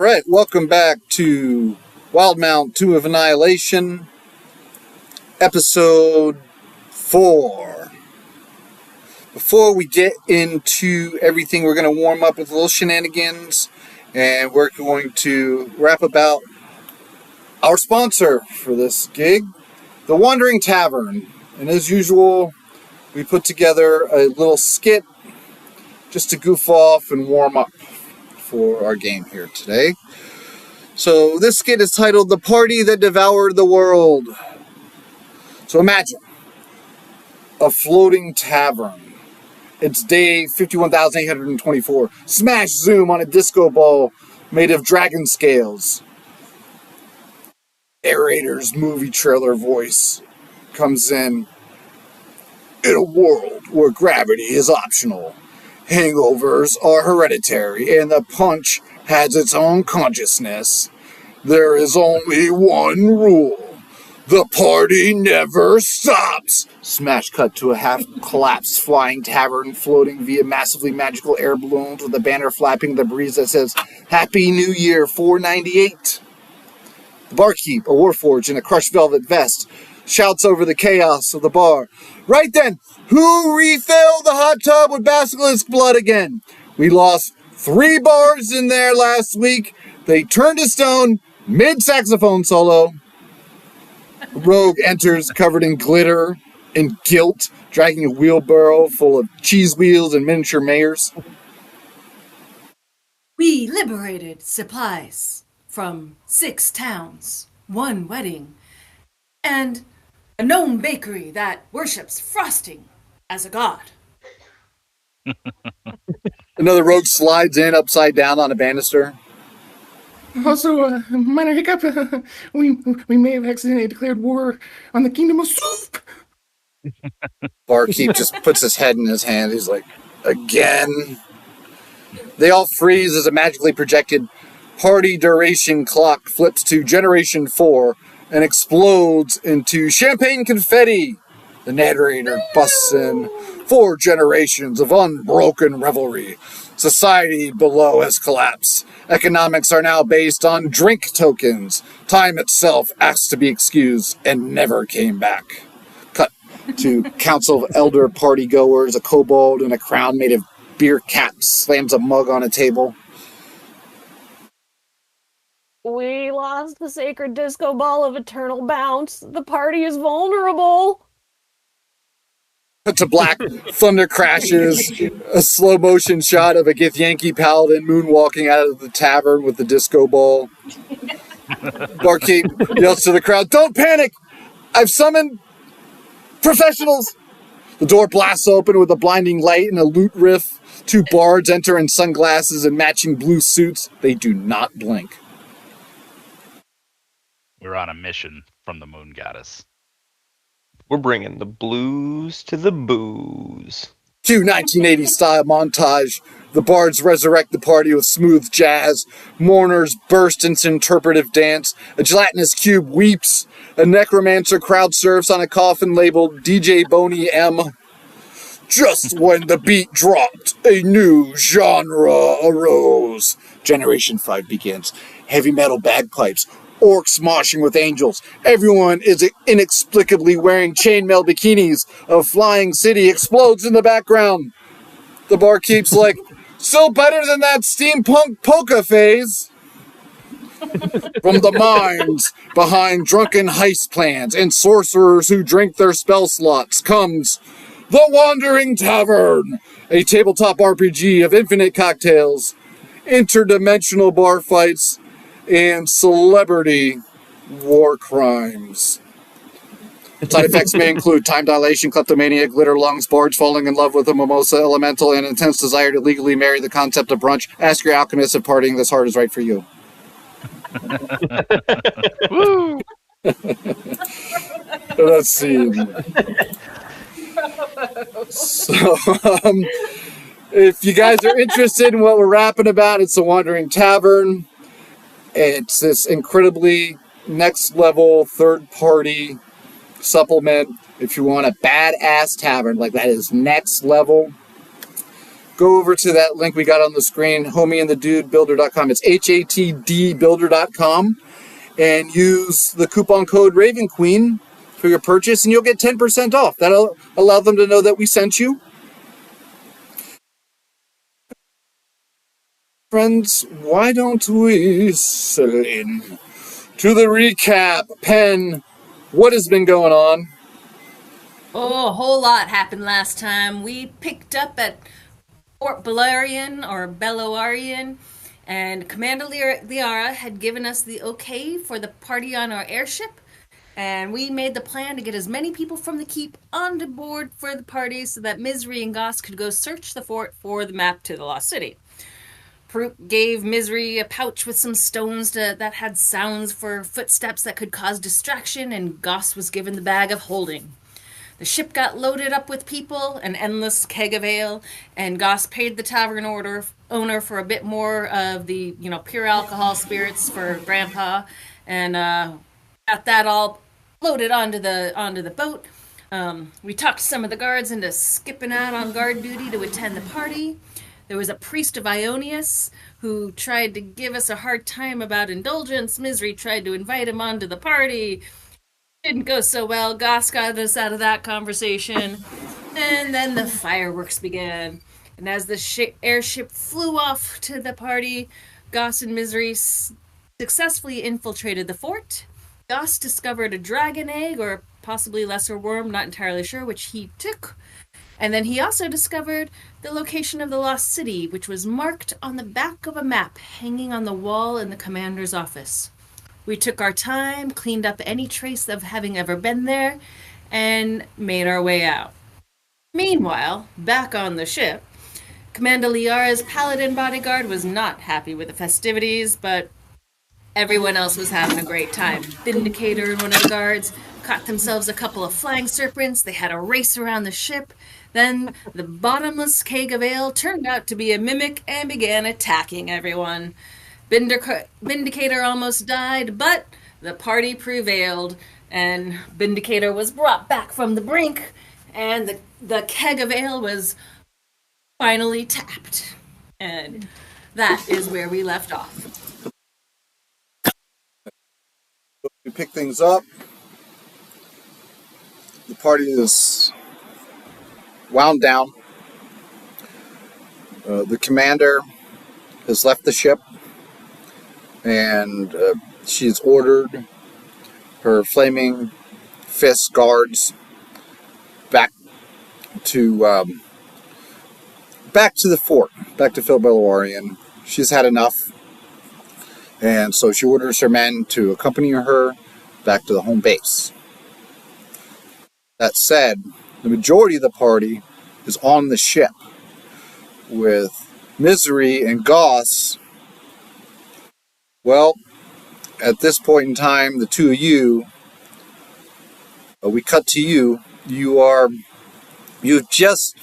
Right, welcome back to Wildemount 2 of Annihilation, episode 4. Before we get into everything, we're going to warm up with a little shenanigans, and we're going to wrap about our sponsor for this gig, the Wandering Tavern. And as usual, we put together a little skit just to goof off and warm up for our game here today. So this skit is titled The Party That Devoured the World. So imagine a floating tavern. It's day 51,824. Smash zoom on a disco ball made of dragon scales. Narrator's movie trailer voice comes in. In a world where gravity is optional, hangovers are hereditary, and the punch has its own consciousness, there is only one rule. The party never stops. Smash cut to a half-collapsed flying tavern floating via massively magical air balloons with a banner flapping in the breeze that says, Happy New Year 498. The barkeep, a warforged in a crushed velvet vest, shouts over the chaos of the bar. Right then, who refilled the hot tub with basilisk blood again? We lost 3 bars in there last week. They turned to stone mid-saxophone solo. Rogue enters covered in glitter and guilt, dragging a wheelbarrow full of cheese wheels and miniature mayors. We liberated supplies from 6 towns, 1 wedding, and a gnome bakery that worships frosting as a god. Another rogue slides in upside down on a banister. Also, minor hiccup, we may have accidentally declared war on the kingdom of soup. Barkeep just puts his head in his hand. He's like, again? They all freeze as a magically projected party duration clock flips to Generation 4 and explodes into champagne confetti. The narrator busts in. 4 generations of unbroken revelry. Society below has collapsed. Economics are now based on drink tokens. Time itself asked to be excused and never came back. Cut to Council of Elder party goers. A kobold in a crown made of beer caps slams a mug on a table. We lost the sacred disco ball of eternal bounce. The party is vulnerable. To black, thunder crashes, a slow motion shot of a Githyanki paladin moonwalking out of the tavern with the disco ball. Barkeep yells to the crowd, Don't panic! I've summoned professionals! The door blasts open with a blinding light and a lute riff. 2 bards enter in sunglasses and matching blue suits. They do not blink. We're on a mission from the moon goddess. We're bringing the blues to the booze. Cue 1980s style montage. The bards resurrect the party with smooth jazz. Mourners burst into interpretive dance. A gelatinous cube weeps. A necromancer crowd surfs on a coffin labeled DJ Boney M. Just when the beat dropped, a new genre arose. Generation 5 begins. Heavy metal bagpipes. Orcs moshing with angels. Everyone is inexplicably wearing chainmail bikinis. A flying city explodes in the background. The barkeep's like, still better than that steampunk polka phase. From the minds behind drunken heist plans and sorcerers who drink their spell slots comes The Wandering Tavern, a tabletop RPG of infinite cocktails, interdimensional bar fights, and celebrity war crimes. Side effects may include time dilation, kleptomania, glitter lungs, bards falling in love with a mimosa elemental, and intense desire to legally marry the concept of brunch. Ask your alchemist if partying this hard is right for you. Woo! Let's see. So, if you guys are interested in what we're rapping about, it's The Wandering Tavern. It's this incredibly next-level third-party supplement. If you want a badass tavern, like that is next level, go over to that link we got on the screen, homieandthedudebuilder.com. It's HATDbuilder.com, and use the coupon code Raven Queen for your purchase, and you'll get 10% off. That'll allow them to know that we sent you. Friends, why don't we settle in to the recap? Pen, what has been going on? Oh, a whole lot happened last time. We picked up at Fort Belloarian, and Commander Liara had given us the okay for the party on our airship, and we made the plan to get as many people from the keep onto board for the party so that Misery and Goss could go search the fort for the map to the Lost City. Prut gave Misery a pouch with some stones that had sounds for footsteps that could cause distraction, and Goss was given the bag of holding. The ship got loaded up with people, an endless keg of ale, and Goss paid the tavern owner for a bit more of the, pure alcohol spirits for Grandpa, and got that all loaded onto the boat. We talked some of the guards into skipping out on guard duty to attend the party. There was a priest of Ionius who tried to give us a hard time about indulgence. Misery tried to invite him onto the party. Didn't go so well. Goss got us out of that conversation. And then the fireworks began. And as the airship flew off to the party, Goss and Misery successfully infiltrated the fort. Goss discovered a dragon egg, or possibly lesser worm, not entirely sure, which he took. And then he also discovered the location of the Lost City, which was marked on the back of a map hanging on the wall in the commander's office. We took our time, cleaned up any trace of having ever been there, and made our way out. Meanwhile, back on the ship, Commander Liara's paladin bodyguard was not happy with the festivities, but everyone else was having a great time. Vindicator and one of the guards caught themselves a couple of flying serpents. They had a race around the ship. Then the bottomless keg of ale turned out to be a mimic and began attacking everyone. Vindicator almost died, but the party prevailed, and Vindicator was brought back from the brink, and the keg of ale was finally tapped. And that is where we left off. We pick things up. The party is wound down. The commander has left the ship, and she's ordered her flaming fist guards back to the fort, back to Fort Belloarian. She's had enough, and so she orders her men to accompany her back to the home base. That said, the majority of the party is on the ship, with Misery and Goss. Well, at this point in time, the two of you, we cut to you. You've just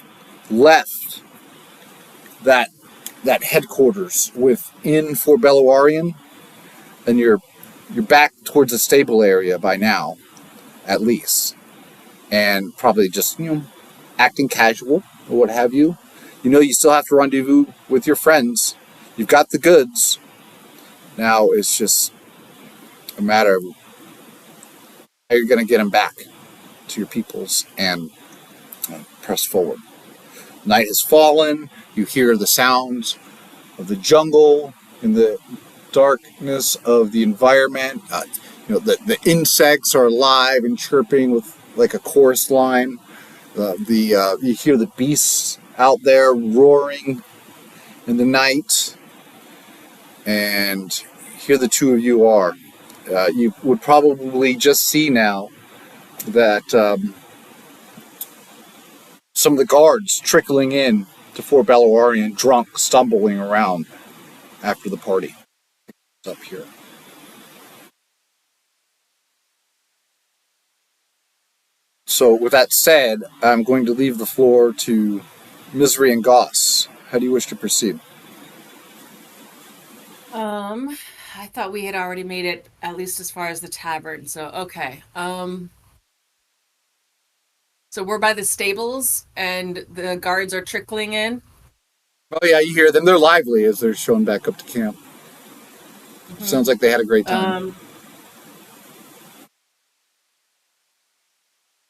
left that headquarters within Fort Belloarian, and you're back towards the stable area by now, at least. And probably just, acting casual or what have you. You still have to rendezvous with your friends. You've got the goods. Now it's just a matter of how you're going to get them back to your peoples and press forward. Night has fallen. You hear the sounds of the jungle in the darkness of the environment. The insects are alive and chirping with like a chorus line. You hear the beasts out there roaring in the night, and here the two of you are. You would probably just see now that some of the guards trickling in to Fort Belloarian, drunk, stumbling around after the party. Up here. So with that said, I'm going to leave the floor to Misery and Goss. How do you wish to proceed? I thought we had already made it at least as far as the tavern, so okay. So we're by the stables and the guards are trickling in. Oh yeah, you hear them. They're lively as they're showing back up to camp. Sounds like they had a great time.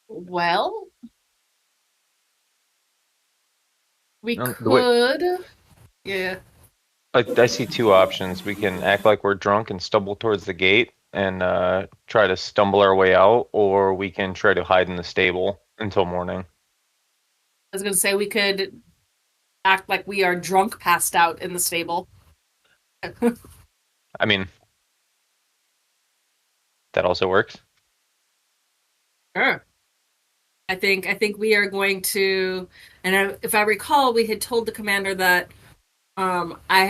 Well, we Wait, could. Yeah. I see two options. We can act like we're drunk and stumble towards the gate and try to stumble our way out, or we can try to hide in the stable until morning. I was gonna say we could act like we are drunk, passed out in the stable. I mean, that also works. Sure. I think we are going to, and if I recall, we had told the commander that I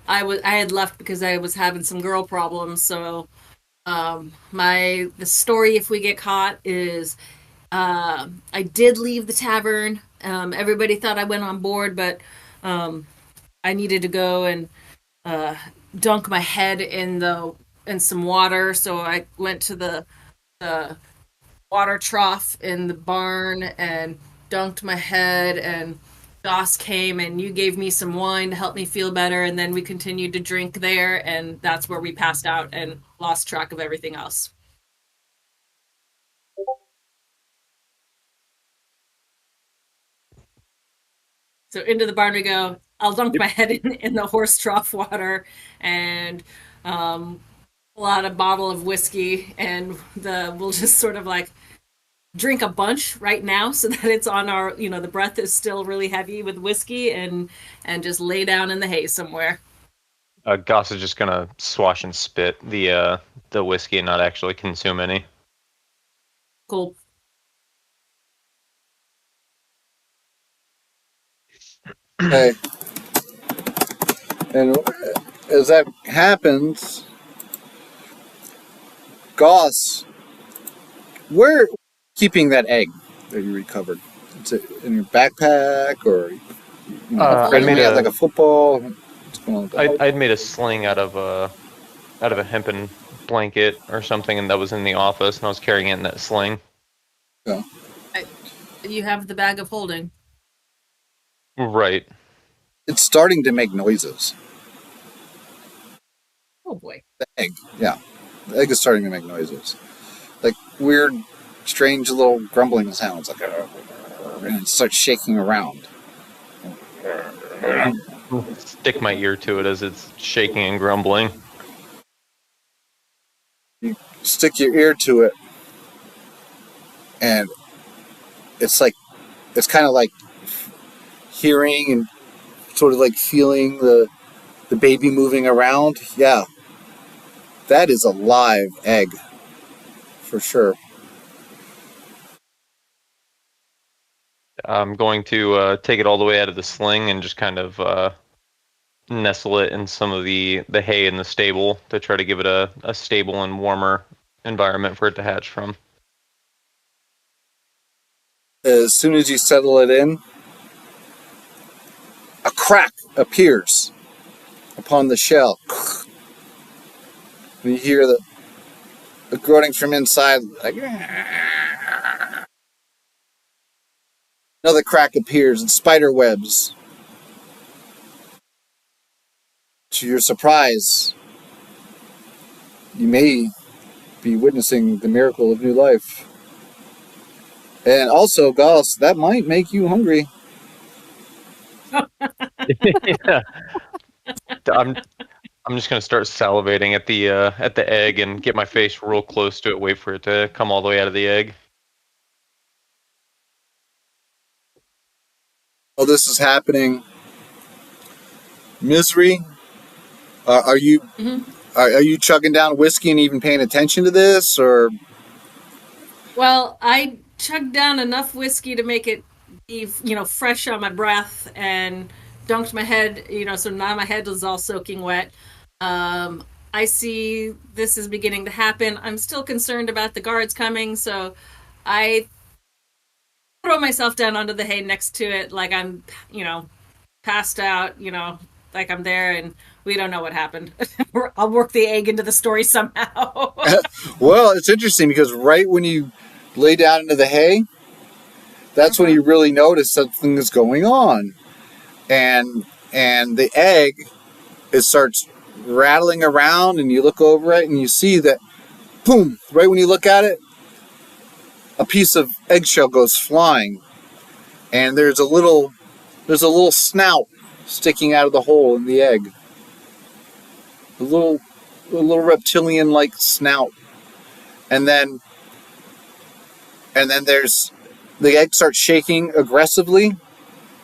had left because I was having some girl problems. So the story, if we get caught, is I did leave the tavern. Everybody thought I went on board, but I needed to go and dunk my head in some water. So I went to the water trough in the barn and dunked my head, and Doss came and you gave me some wine to help me feel better, and then we continued to drink there, and that's where we passed out and lost track of everything else. So into the barn we go. I'll dunk my head in the horse trough water and pull out a bottle of whiskey, and we'll just sort of like drink a bunch right now so that it's on our, the breath is still really heavy with whiskey, and just lay down in the hay somewhere. Goss is just gonna swash and spit the whiskey and not actually consume any. Cool. Okay. And as that happens, Goss, where are you keeping that egg that you recovered? Is it in your backpack, or I made like a football? What's going on with that? I'd made a sling out of a hempen blanket or something, and that was in the office, and I was carrying it in that sling. Yeah. You have the bag of holding. Right. It's starting to make noises. Oh boy. The egg, yeah. The egg is starting to make noises. Like weird, strange little grumbling sounds. Like, and it starts shaking around. Stick my ear to it as it's shaking and grumbling. You stick your ear to it, and it's kind of like hearing and sort of like feeling the baby moving around. Yeah, that is a live egg for sure. I'm going to take it all the way out of the sling and just kind of nestle it in some of the hay in the stable to try to give it a stable and warmer environment for it to hatch from. As soon as you settle it in, a crack appears upon the shell. And you hear the groaning from inside, like another crack appears and spider webs. To your surprise, you may be witnessing the miracle of new life. And also, Goss, that might make you hungry. Yeah. I'm just gonna start salivating at the egg and get my face real close to it, wait for it to come all the way out of the egg. While this is happening, Misery, are you are you chugging down whiskey and even paying attention to this, or? Well, I chugged down enough whiskey to make it be, fresh on my breath, and dunked my head, so now my head is all soaking wet. I see this is beginning to happen. I'm still concerned about the guards coming, so I throw myself down onto the hay next to it like I'm, passed out, like I'm there and we don't know what happened. I'll work the egg into the story somehow. Well, it's interesting because right when you lay down into the hay, that's when you really notice something is going on. And and the egg, it starts rattling around, and you look over it and you see that, boom, right when you look at it, a piece of eggshell goes flying, and there's a little snout sticking out of the hole in the egg. A little reptilian-like snout. And then there's the egg starts shaking aggressively,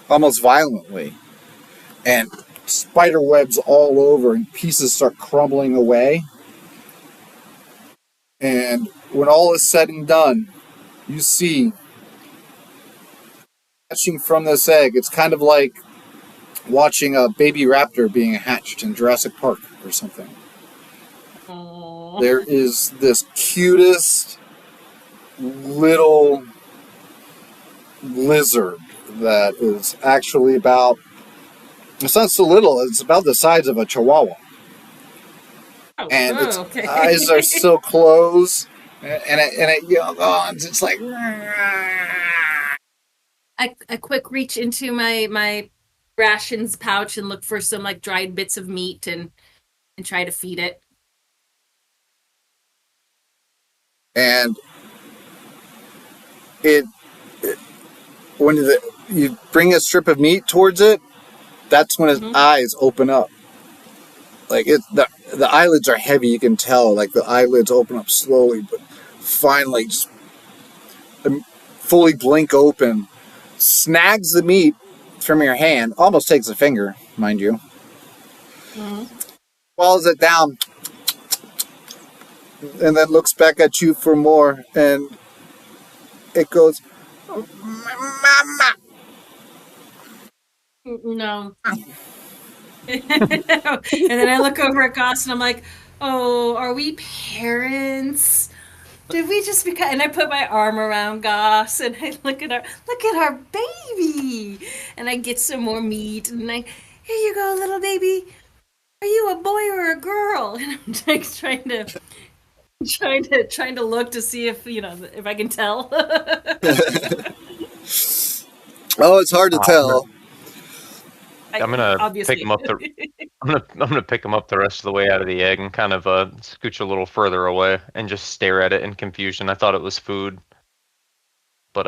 almost violently. And spider webs all over, and pieces start crumbling away. And when all is said and done, you see hatching from this egg, it's kind of like watching a baby raptor being hatched in Jurassic Park or something. Aww. There is this cutest little lizard that is actually about, it's not so little, it's about the size of a chihuahua. And its okay. eyes are so closed, and it yawns. It's like, I quick reach into my rations pouch and look for some like dried bits of meat and try to feed it. and when you bring a strip of meat towards it, that's when its eyes open up. Like the eyelids are heavy, you can tell. Like the eyelids open up slowly, but finally just fully blink open, snags the meat from your hand, almost takes a finger, mind you, swallows it down, and then looks back at you for more, and it goes, "Mama." No. And then I look over at Goss and I'm like, oh, are we parents? Did we just become? And I put my arm around Goss and I look at our baby, and I get some more meat and here you go, little baby. Are you a boy or a girl? And I'm like trying to look to see if I can tell. Oh, it's hard to tell. I'm gonna Obviously. pick him up. I'm gonna pick him up the rest of the way out of the egg and kind of scooch a little further away and just stare at it in confusion. I thought it was food, but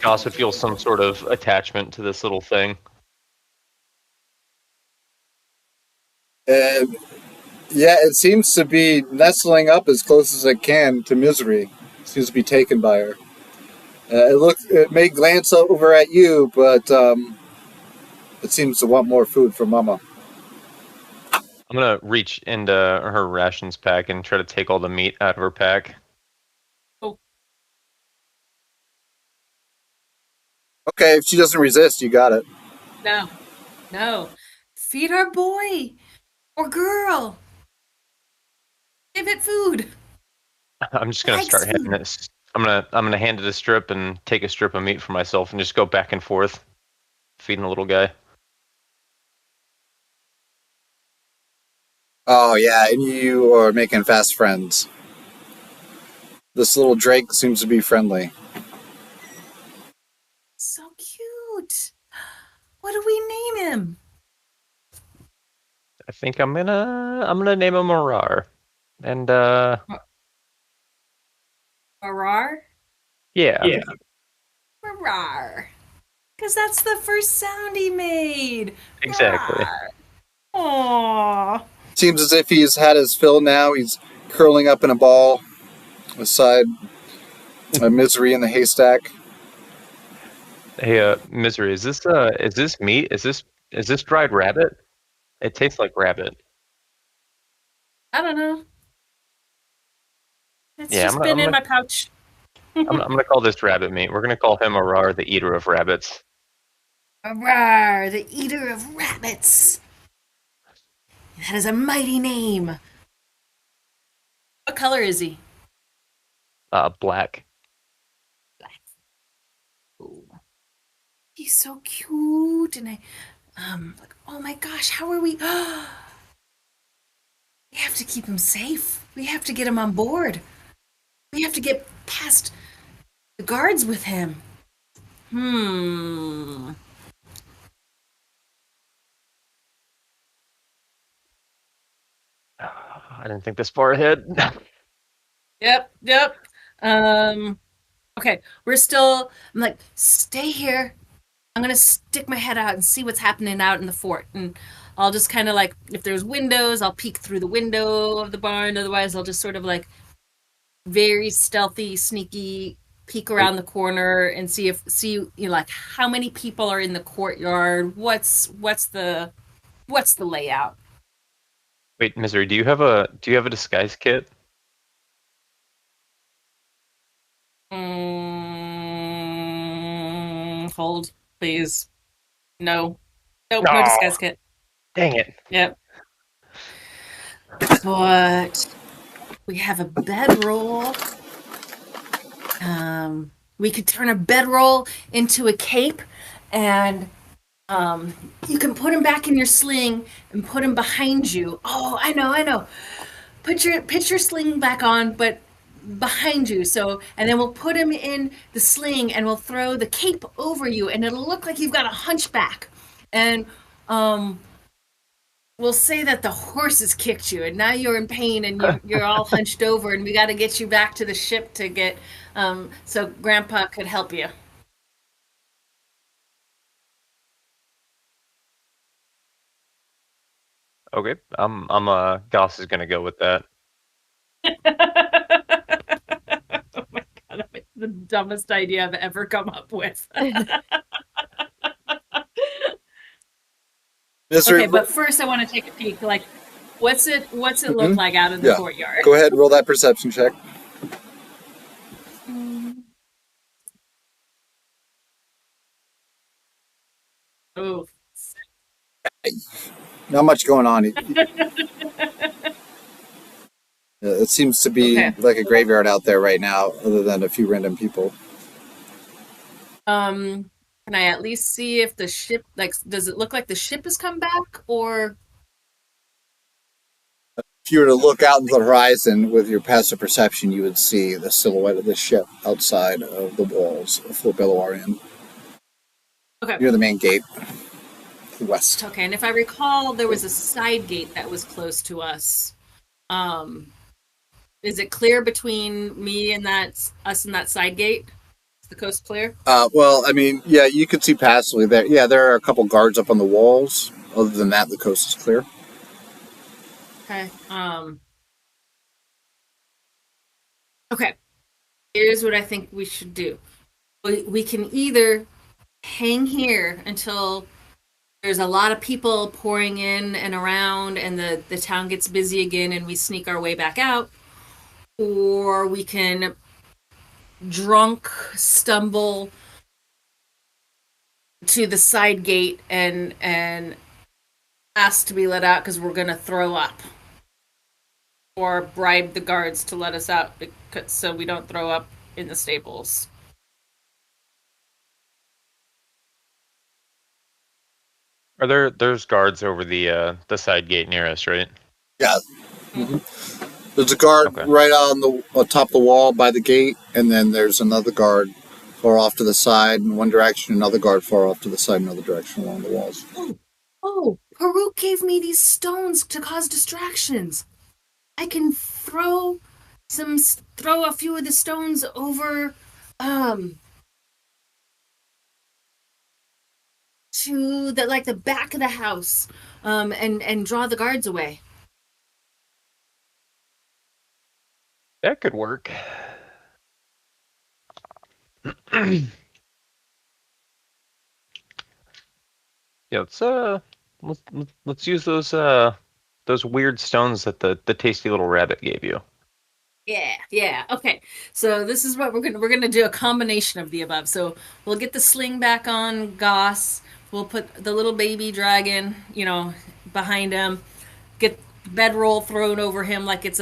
Goss would feel some sort of attachment to this little thing. And yeah, it seems to be nestling up as close as it can to Misery. It seems to be taken by her. It may glance over at you, but it seems to want more food from Mama. I'm gonna reach into her rations pack and try to take all the meat out of her pack. Oh. Okay, if she doesn't resist, you got it. No. Feed our boy or girl. Give it food. I'm just gonna start handing it. I'm gonna hand it a strip and take a strip of meat for myself and just go back and forth, feeding the little guy. Oh yeah, and you are making fast friends. This little Drake seems to be friendly. So cute. What do we name him? I think I'm gonna name him Arar, and Marar? yeah. Marar. Because that's the first sound he made. Exactly. Aww. Seems as if he's had his fill now. He's curling up in a ball beside a Misery in the haystack. Hey, Misery, is this meat? Is this dried rabbit? It tastes like rabbit. I don't know. It's Yeah, just been in my pouch. I'm gonna call this rabbit meat. We're gonna call him Arar, the eater of rabbits. Arar, the eater of rabbits. That is a mighty name. What color is he? Black. Ooh. He's so cute, and like, oh my gosh, how are we? We have to keep him safe. We have to get him on board. We have to get past the guards with him. I didn't think this far ahead. Yep. Okay, I'm like, stay here. I'm gonna stick my head out and see what's happening out in the fort. And I'll just kind of like, if there's windows, I'll peek through the window of the barn. Otherwise, I'll just sort of like very stealthy, sneaky peek around the corner and see like how many people are in the courtyard. What's the layout? Wait, Misery, do you have a disguise kit? Hold, please. No. Nope, no Oh, disguise kit. dang it. Yep. But we have a bedroll. We could turn a bedroll into a cape, and you can put him back in your sling and put him behind you. Oh, I know. Put your sling back on, but behind you. So, and then we'll put him in the sling, and we'll throw the cape over you, and it'll look like you've got a hunchback. And we'll say that the horse has kicked you, and now you're in pain, and you're all hunched over, and we got to get you back to the ship to get so Grandpa could help you. Okay, Goss is gonna go with that. Oh my god, that's the dumbest idea I've ever come up with. Misery, Okay, but first I want to take a peek. Like, what's it look like out in the Yeah. courtyard? go ahead and roll that perception check. Oh, Not much going on. It seems to be Okay. like a graveyard out there right now, other than a few random people. can I at least see if the ship, like, does it look like the ship has come back, or If you were to look out into the horizon with your passive perception, you would see the silhouette of the ship outside of the walls of Fort Belluarian, okay? near the main gate, west. Okay, and if I recall, there was a side gate that was close to us. Is it clear between me and us and that side gate? Is the coast clear? Well, I mean, yeah, you could see passively there. Yeah, there are a couple guards up on the walls. Other than that, the coast is clear. Okay. Okay. Here's what I think we should do. We can either hang here until there's a lot of people pouring in and around, and the town gets busy again, and we sneak our way back out, or we can drunk stumble to the side gate and ask to be let out because we're gonna throw up, or bribe the guards to let us out because so we don't throw up in the stables. There's guards over the side gate near us, right? Yeah. There's a guard Okay. right on top of the wall by the gate, and then there's another guard far off to the side in one direction, another guard far off to the side in another direction along the walls. Oh, Haruk gave me these stones to cause distractions. I can throw a few of the stones over to the back of the house and draw the guards away. That could work. Yeah, let's use those weird stones that the tasty little rabbit gave you. Yeah. Okay. So this is what we're gonna do a combination of the above. So we'll get the sling back on Goss. We'll put the little baby dragon, behind him. Get bedroll thrown over him like it's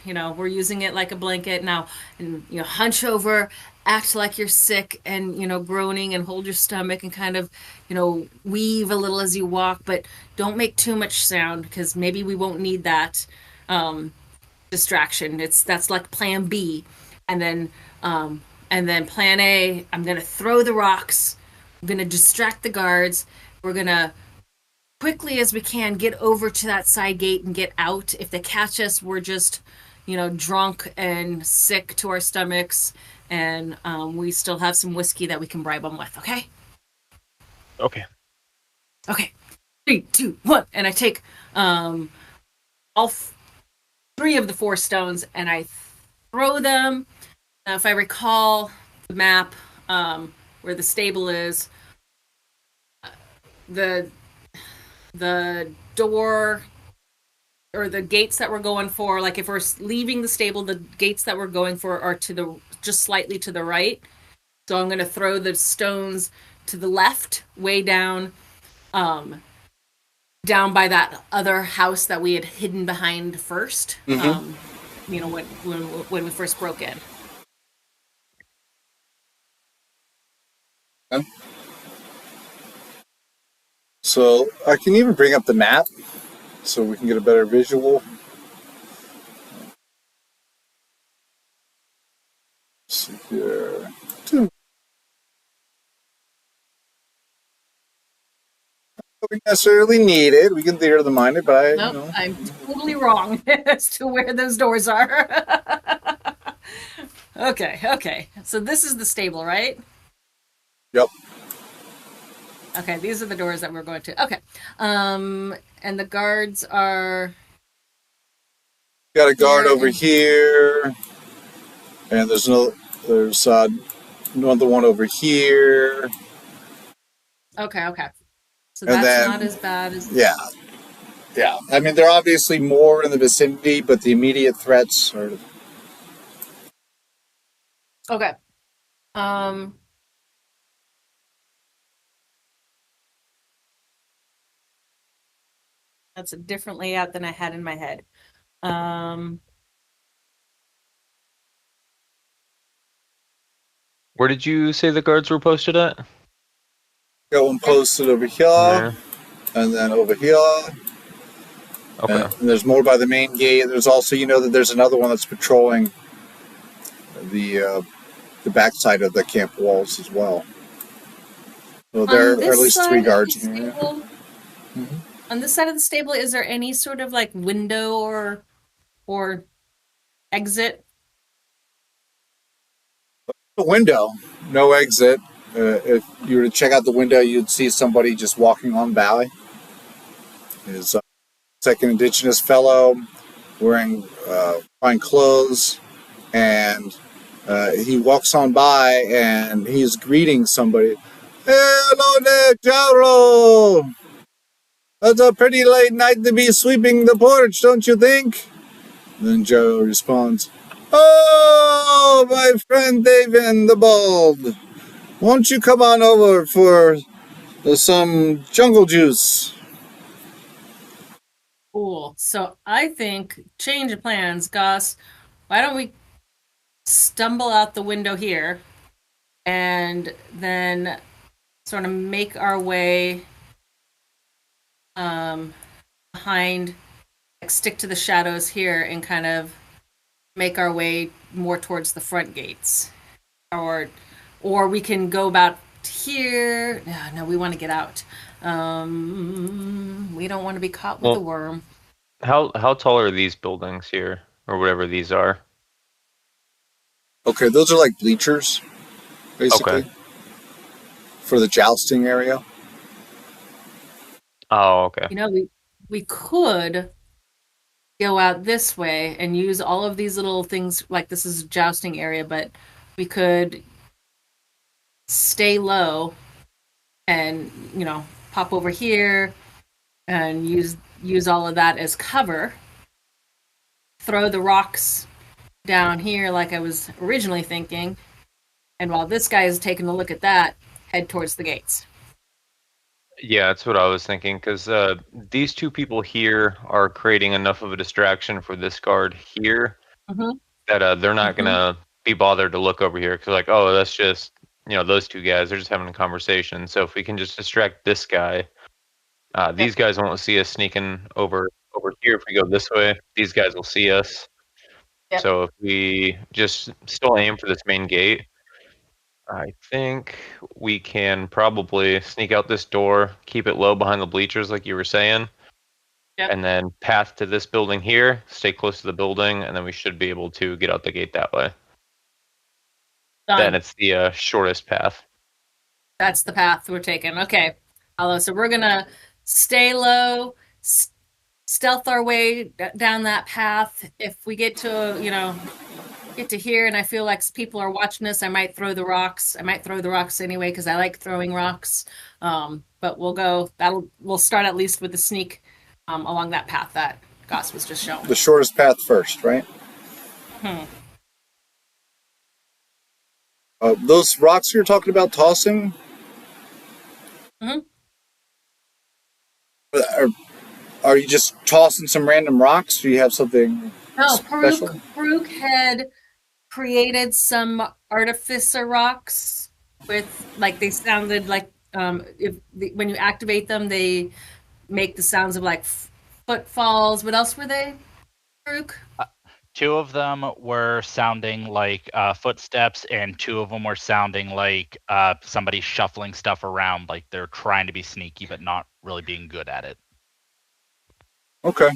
we're using it like a blanket now, and hunch over, act like you're sick, and groaning, and hold your stomach, and kind of weave a little as you walk, but don't make too much sound because maybe we won't need that distraction. That's like plan B. And then plan A, I'm gonna throw the rocks. I'm gonna distract the guards. We're gonna quickly as we can get over to that side gate and get out. If they catch us, we're just, drunk and sick to our stomachs, and we still have some whiskey that we can bribe them with. Okay. Okay. Okay. 3, 2, 1, and I take all 3 of the 4 stones and I throw them. Now, if I recall the map, where the stable is, the door or the gates that we're going for, like if we're leaving the stable, the gates that we're going for are just slightly to the right. So I'm going to throw the stones to the left, way down, down by that other house that we had hidden behind first. When we first broke in. Okay. So I can even bring up the map so we can get a better visual. Let's see here. Don't necessarily need it. We can theater the minded, but Nope, I'm totally wrong as to where those doors are. Okay. So this is the stable, right? Yep. Okay, these are the doors that we're going to. Okay. And the guards are. Got a guard over here, and there's another one over here. Okay. So that's not as bad as. Yeah. I mean, they're obviously more in the vicinity, but the immediate threats are. Okay. That's a different layout than I had in my head. Where did you say the guards were posted at? Got one posted over here, and then over here. Okay. And there's more by the main gate. There's also, that there's another one that's patrolling the backside of the camp walls as well. So there are at least 3 guards in here. On this side of the stable, is there any sort of like window or exit? A window, no exit. If you were to check out the window, you'd see somebody just walking on by. His second indigenous fellow wearing fine clothes, and he walks on by and he's greeting somebody. Hello there, Jaro! That's a pretty late night to be sweeping the porch, don't you think? Then Jaro responds, Oh, my friend David the Bald, won't you come on over for some jungle juice? Cool. So I think change of plans, Gus. Why don't we stumble out the window here and then sort of make our way behind, like stick to the shadows here and kind of make our way more towards the front gates, or we can go about here. No, we want to get out. We don't want to be caught with a worm. How tall are these buildings here, or whatever these are? Okay, those are like bleachers, basically, for the jousting area. Oh, okay. We could go out this way and use all of these little things, like this is a jousting area, but we could stay low and, pop over here and use all of that as cover. Throw the rocks down here like I was originally thinking. And while this guy is taking a look at that, head towards the gates. Yeah, that's what I was thinking, because these 2 people here are creating enough of a distraction for this guard here that they're not going to be bothered to look over here, because like, oh, that's just, those 2 guys, they're just having a conversation. So if we can just distract this guy, these guys won't see us sneaking over here. If we go this way, these guys will see us. Yep. So if we just still aim for this main gate, I think we can probably sneak out this door, keep it low behind the bleachers, like you were saying, Yep. and then path to this building here, stay close to the building, and then we should be able to get out the gate that way. Done. Then it's the shortest path. That's the path we're taking. Okay. So we're gonna stay low, stealth our way down that path. If we get to, get to here and I feel like people are watching us, I might throw the rocks. I might throw the rocks anyway because I like throwing rocks. But we'll start at least with the sneak along that path that Goss was just showing. The shortest path first, right? Those rocks you're talking about tossing? Are you just tossing some random rocks? Do you have something special? Farouk had created some artificer rocks with, like, they sounded like when you activate them, they make the sounds of like footfalls. What else were they, Farouk? 2 of them were sounding like footsteps, and 2 of them were sounding like somebody shuffling stuff around, like they're trying to be sneaky but not really being good at it. Okay.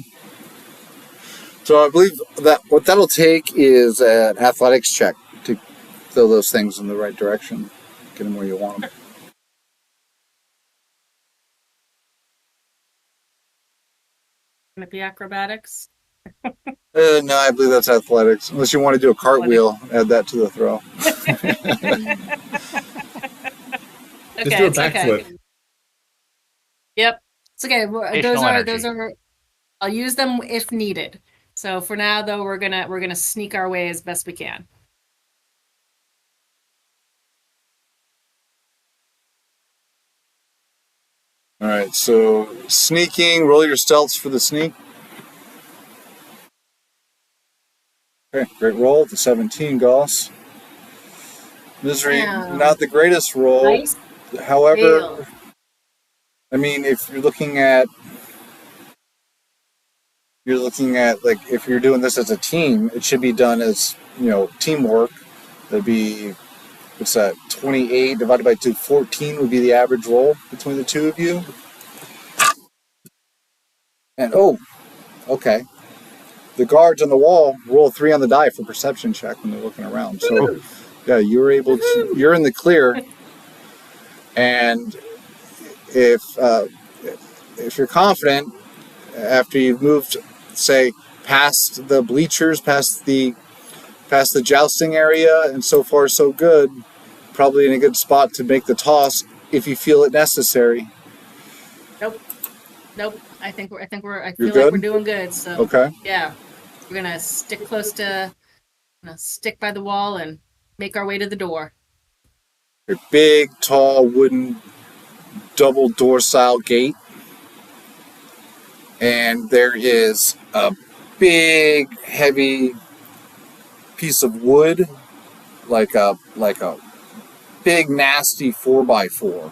So I believe that what that'll take is an athletics check to throw those things in the right direction, get them where you want them. Can it be acrobatics? No, I believe that's athletics. Unless you want to do a cartwheel, add that to the throw. Just do a backflip. Okay. Yep. It's okay. Those are. I'll use them if needed. So for now, though, we're gonna sneak our way as best we can. All right. So sneaking. Roll your stealths for the sneak. Okay, great roll. The 17, Goss. Misery, not the greatest roll. Nice. However, Fail. I mean, if you're looking at like if you're doing this as a team, it should be done as teamwork. That'd be what's that? 28 divided by 14 would be the average roll between the two of you. And okay. The guards on the wall roll 3 on the die for perception check when they're looking around. So, yeah, you're in the clear. And if you're confident, after you've moved, say, past the bleachers, past the jousting area, and so far so good, probably in a good spot to make the toss if you feel it necessary. Nope. I feel You're like good? we're doing good. So Okay. yeah, we're gonna stick stick by the wall and make our way to the door. A big, tall, wooden, double door style gate. And there is a big, heavy piece of wood, like a big, nasty 4x4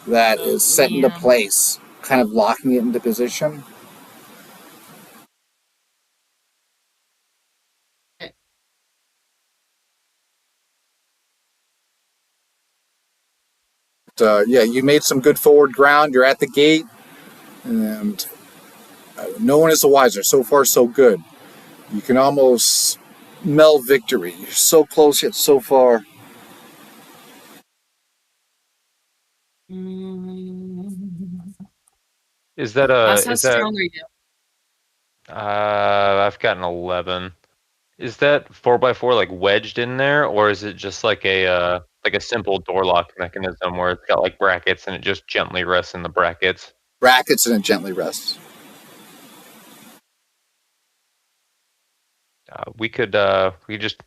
that is set into place, kind of locking it into position. Yeah, you made some good forward ground. You're at the gate, and no one is the wiser. So far, so good. You can almost smell victory. You're so close yet so far. Is that How strong are you? I've got an 11. Is that 4x4 like wedged in there, or is it just like a simple door lock mechanism where it's got like brackets and it just gently rests in the brackets? Brackets and it gently rests. We could just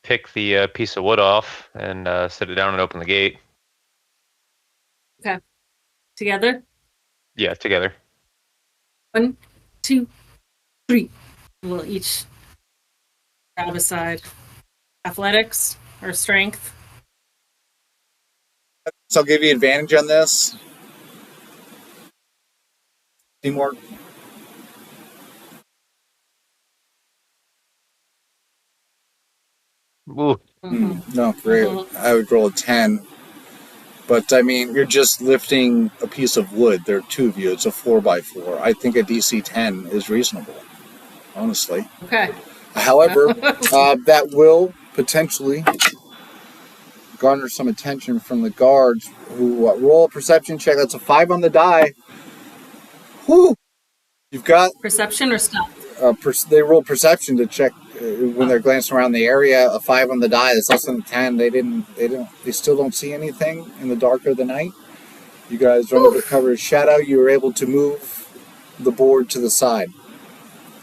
pick the piece of wood off and sit it down and open the gate. Okay. Together? Yeah, together. 1, 2, 3. We'll each grab a side. Athletics or strength? So I'll give you advantage on this. Teamwork. Ooh, No, great. I would roll a 10. But, I mean, you're just lifting a piece of wood. There are two of you. It's a 4x4. I think a DC 10 is reasonable, honestly. Okay. However, that will potentially garner some attention from the guards who roll a perception check. That's a 5 on the die. Whew! You've got... Perception or stealth? They roll perception to check when they're glancing around the area. A 5 on the die. That's less than a 10. They still don't see anything in the dark of the night. You guys are under the cover of shadow. You were able to move the board to the side,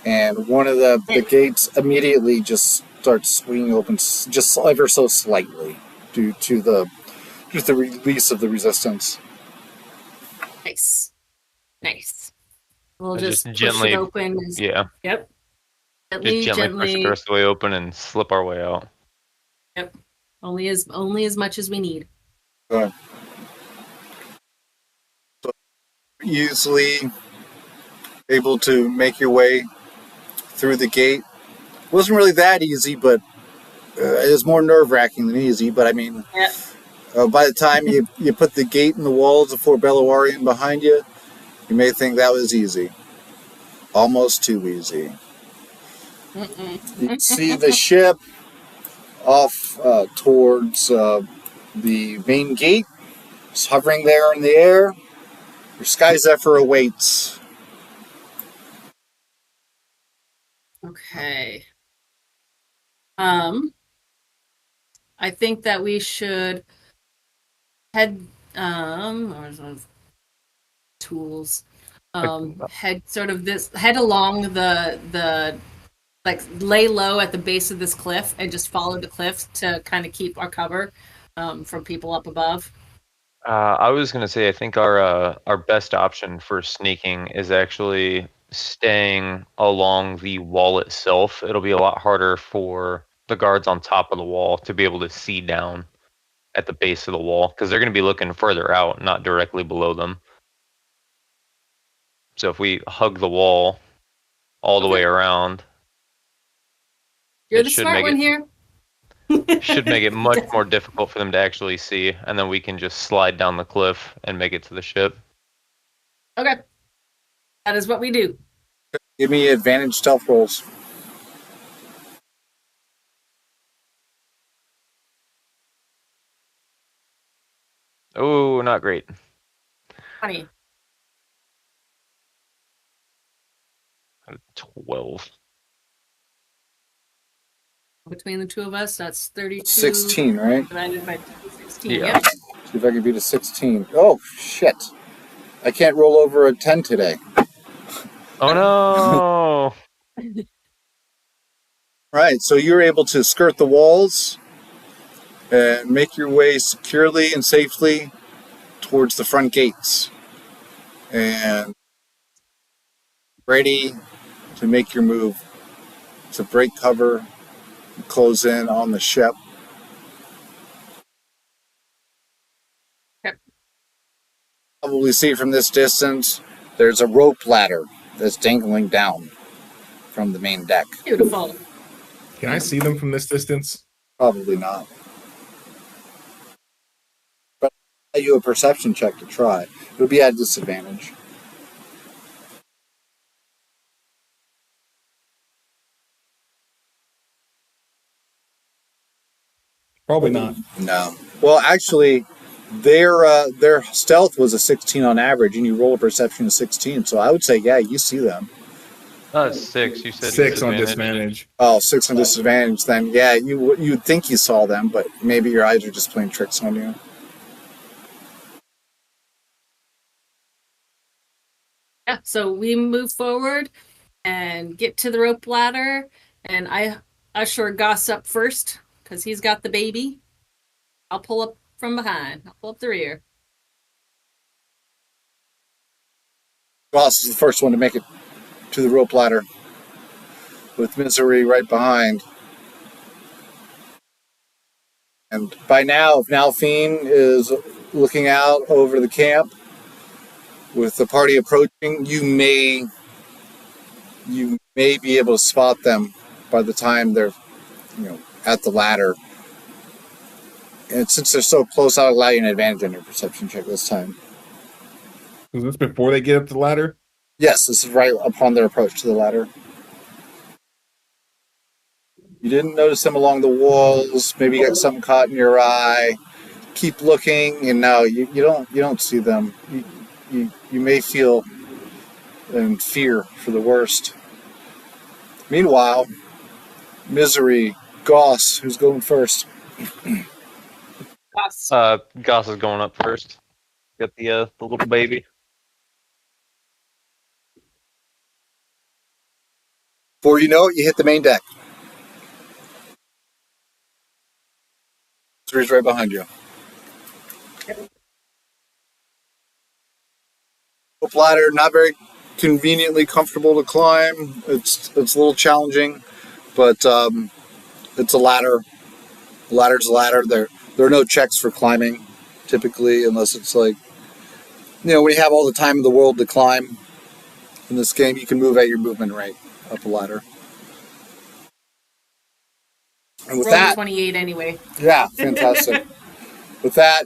and one of the gates immediately just starts swinging open, just ever so slightly, due to the release of the resistance. Nice. We'll Just push gently- it open. Yeah. Yep. Just gently push the rest of the way open and slip our way out. Yep. Only as much as we need. So easily able to make your way through the gate. Wasn't really that easy, but it was more nerve-wracking than easy. But I mean, by the time you put the gate and the walls of Fort Bellawarian behind you, you may think that was easy. Almost too easy. You see the ship off towards the main gate. It's hovering there in the air. Your Sky Zephyr awaits. Okay. I think that we should head where's those tools? Head along the like lay low at the base of this cliff and just follow the cliff to kind of keep our cover from people up above. I was going to say, I think our best option for sneaking is actually staying along the wall itself. It'll be a lot harder for the guards on top of the wall to be able to see down at the base of the wall, because they're going to be looking further out, not directly below them. So if we hug the wall all the way around, You're the smart one here. should make it much more difficult for them to actually see, and then we can just slide down the cliff and make it to the ship. Okay. That is what we do. Give me advantage stealth rolls. Oh, not great. 20. 12. Between the two of us, that's 32. 16, right? Divided by 16. Yeah. Yep. See if I can beat a 16. Oh, shit. I can't roll over a 10 today. Oh no! Right, so you're able to skirt the walls and make your way securely and safely towards the front gates. And ready to make your move to break cover and close in on the ship. Yep. Probably see from this distance, there's a rope ladder that's dangling down from the main deck. Beautiful. Can I see them from this distance? Probably not. But I'll give you a perception check to try. It'll be at a disadvantage. Probably not. No. Well, actually, their stealth was a 16 on average, and you roll a perception of 16. So I would say, yeah, you see them. 6. You said 6 on disadvantage. Oh, 6 on disadvantage. Then, yeah, you'd think you saw them, but maybe your eyes are just playing tricks on you. Yeah, so we move forward and get to the rope ladder, and I usher Goss up first because he's got the baby. I'll pull up from behind. I'll pull up the rear. Ross is the first one to make it to the rope ladder, with Misery right behind. And by now, if Nalfine is looking out over the camp with the party approaching, you may be able to spot them by the time they're, at the ladder. And since they're so close, I'll allow you an advantage on your perception check this time. Is this before they get up the ladder? Yes, this is right upon their approach to the ladder. You didn't notice them along the walls. Maybe you got something caught in your eye. Keep looking, and no, you don't see them. You may feel in fear for the worst. Meanwhile, Misery, Goss, who's going first? Goss is going up first. Got the little baby. Before you know it, you hit the main deck. Misery's right behind you. Rope ladder, not very conveniently comfortable to climb. It's a little challenging, but it's a ladder. The ladder's a ladder. There are no checks for climbing, typically, unless it's like, when you have all the time in the world to climb in this game, you can move at your movement rate up a ladder. And with that, 28 anyway. Yeah, fantastic. With that,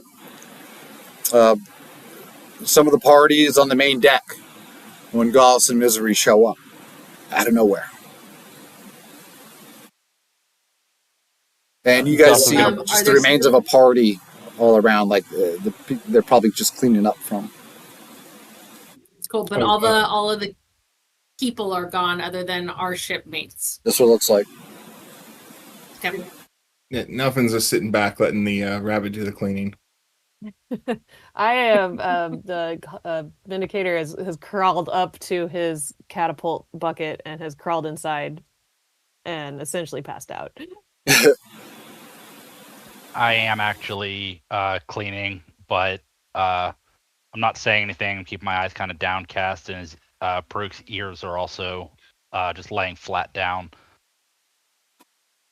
some of the party is on the main deck when Goss and Misery show up out of nowhere. And you guys see just the remains of a party all around, like they're probably just cleaning up from. It's cool, but all of the people are gone other than our shipmates. That's what it looks like. Okay. Yeah, nothing's just sitting back letting the rabbit do the cleaning. I am the Vindicator has crawled up to his catapult bucket and has crawled inside and essentially passed out. I am actually cleaning, but I'm not saying anything. Keep my eyes kind of downcast, and his Peruk's ears are also just laying flat down.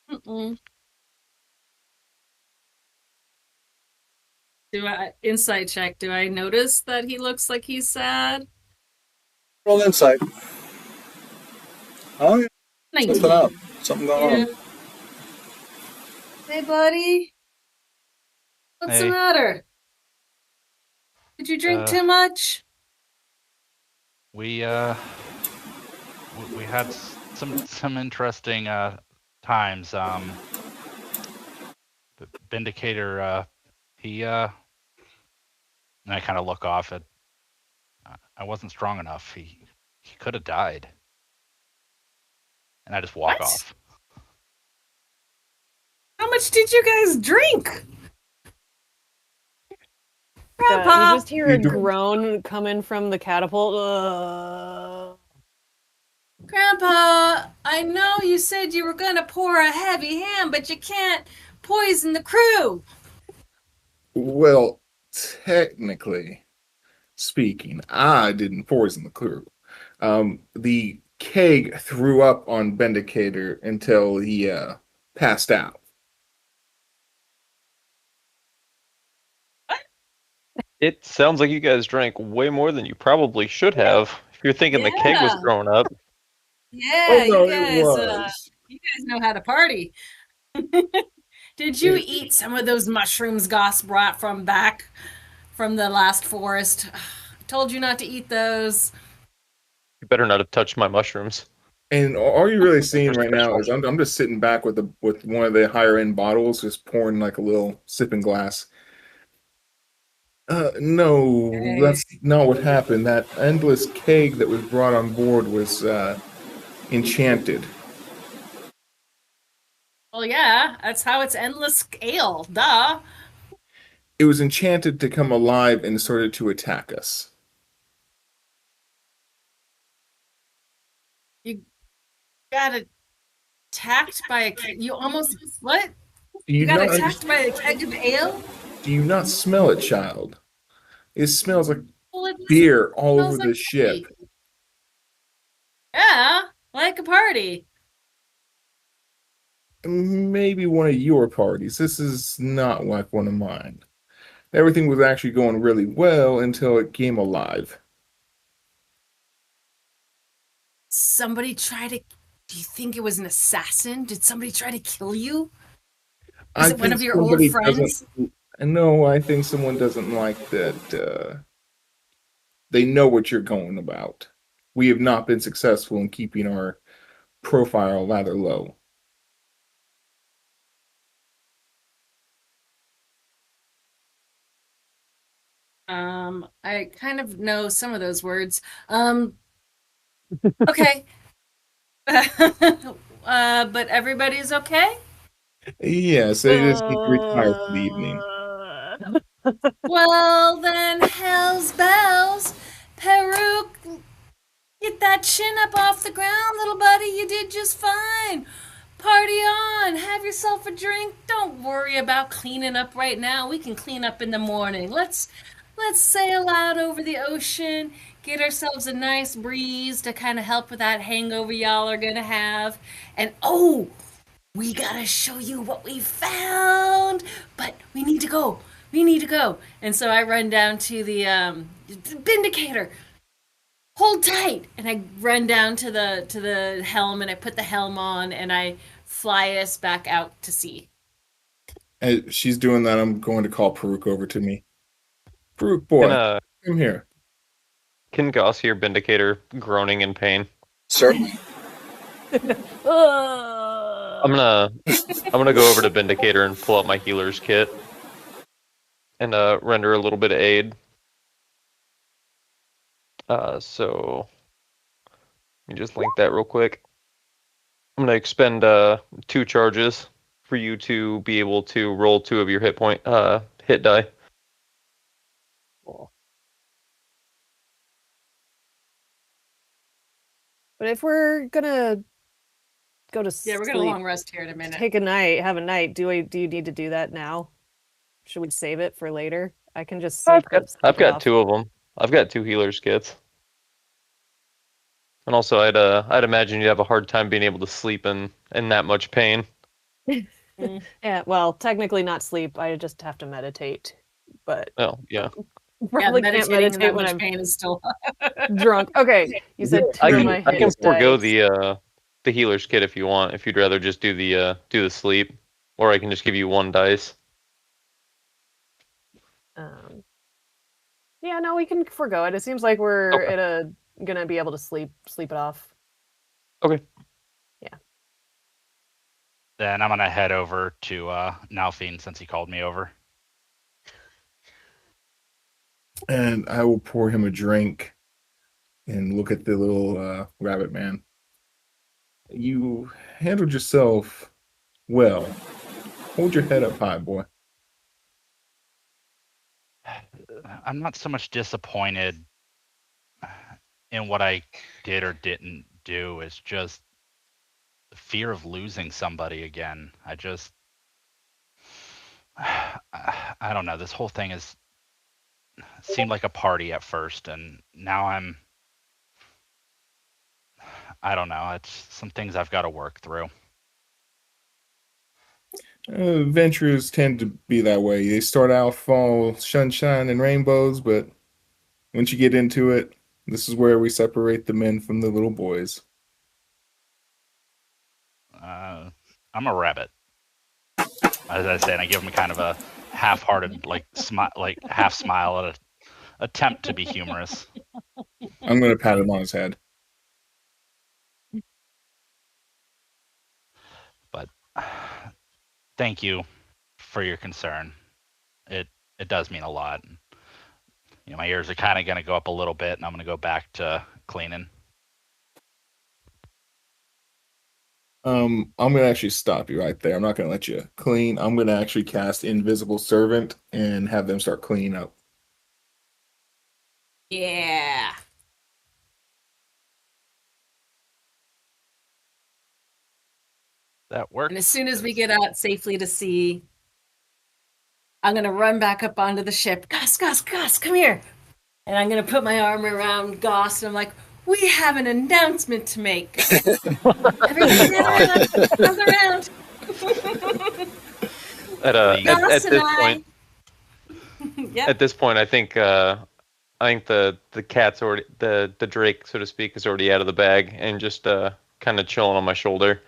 Mm-mm. Insight check? Do I notice that he looks like he's sad? Roll insight. Oh, yeah. 19. Something up. Something going on. Hey, buddy. What's the matter? Did you drink too much? We had some interesting times. The Vindicator, he and I kind of look off at. I wasn't strong enough. He could have died. And I just walk off. How much did you guys drink? Grandpa! You just hear a groan coming from the catapult. Grandpa, I know you said you were gonna pour a heavy hand, but you can't poison the crew. Well, technically speaking, I didn't poison the crew. The keg threw up on Vindicator until he passed out. It sounds like you guys drank way more than you probably should have. If you're thinking the keg was thrown up. Yeah, no, you guys know how to party. Did you eat some of those mushrooms Goss brought from the last forest? I told you not to eat those. You better not have touched my mushrooms. And all you're really seeing right now is I'm just sitting back with one of the higher end bottles, just pouring like a little sipping glass. No, that's not what happened. That endless keg that was brought on board was enchanted. Well, yeah, that's how it's endless ale. Duh. It was enchanted to come alive and started to attack us. You got attacked by a keg. You almost what? You got attacked by a keg of ale? Do you not smell it, child? It smells like beer all over the ship. Yeah, like a party. Maybe one of your parties. This is not like one of mine. Everything was actually going really well until it came alive. Somebody try to... Do you think it was an assassin? Did somebody try to kill you? Is I it one think of your old somebody friends? doesn't. No, I think someone doesn't like that. They know what you're going about. We have not been successful in keeping our profile rather low. I kind of know some of those words. Okay. But everybody's okay? Yes, they just need to retire for the evening. Well, then, hell's bells. Peruke, get that chin up off the ground, little buddy. You did just fine. Party on. Have yourself a drink. Don't worry about cleaning up right now. We can clean up in the morning. Let's sail out over the ocean, get ourselves a nice breeze to kind of help with that hangover y'all are gonna have. And oh, we gotta show you what we found, but we need to go. We need to go. And so I run down to the Vindicator. Hold tight, and I run down to the helm, and I put the helm on, and I fly us back out to sea. As she's doing that, I'm going to call Peruk over to me. Peruk Can boy, come here. can Goss hear Vindicator groaning in pain? Certainly. I'm gonna go over to Vindicator and pull out my healer's kit and render a little bit of aid. So let me just link that real quick. I'm gonna expend 2 charges for you to be able to roll 2 of your hit die. But if we're gonna go to Yeah, we're gonna sleep, long rest here in a minute. take a night, have a night, do you need to do that now? Should we save it for later? I can just sleep. I've got 2 of them. I've got 2 healer's kits. And also, I'd imagine you'd have a hard time being able to sleep in that much pain. Yeah, well, technically not sleep. I just have to meditate. But Oh, yeah. probably can't meditating in meditate that when much I'm pain is still. drunk. Okay, you said I two of can my I can hit forego dice. the healer's kit if you want. If you'd rather just do the sleep, or I can just give you 1 dice. Yeah, no, we can forego it. It seems like we're gonna be able to sleep it off. Okay. Then I'm gonna head over to Nalfine since he called me over. And I will pour him a drink and look at the little rabbit man. You handled yourself well. Hold your head up high, boy. I'm not so much disappointed in what I did or didn't do. It's just the fear of losing somebody again. I don't know. This whole thing seemed like a party at first, and now I don't know. It's some things I've got to work through. Ventures tend to be that way. They start out all sunshine and rainbows, but once you get into it, this is where we separate the men from the little boys. I'm a rabbit, as I say, and I give him kind of a half-hearted, half smile at an attempt to be humorous. I'm going to pat him on his head. But thank you for your concern. It does mean a lot. You know, my ears are kind of going to go up a little bit, and I'm going to go back to cleaning. I'm going to actually stop you right there. I'm not going to let you clean. I'm going to actually cast Invisible Servant and have them start cleaning up. Yeah. That works. And as soon as we get out safely to sea, I'm gonna run back up onto the ship. Gus, Gus, Gus, come here. And I'm gonna put my arm around Goss, and I'm like, we have an announcement to make. Everybody gather around. At this point, Yep. at this point, I think the cat's already the Drake, so to speak, is already out of the bag and just kind of chilling on my shoulder.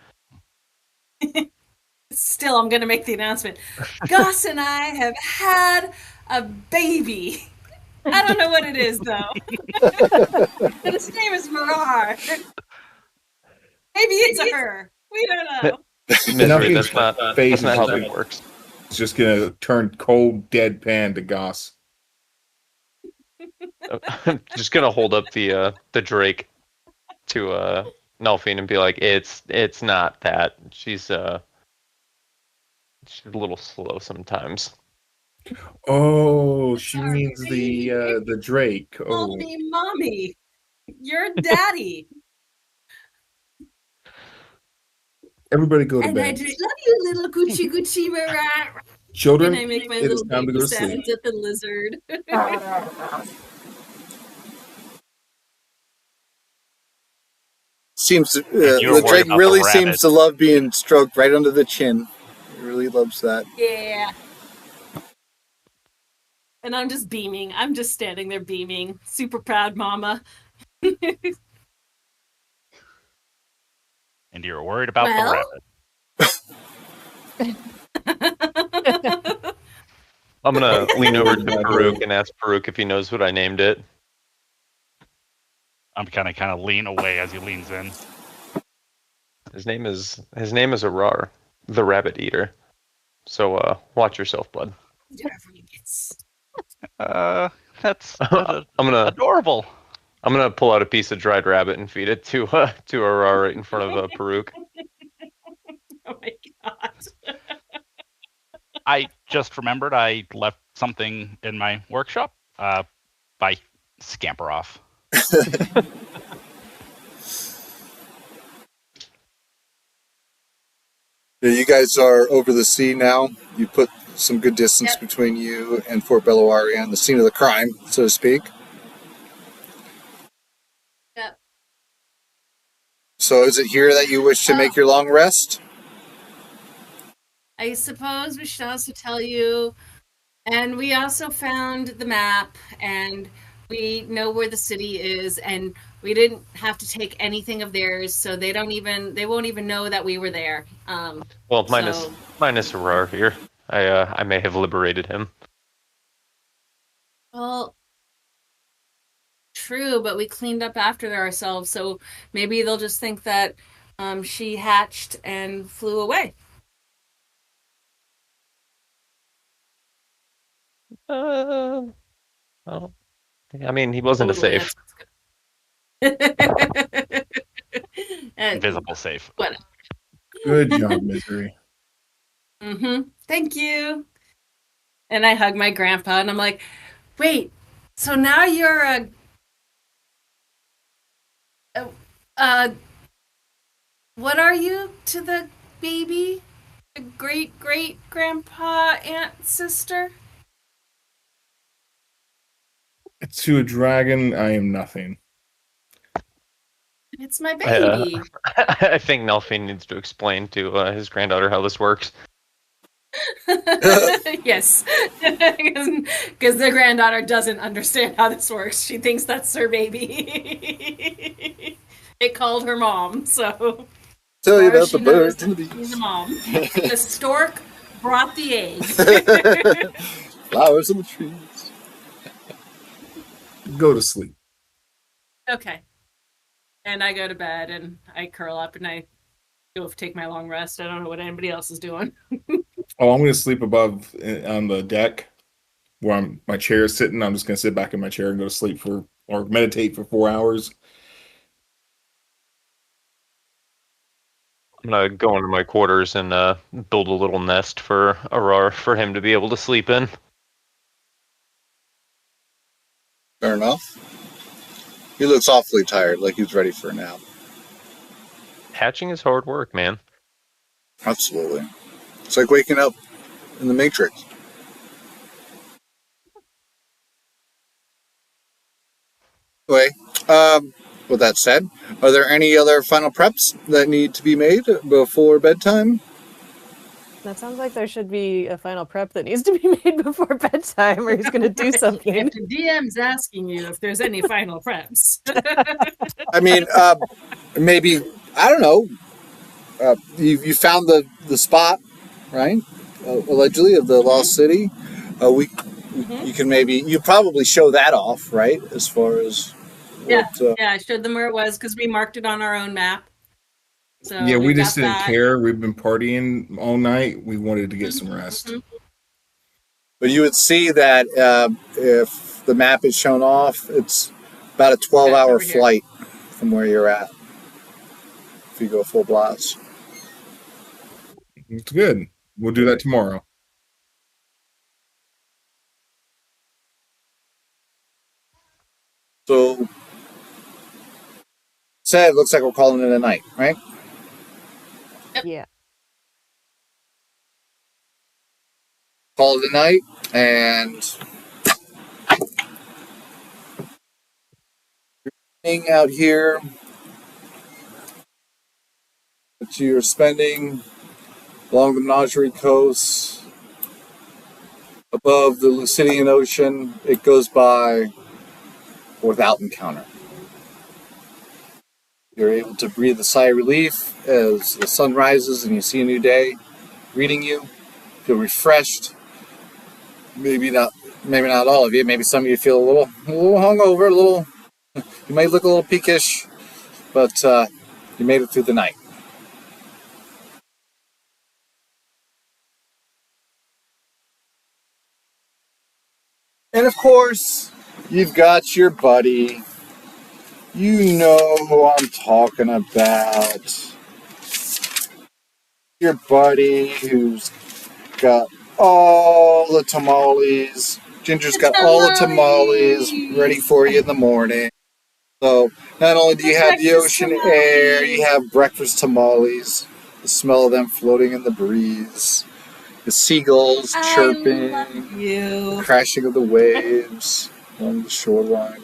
Still, I'm going to make the announcement. Gus and I have had a baby. I don't know what it is, though. But his name is Marar. Maybe it's a her. We don't know. Misery, that's not how it works. It's just gonna turn cold, deadpan to Goss. I'm just gonna hold up the Drake to Nelphine and be like, it's not that. She's a little slow sometimes. Oh, she means the Drake. Call Oh, me mommy. You're daddy. everybody go to And I bed. do love you, little Gucci Marar. Children, And I make my it is little time to go baby to sleep. sounds at the lizard. Seems to, you were the worried Drake about the really rabbit. seems to love being stroked right under the chin. He really loves that. Yeah. And I'm just beaming. I'm just standing there beaming. Super proud mama. And you're worried about Well? the rabbit. I'm gonna lean over to Farouk and ask Farouk if he knows what I named it. I'm kind of lean away as he leans in. His name is Arar, the rabbit eater. So watch yourself, bud. That's I'm gonna adorable. I'm gonna pull out a piece of dried rabbit and feed it to Arar right in front of Farouk. Oh my god. I just remembered I left something in my workshop. Bye. Scamper off. Yeah, you guys are over the sea now. You put some good distance between you and Fort Bellawaria, the scene of the crime, so to speak. Yep. So is it here that you wish to make your long rest? I suppose we should also tell you, and we also found the map, and we know where the city is, and we didn't have to take anything of theirs, so they won't even know that we were there. Well, minus Arar here. I may have liberated him. Well, true, but we cleaned up after ourselves, so maybe they'll just think that she hatched and flew away. Well, I mean, he wasn't a safe. Invisible safe. What? Good job, Misery. Thank you. And I hug my grandpa, and I'm like, wait, so now you're what are you to the baby? A great-great-grandpa, aunt, sister? To a dragon, I am nothing. It's my baby. I think Nelphine needs to explain to his granddaughter how this works. Yes, because the granddaughter doesn't understand how this works. She thinks that's her baby. It called her mom, so. Tell you about the birds and the bees. She's a mom. The stork brought the egg. Flowers on the trees. Go to sleep. Okay. And I go to bed and I curl up and I go take my long rest. I don't know what anybody else is doing. Oh, I'm going to sleep above on the deck where my chair is sitting. I'm just going to sit back in my chair and go to sleep or meditate for 4 hours. I'm gonna go into my quarters and build a little nest for Arar for him to be able to sleep in. Fair enough. He looks awfully tired, like he's ready for a nap. Hatching is hard work, man. Absolutely. It's like waking up in the Matrix. Anyway, with that said, are there any other final preps that need to be made before bedtime? That sounds like there should be a final prep that needs to be made before bedtime, or he's going to do something. If the DM's asking you if there's any final preps. I mean, maybe, I don't know. You found the spot right? Allegedly of the lost city. You can you probably show that off, right? As far as Yeah, what, I showed them where it was because we marked it on our own map. So Yeah, we we've just got didn't that. care. We've been partying all night. We wanted to get some rest. but you would see that if the map is shown off, it's about a 12-hour over here. flight from where you're at. If you go full blast. It's good. We'll do that tomorrow. So, it looks like we're calling it a night, right? Yeah. Call it a night, and you're out here that you're spending along the Menagerie coast, above the Lucidian Ocean. It goes by without encounter. You're able to breathe a sigh of relief as the sun rises and you see a new day greeting you. Feel refreshed. Maybe not all of you. Maybe some of you feel a little hungover. You might look a little peakish, but you made it through the night. And of course, you've got your buddy. You know who I'm talking about. Your buddy who's got all the tamales. Ginger's got all the tamales ready for you in the morning. So not only do you have the ocean air, you have breakfast tamales. The smell of them floating in the breeze. The seagulls chirping. The crashing of the waves along the shoreline.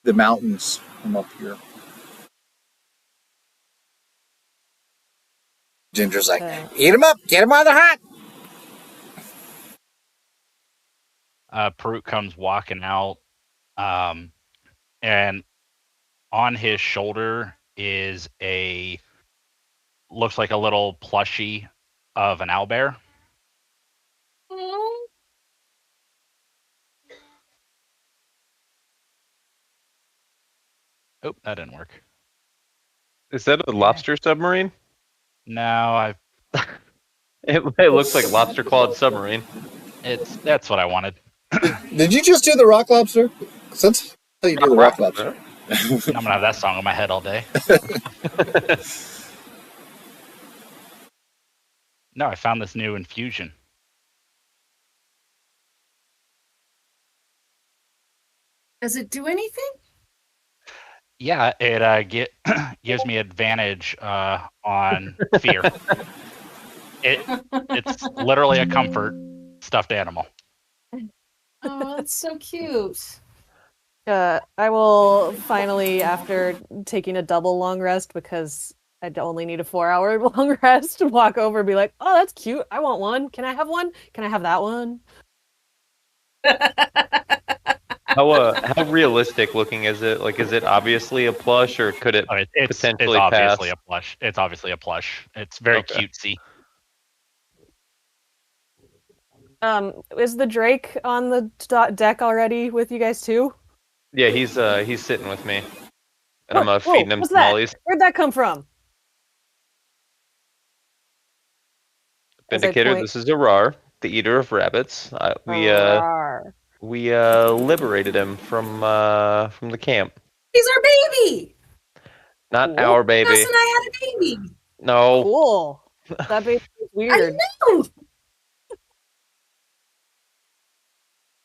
The mountains from up here. Ginger's like, eat them up, get them while they're hot. Perut comes walking out, and on his shoulder is looks like a little plushie of an owlbear. Oh, that didn't work. Is that a lobster submarine? No, It looks like a lobster clawed submarine. That's what I wanted. Did you just do the rock lobster? That's how you do the rock lobster. I'm gonna have that song in my head all day. No, I found this new infusion. Does it do anything? Yeah, it gives me advantage on fear. It's literally a comfort stuffed animal. Oh, that's so cute. I will finally, after taking a double long rest, because I only need a 4-hour long rest, walk over and be like, oh, that's cute. I want one. Can I have one? Can I have that one? How realistic looking is it? Like, is it obviously a plush, or could it potentially it's pass? obviously a plush. It's obviously a plush. It's very cutesy. Is the Drake on the deck already with you guys too? Yeah, he's sitting with me, and I'm feeding him tamales. Where'd that come from? Vindicator, this is Arar, the eater of rabbits. We liberated him from the camp. He's our baby. Not our baby. Gus and I had a baby. No. Cool. That baby is weird. I know.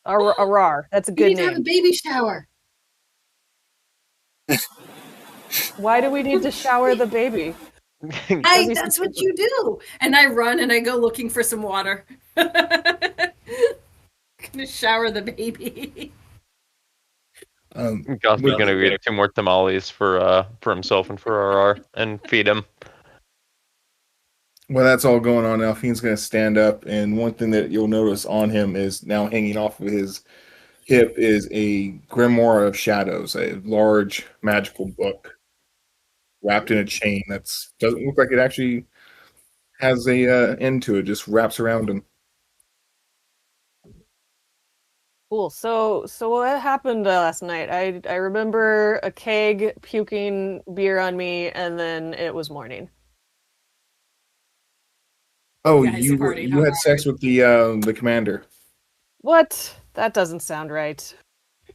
Arar. That's a good We need name. to have a baby shower. Why do we need to shower the baby? That's what you do. And I run and I go looking for some water. Gonna shower the baby. Goth's gonna get 2 more tamales for himself and for RR and feed him. Well, that's all going on now. Fiend's going to stand up, and one thing that you'll notice on him is now hanging off of his hip is a Grimoire of Shadows, a large magical book. wrapped in a chain that's doesn't look like it actually has a end to it. Just wraps around him. Cool. So what happened last night? I remember a keg puking beer on me, and then it was morning. Oh, Yeah, he's partied you had hard. sex with the commander. What? That doesn't sound right.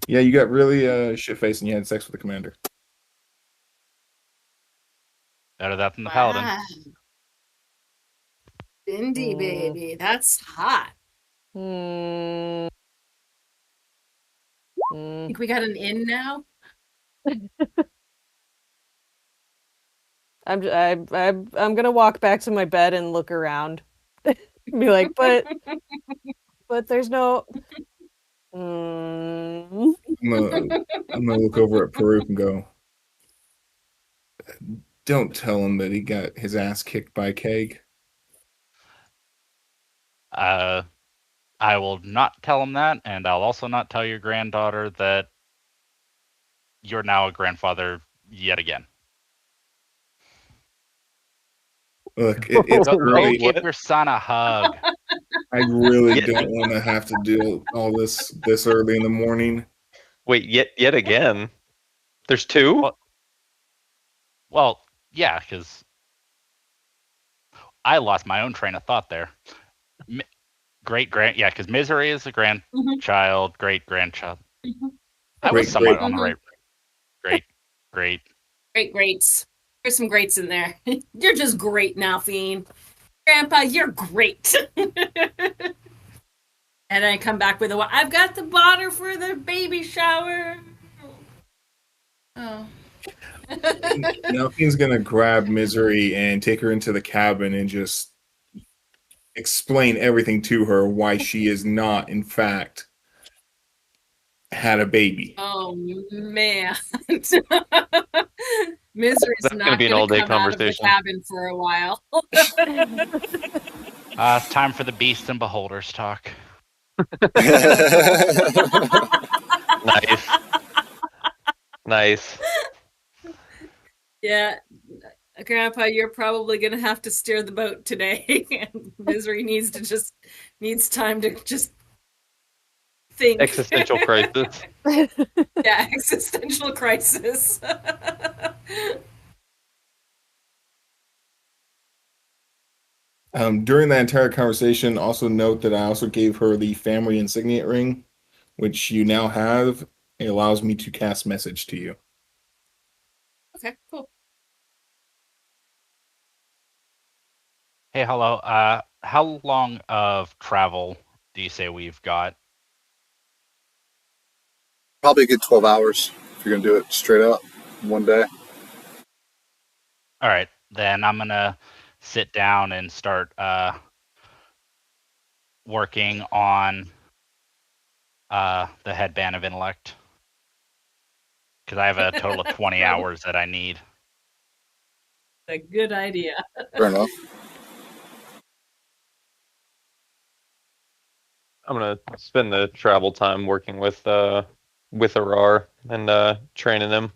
Yeah, you got really shit faced and you had sex with the commander. Better that than the paladin. Wow. Bindi, Mm. baby. That's hot. Hmm. Think we got an in now? I'm gonna walk back to my bed and look around. Be like, but there's no. Mm. I'm gonna look over at Peruk and go, don't tell him that he got his ass kicked by Keg. I will not tell him that, and I'll also not tell your granddaughter that you're now a grandfather yet again. Look, it's Go early. give your son a hug. I really don't want to have to do all this early in the morning. Wait, yet again. There's two? Well, yeah, because I lost my own train of thought there. Yeah, because Misery is a grandchild, great grandchild. I was somewhat on the right. Great. Greats. There's some greats in there. You're just great now, Fiend. Grandpa, you're great. And I come back with I've got the water for the baby shower. Oh. Now he's gonna grab Misery and take her into the cabin and just explain everything to her why she is not, in fact, had a baby. Oh man. Misery's That's not gonna be an gonna all-day come out of the conversation. cabin for a while. It's time for the Beast and Beholders talk. Nice. Yeah. Grandpa, you're probably gonna have to steer the boat today. And Misery needs time to just think. Existential crisis. Yeah, existential crisis. During that entire conversation, also note that I also gave her the family insignia ring, which you now have. It allows me to cast message to you. Okay, cool. Hey, hello. How long of travel do you say we've got? Probably a good 12 hours if you're going to do it straight up one day. All right, then I'm gonna sit down and start working on the headband of intellect because I have a total of 20 hours that I need. A good idea. Fair enough. I'm gonna spend the travel time working with Arar and training him.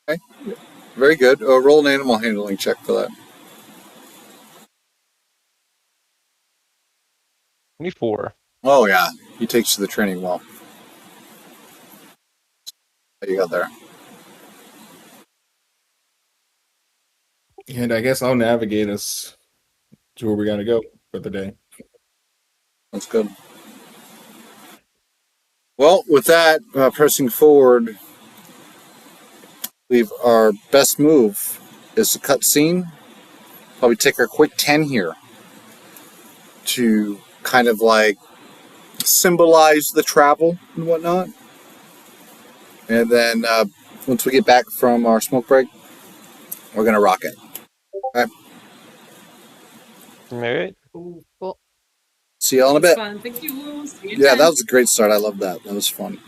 Okay. Very good. Roll an animal handling check for that. 24. Oh, yeah. He takes to the training well. How you got there? And I guess I'll navigate us to where we gotta go for the day. That's good. Well, with that, pressing forward, I believe our best move is to cut scene. Probably take a quick 10 here to kind of like symbolize the travel and whatnot. And then once we get back from our smoke break, we're going to rock it. Okay. All right. Cool. See y'all in a bit. Fun. Thank you. See you Yeah, then. that was a great start. I love that. That was fun.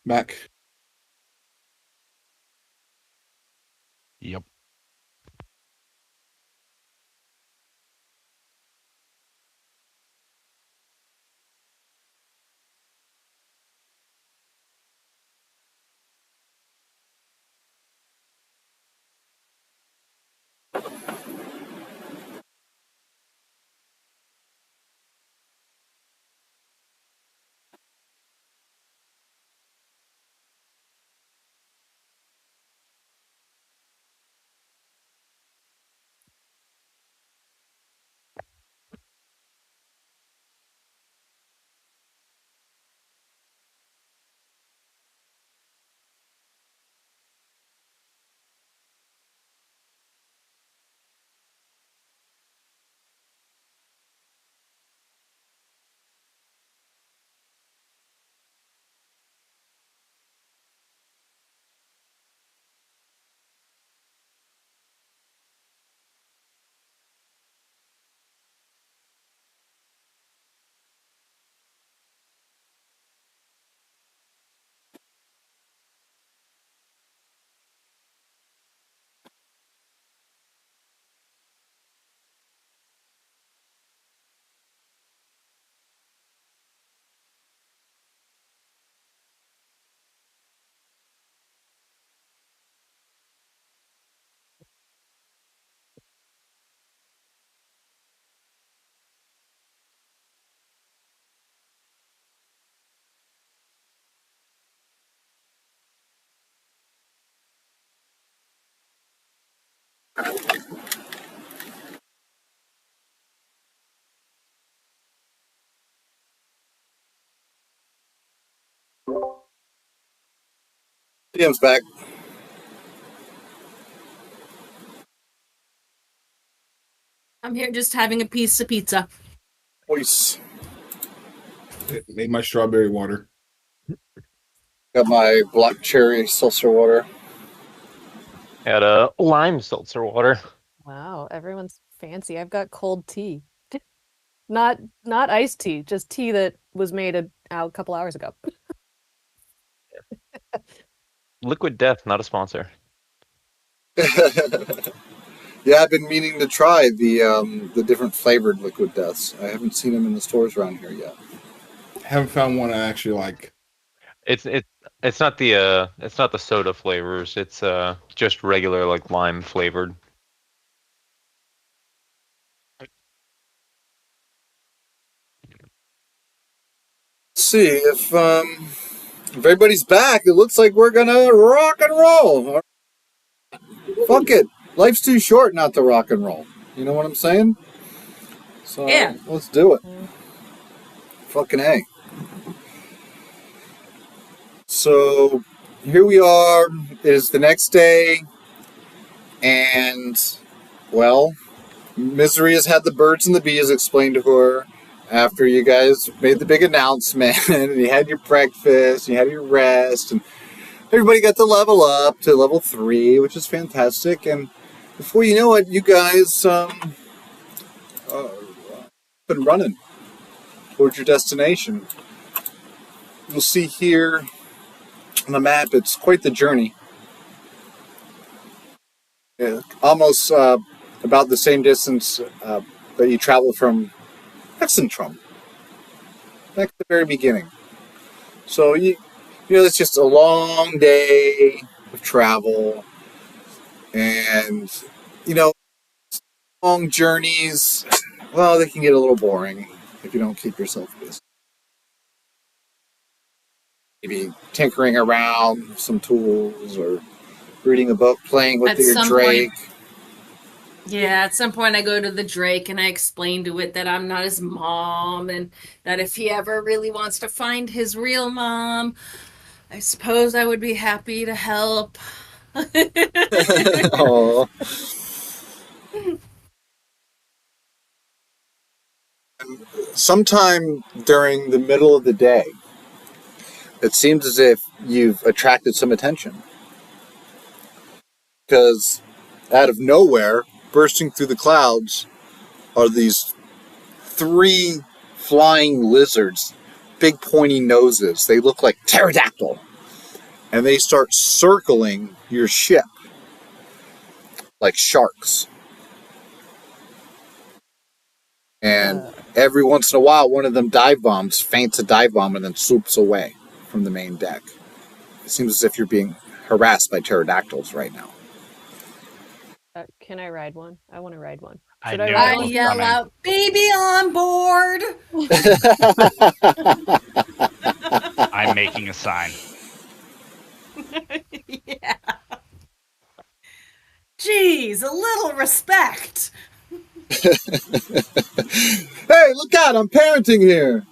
Back. Yep. DM's back. I'm here just having a piece of pizza. Voice. Made my strawberry water. Got my black cherry seltzer water. Had a lime seltzer water. Wow, everyone's fancy. I've got cold tea. Not iced tea, just tea that was made a couple hours ago. Liquid Death, not a sponsor. Yeah, I've been meaning to try the different flavored liquid deaths. I haven't seen them in the stores around here yet. Haven't found one I actually like. It's not the soda flavors. It's just regular like lime flavored. Let's see if everybody's back. It looks like we're gonna rock and roll. Fuck it, life's too short not to rock and roll. You know what I'm saying? So Yeah. let's do it. Fucking A. So here we are. It is the next day, and well, Misery has had the birds and the bees explained to her after you guys made the big announcement, and you had your breakfast, and you had your rest, and everybody got to level up to level 3, which is fantastic. And before you know it, you guys been running towards your destination. You'll see here on the map, it's quite the journey. Yeah, almost about the same distance that you traveled from Hexentrum, back at the very beginning. So you know it's just a long day of travel, and you know long journeys. Well, they can get a little boring if you don't keep yourself busy. Maybe tinkering around with some tools or reading a book, playing with At your some Drake. Yeah, at some point I go to the Drake and I explain to it that I'm not his mom and that if he ever really wants to find his real mom, I suppose I would be happy to help. Aww. Sometime during the middle of the day, it seems as if you've attracted some attention. Because out of nowhere, bursting through the clouds, are these 3 flying lizards, big pointy noses. They look like pterodactyl. and they start circling your ship like sharks. And every once in a while, one of them dive bombs, faints a dive bomb, and then swoops away from the main deck. It seems as if you're being harassed by pterodactyls right now. Can I ride one? I want to ride one. I Should knew ride that I was yell coming. out, "Baby on board!" I'm making a sign. Yeah. Jeez, a little respect. Hey, look out, I'm parenting here.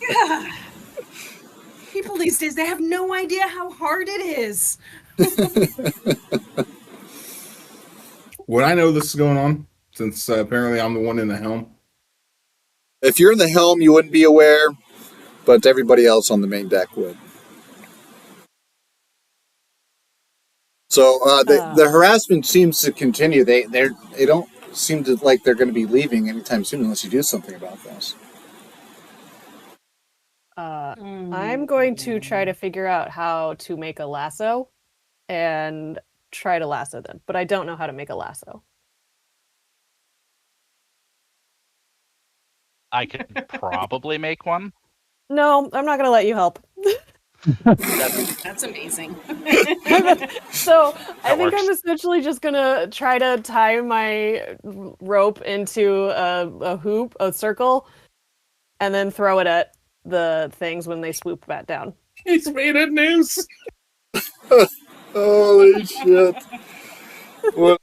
Yeah. People these days, they have no idea how hard it is. Would I know this is going on? Since apparently I'm the one in the helm. If you're in the helm, you wouldn't be aware, but everybody else on the main deck would. So the harassment seems to continue. They don't seem to like they're going to be leaving anytime soon unless you do something about this. I'm going to try to figure out how to make a lasso and try to lasso them, but I don't know how to make a lasso. I could probably make one. No, I'm not going to let you help. That's amazing. So I think works. I'm essentially just gonna try to tie my rope into a hoop, a circle, and then throw it at the things when they swoop back down. He's made a noose. Holy shit! What?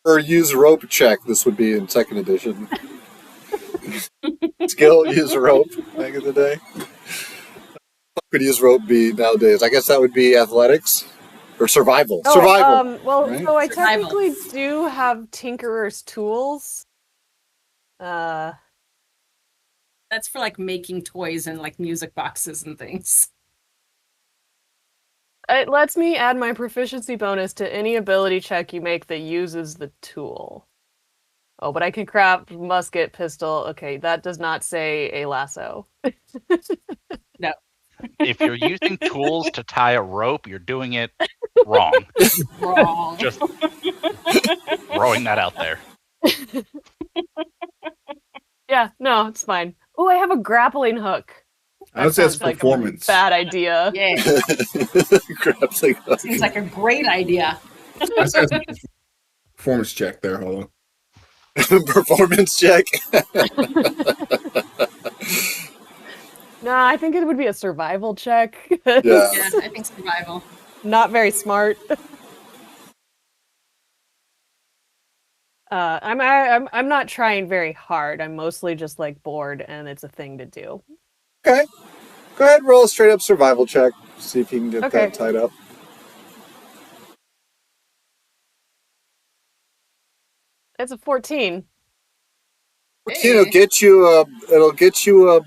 Or use rope check. This would be in second edition. Skill use rope back in the day. What could use rope be nowadays? I guess that would be athletics or survival. Survival. Well, right? so I Survival. technically do have Tinkerer's tools. That's for like making toys and like music boxes and things. It lets me add my proficiency bonus to any ability check you make that uses the tool. Oh, but I can craft musket, pistol. Okay, that does not say a lasso. No. If you're using tools to tie a rope, you're doing it wrong. Wrong. Just throwing that out there. Yeah, no, it's fine. Oh, I have a grappling hook. I would say it's Sounds like a performance. bad idea. Yeah. Grabs like Seems like a great idea. I said it's a performance check there. Hold on. performance check. No, I think it would be a survival check. Yeah. Yeah, I think survival. Not very smart. I'm not trying very hard. I'm mostly just like bored, and it's a thing to do. Okay. Go ahead and roll a straight up survival check. See if you can get Okay. that tied up. It's a 14. It'll get you a.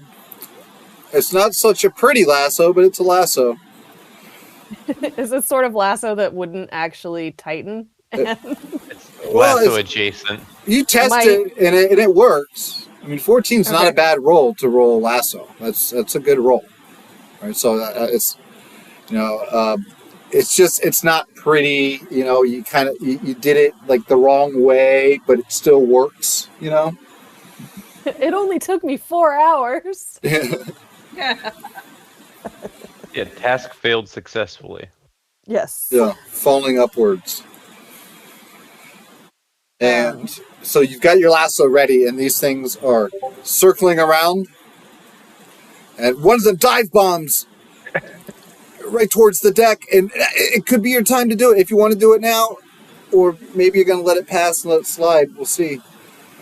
It's not such a pretty lasso, but it's a lasso. Is it sort of lasso that wouldn't actually tighten? Well, Lasso it's- adjacent. You test Am I- it and it works. I mean, 14 is not Okay. a bad roll to roll a lasso. That's a good roll. Right? So it's it's just it's not pretty. You know, you kind of you did it like the wrong way, but it still works. You know. It only took me 4 hours. Yeah. Yeah, task failed successfully. Yes. Yeah, falling upwards. And so you've got your lasso ready, and these things are circling around. And one of them dive bombs right towards the deck, and it could be your time to do it if you want to do it now, or maybe you're going to let it pass and let it slide. We'll see.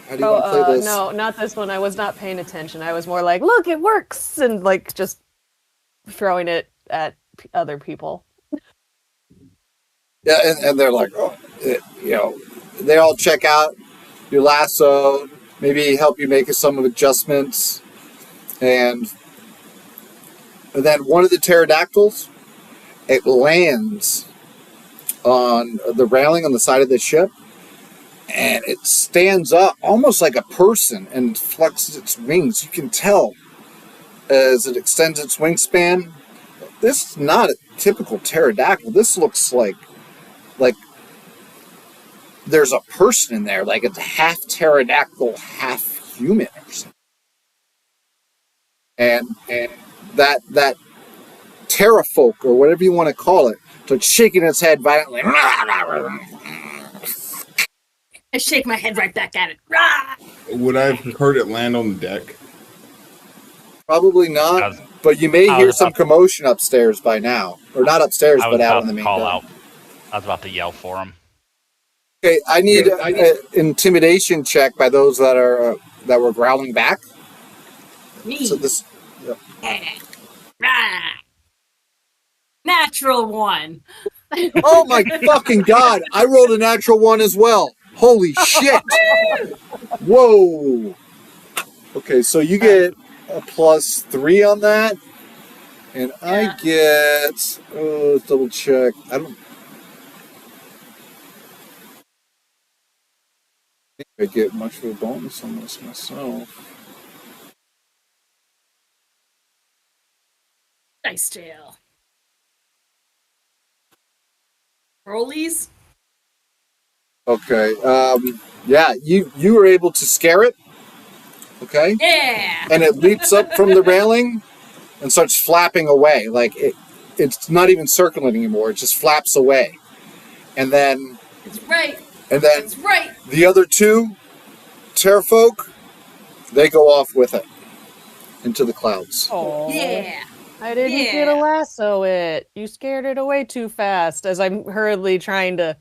How do you want to play this? No, not this one. I was not paying attention. I was more like, look, it works, and like just throwing it at other people. Yeah, and they're like, oh, they all check out your lasso, maybe help you make some adjustments, and then one of the pterodactyls, it lands on the railing on the side of the ship, and it stands up almost like a person and flexes its wings. You can tell as it extends its wingspan, this is not a typical pterodactyl. This looks like there's a person in there, like it's half pterodactyl, half human or something. And that terrafolk, or whatever you want to call it, starts shaking its head violently. I shake my head right back at it. Rah! Would I have heard it land on the deck? Probably not, but you may hear some commotion upstairs by now. Or not upstairs, but out on the main deck. I was about to yell for him. Okay, I need an intimidation check by those that were growling back. Me. So this, Rah! Natural one. oh my fucking god! I rolled a natural one as well. Holy shit! Whoa! Okay, so you get a +3 on that, and I get. Oh, let's double check. I don't think I get much of a bonus on this myself. Dice jail. Rollies. Okay. Yeah, you were able to scare it. Okay. Yeah. And it leaps up from the railing and starts flapping away. Like it's not even circling anymore. It just flaps away. And then. It's right. And then. It's right. The other two, Terrafolk, they go off with it into the clouds. Oh. Yeah. I didn't get to lasso it. You scared it away too fast as I'm hurriedly trying to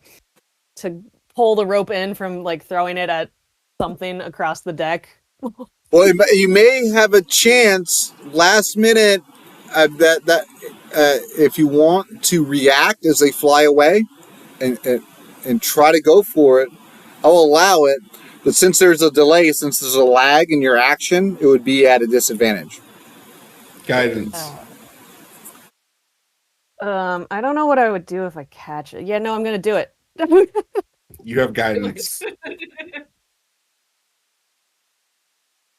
pull the rope in from like throwing it at something across the deck. Well, you may have a chance last minute that if you want to react as they fly away and try to go for it, I'll allow it. But since there's a delay, since there's a lag in your action, it would be at a disadvantage. Guidance. I don't know what I would do if I catch it. Yeah, no, I'm gonna do it. You have guidance.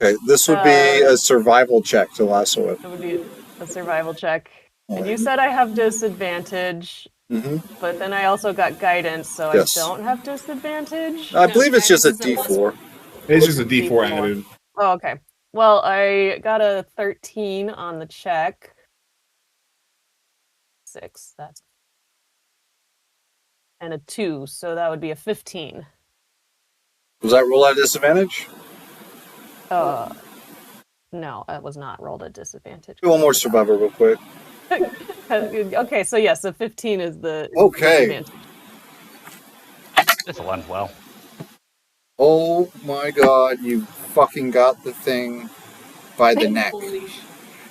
Okay, this would be a survival check to lasso it. It would be a survival check. And you said I have disadvantage, but then I also got guidance, so Yes. I don't have disadvantage. I believe it's just a D4. It's just a D4 added. Oh, okay. Well, I got a 13 on the check. 6, that's... And a 2, so that would be a 15. Was that roll at disadvantage? No, it was not rolled at disadvantage. Do one more survivor real quick. Okay, so yes, the 15 is the Okay. disadvantage. This will end well. Oh my god, you fucking got the thing by the neck. Holy sh-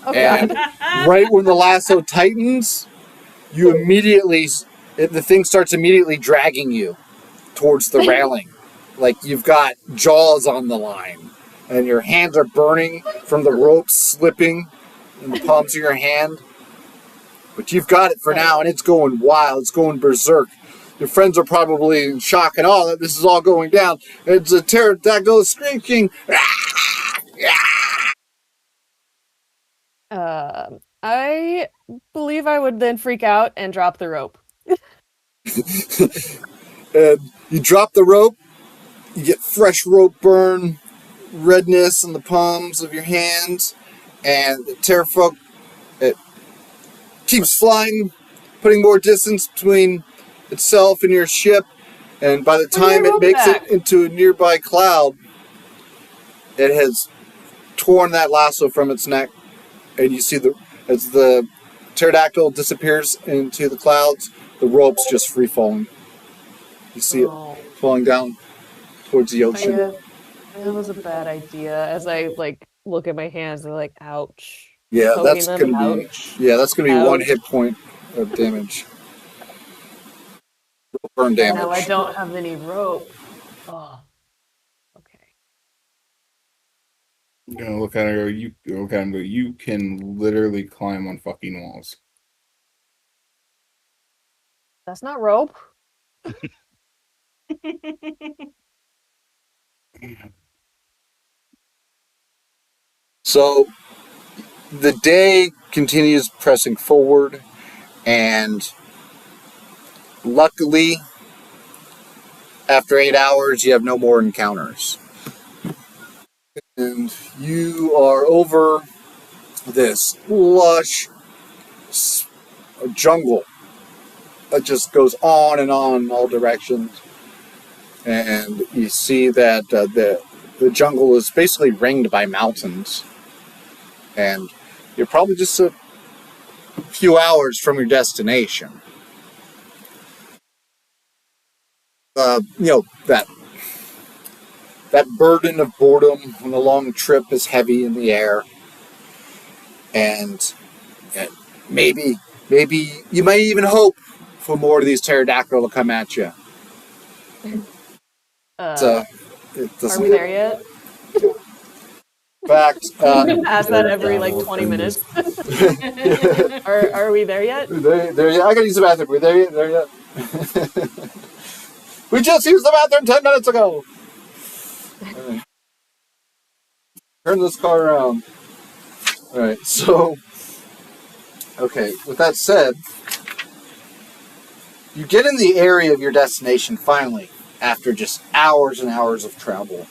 Oh, And God. right when the lasso tightens, you immediately, the thing starts immediately dragging you towards the railing. Like you've got jaws on the line. And your hands are burning from the rope slipping in the palms of your hand. But you've got it for now, and it's going wild. It's going berserk. Your friends are probably in shock and awe that this is all going down. It's a pterodactyl screeching. I believe I would then freak out and drop the rope. And you drop the rope. You get fresh rope burn, redness in the palms of your hands, and the Terrafolk, it keeps flying, putting more distance between itself and your ship, and by the time it makes it into a nearby cloud, it has torn that lasso from its neck, and you see as the pterodactyl disappears into the clouds, the rope's just free falling. You see it falling down towards the ocean. That was a bad idea. As I look at my hands, they're like, ouch. Yeah, Poking that's them, gonna be ouch. that's gonna be Ouch. 1 hit point of damage. Burn damage. No, I don't have any rope. Oh. Okay. I'm gonna look at her. You look at him. Go. You can literally climb on fucking walls. That's not rope. So the day continues pressing forward, and luckily, after 8 hours, you have no more encounters. And you are over this lush jungle that just goes on and on in all directions. And you see that the jungle is basically ringed by mountains. And you're probably just a few hours from your destination. That burden of boredom on a long trip is heavy in the air. And maybe you might even hope for more of these pterodactyl to come at you. Are we there yet? In fact, ask that every like 20 minutes. Are we there yet? There, I gotta use the bathroom. We're there yet? We just used the bathroom 10 minutes ago. Right. Turn this car around. All right, so okay. With that said, you get in the area of your destination finally after just hours and hours of travel.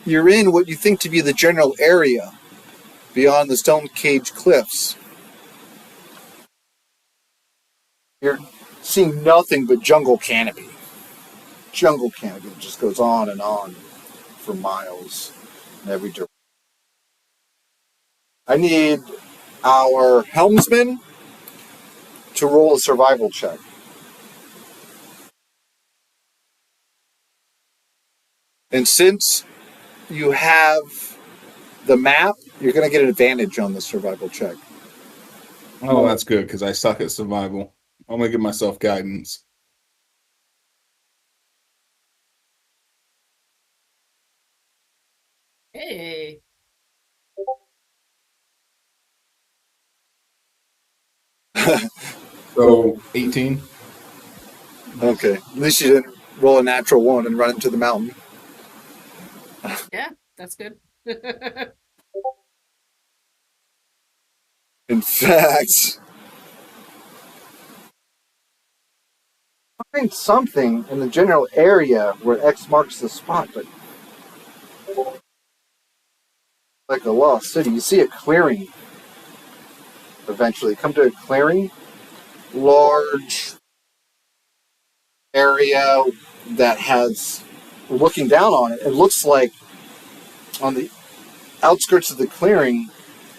You're in what you think to be the general area beyond the stone cage cliffs. You're seeing nothing but jungle canopy. Jungle canopy that just goes on and on for miles in every direction. I need our helmsman to roll a survival check. And since you have the map, you're going to get an advantage on the survival check. Oh, that's good, because I suck at survival. I'm going to give myself guidance. Hey. So, 18? Okay. At least you didn't roll a natural 1 and run into the mountain. Yeah, that's good. In fact, find something in the general area where X marks the spot, but like a lost city, you see a clearing. Eventually, come to a clearing, large area that has, looking down on it, it looks like on the outskirts of the clearing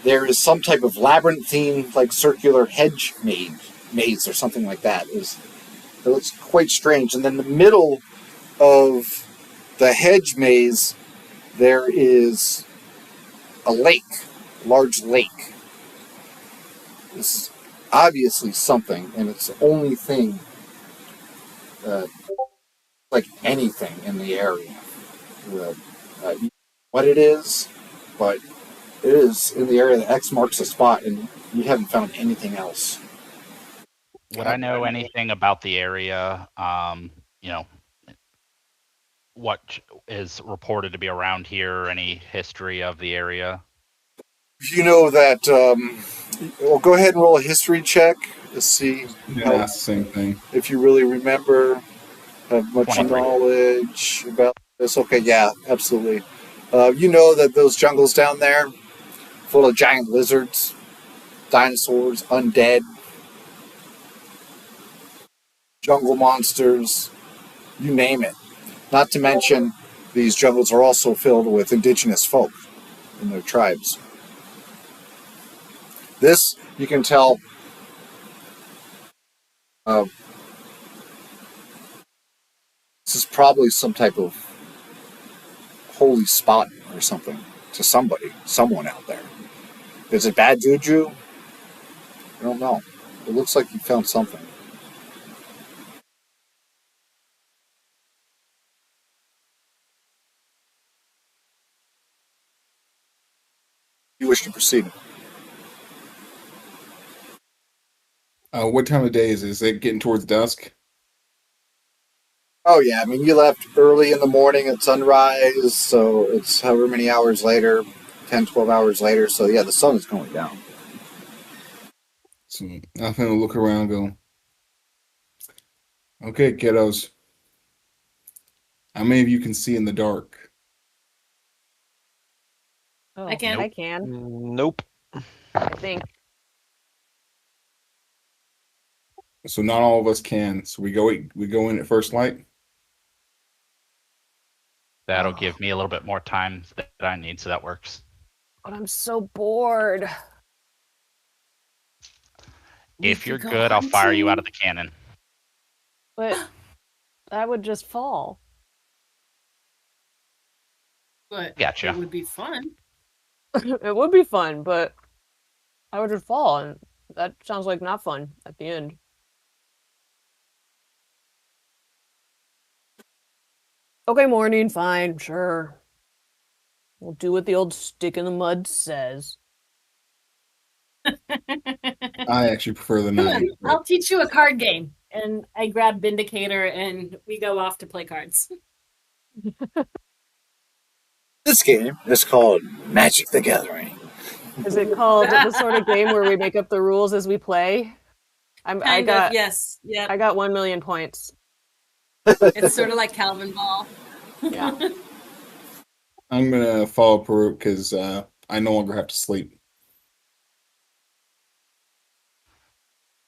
there is some type of labyrinthine, like circular hedge maze or something like that. It looks quite strange. And then in the middle of the hedge maze there is a lake, a large lake. This is obviously something, and it's the only thing like anything in the area. What it is, but it is in the area that X marks the spot, and you haven't found anything else. Would I know anything about the area? What is reported to be around here? Any history of the area? You know that. Well, go ahead and roll a history check to see. Yeah, same thing. If you really remember, have much 23. knowledge about this. Okay, yeah, absolutely. You know that those jungles down there, full of giant lizards, dinosaurs, undead, jungle monsters, you name it. Not to mention, these jungles are also filled with indigenous folk and their tribes. This, you can tell, this is probably some type of holy spot or something to someone out there. Is it bad juju? I don't know. It looks like you found something. You wish to proceed. What time of day is it? Is it getting towards dusk? Oh yeah, I mean you left early in the morning at sunrise, so it's however many hours later. 10, 12 hours later. So yeah, the sun is going down. So I'm gonna look around and go, okay, kiddos. How many of you can see in the dark? Oh, I can. I can. Nope. I think. So not all of us can. So we go in at first light. That'll Oh. give me a little bit more time that I need, so that works. But I'm so bored. We If could you're go good, I'll fire you out of hunting. the cannon. But that would just fall. But Gotcha. it would be fun. It would be fun, but I would just fall, and that sounds like not fun at the end. Okay, morning, fine, sure. We'll do what the old stick in the mud says. I actually prefer the night. I'll teach you a card game. And I grab Vindicator and we go off to play cards. This game is called Magic the Gathering. Is it called the sort of game where we make up the rules as we play? I got yes. Yeah. I got 1 million points. It's sort of like Calvin Ball. Yeah. I'm gonna follow Peru because I no longer have to sleep.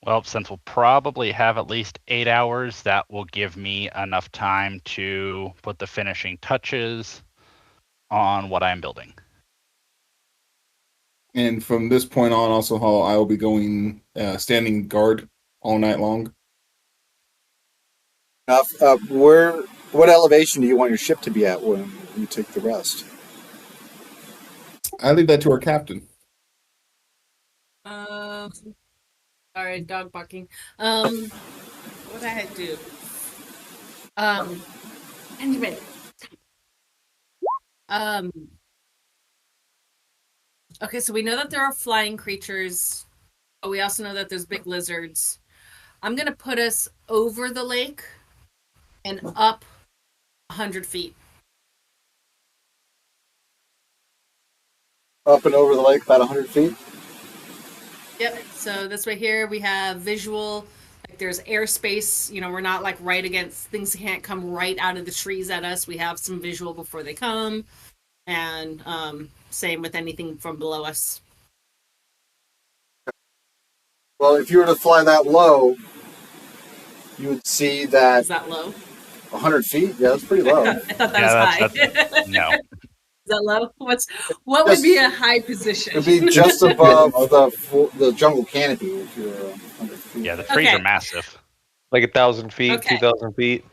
Well, since we'll probably have at least 8 hours, that will give me enough time to put the finishing touches on what I'm building. And from this point on, also, how I will be going standing guard all night long. What elevation do you want your ship to be at when you take the rest? I leave that to our captain. Sorry, dog barking. What did I do? Anyway. Okay, so we know that there are flying creatures, but we also know that there's big lizards. I'm gonna put us over the lake and up 100 feet. Up and over the lake, about 100 feet. Yep. So this right here, we have visual. Like there's airspace. You know, we're not like right against things that can't come right out of the trees at us. We have some visual before they come, and same with anything from below us. Well, if you were to fly that low, you would see that Is that low? 100 feet. Yeah, that's pretty low. I thought that was high. No. Is that low? What would be a high position? It'd be just above the jungle canopy if you're 100 feet. Yeah, the trees Okay. are massive. Like 1,000 feet, Okay. 2,000 feet.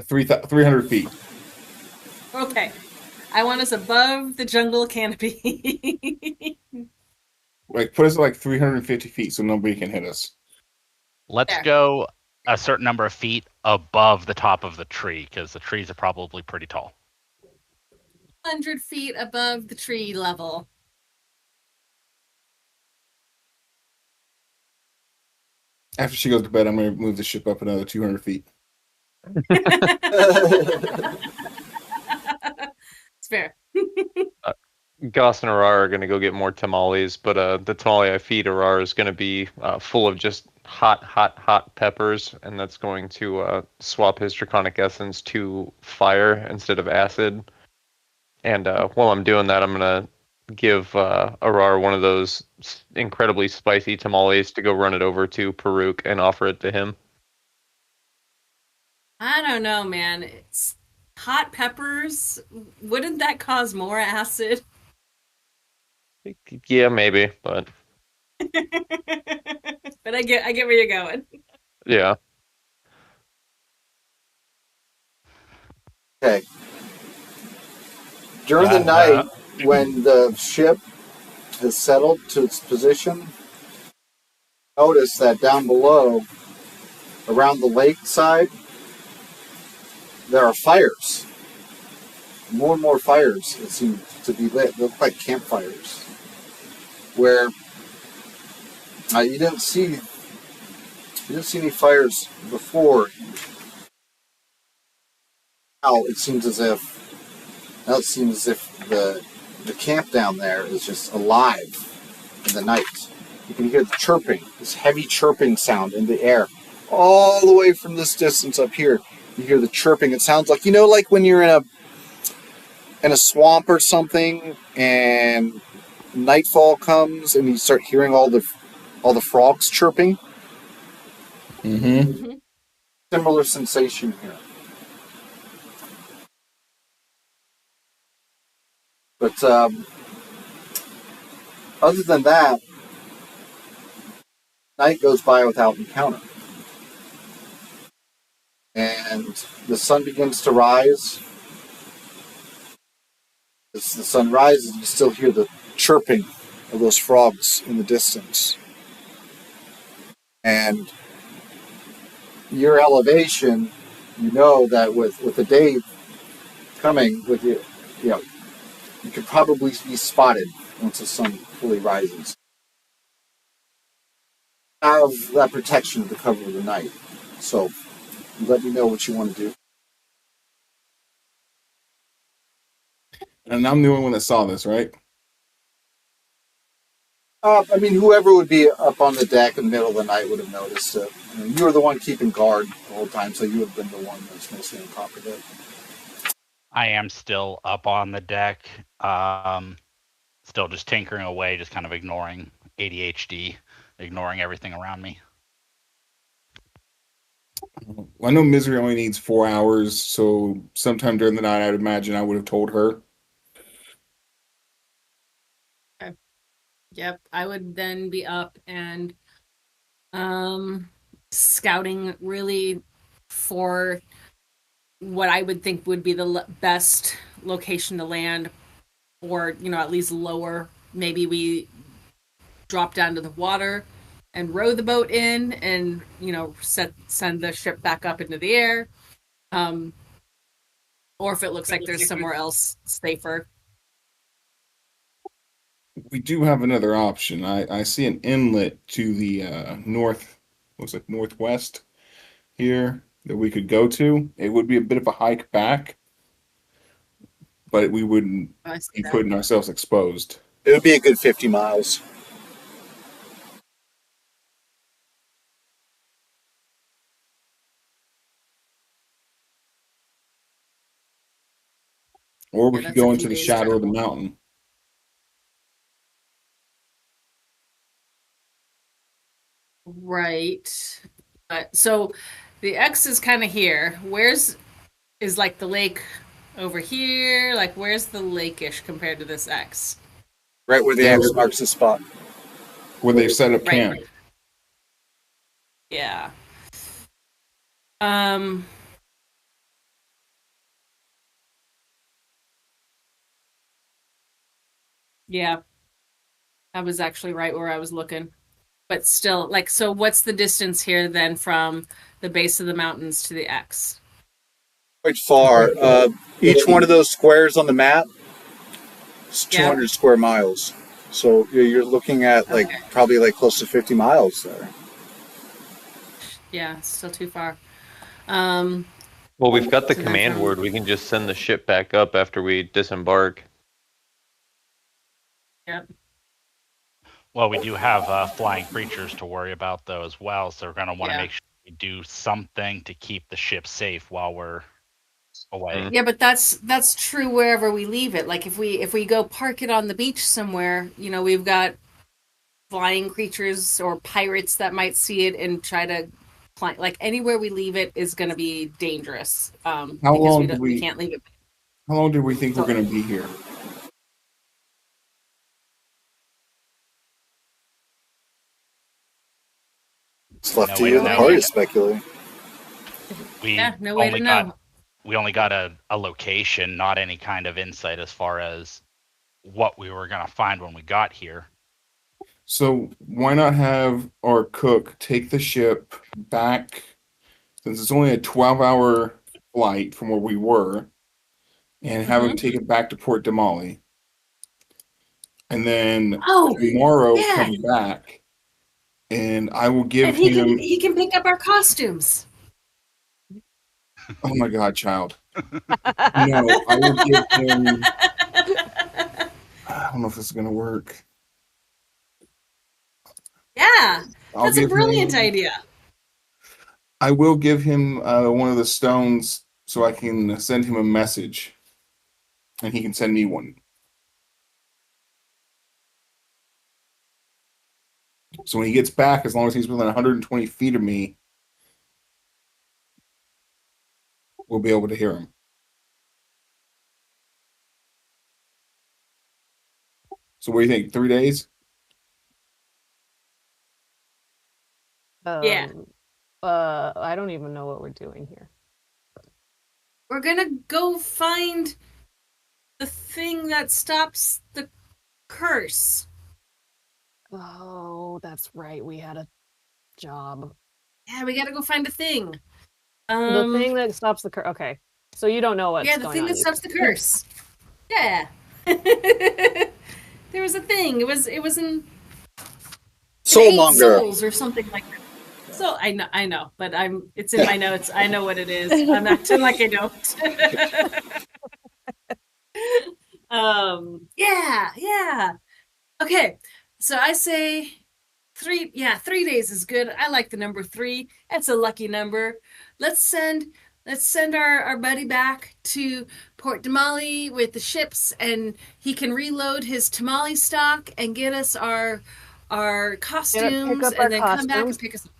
300 feet. Okay. I want us above the jungle canopy. Like put us at like 350 feet so nobody can hit us. Let's There. go a certain number of feet above the top of the tree, because the trees are probably pretty tall. 100 feet above the tree level. After she goes to bed, I'm going to move the ship up another 200 feet. It's fair. Goss and Arar are going to go get more tamales, but the tamale I feed Arar is going to be full of just hot peppers, and that's going to swap his draconic essence to fire instead of acid. And while I'm doing that, I'm going to give Arar one of those incredibly spicy tamales to go run it over to Peruk and offer it to him. I don't know, man. It's hot peppers. Wouldn't that cause more acid? Yeah, maybe, but But I get where you're going. yeah. Okay. During the night, when the ship has settled to its position, notice that down below, around the lake side, there are fires. More and more fires that seem to be lit. They look like campfires. Where you didn't see any fires before. Now it seems as if the the camp down there is just alive in the night. You can hear the chirping, this heavy chirping sound in the air. All the way from this distance up here, you hear the chirping. It sounds like, like when you're in a swamp or something and nightfall comes and you start hearing all the frogs chirping. Mm-hmm. Similar sensation here. But other than that, night goes by without encounter. And the sun begins to rise. As the sun rises, you still hear the chirping of those frogs in the distance. And your elevation, you know that with the day coming, with you could probably be spotted once the sun fully rises. Have that protection to cover the night. So let me know what you want to do. And I'm the only one that saw this, right? Whoever would be up on the deck in the middle of the night would have noticed it. You were the one keeping guard the whole time, so you would have been the one that's mostly on top of it. I am still up on the deck, still just tinkering away, just kind of ignoring ADHD, ignoring everything around me. I know Misery only needs 4 hours, so sometime during the night, I'd imagine I would have told her. Okay. Yep, I would then be up and scouting really for what I would think would be the best location to land, or at least lower. Maybe we drop down to the water and row the boat in, and send the ship back up into the air, or if it looks like there's somewhere else safer. We do have another option. I see an inlet to the looks like northwest here that we could go to. It would be a bit of a hike back, but we wouldn't be putting ourselves exposed. It would be a good 50 miles. Or we could go into the days shadow of the travel. mountain. Right. So the X is kind of here. Is like the lake over here? Like, where's the lake-ish compared to this X? Right where the X marks the spot. Where they've set up camp. Right. Yeah. Yeah. I was actually right where I was looking. But still, so what's the distance here then from the base of the mountains to the X? Quite far. Each one of those squares on the map is 200 square miles. So you're looking at probably close to 50 miles there. Yeah, it's still too far. Well, we've got the command word. We can just send the ship back up after we disembark. Yep. Well, we do have flying creatures to worry about, though, as well. So we're going to want to make sure we do something to keep the ship safe while we're away. Yeah, but that's true wherever we leave it. Like if we go park it on the beach somewhere, we've got flying creatures or pirates that might see it and try to climb. Like anywhere we leave it is going to be dangerous. How long do we can't leave it. How long do we think we're going to be here? It's left to you and the party to speculate. No way to know. We only got a location, not any kind of insight as far as what we were going to find when we got here. So why not have our cook take the ship back, since it's only a 12-hour flight from where we were, and have him take it back to Port Damali. And then tomorrow come back, and I will give him... He can pick up our costumes. Oh my God, child. No, I will give him... don't know if this is gonna work. Yeah, I'll that's a give brilliant him- idea. I will give him one of the stones so I can send him a message, and he can send me one. So when he gets back, as long as he's within 120 feet of me, we'll be able to hear him. So what do you think? 3 days? Yeah. I don't even know what we're doing here. We're gonna go find the thing that stops the curse. Oh, that's right. We had a job. Yeah, we gotta go find a thing. The thing that stops the curse. Okay, so you don't know what's Yeah, the going thing on that either. stops the curse. Yeah. There was a thing. It was in Soulmonger. souls or something like that. So I know, but it's in my notes. I know what it is. I'm acting like I don't. Yeah. Okay. So I say 3 days is good. I like the number 3. That's a lucky number. Let's send our buddy back to Port Damali with the ships, and he can reload his tamale stock and get us our costumes, up our and then come back and costumes. pick us up.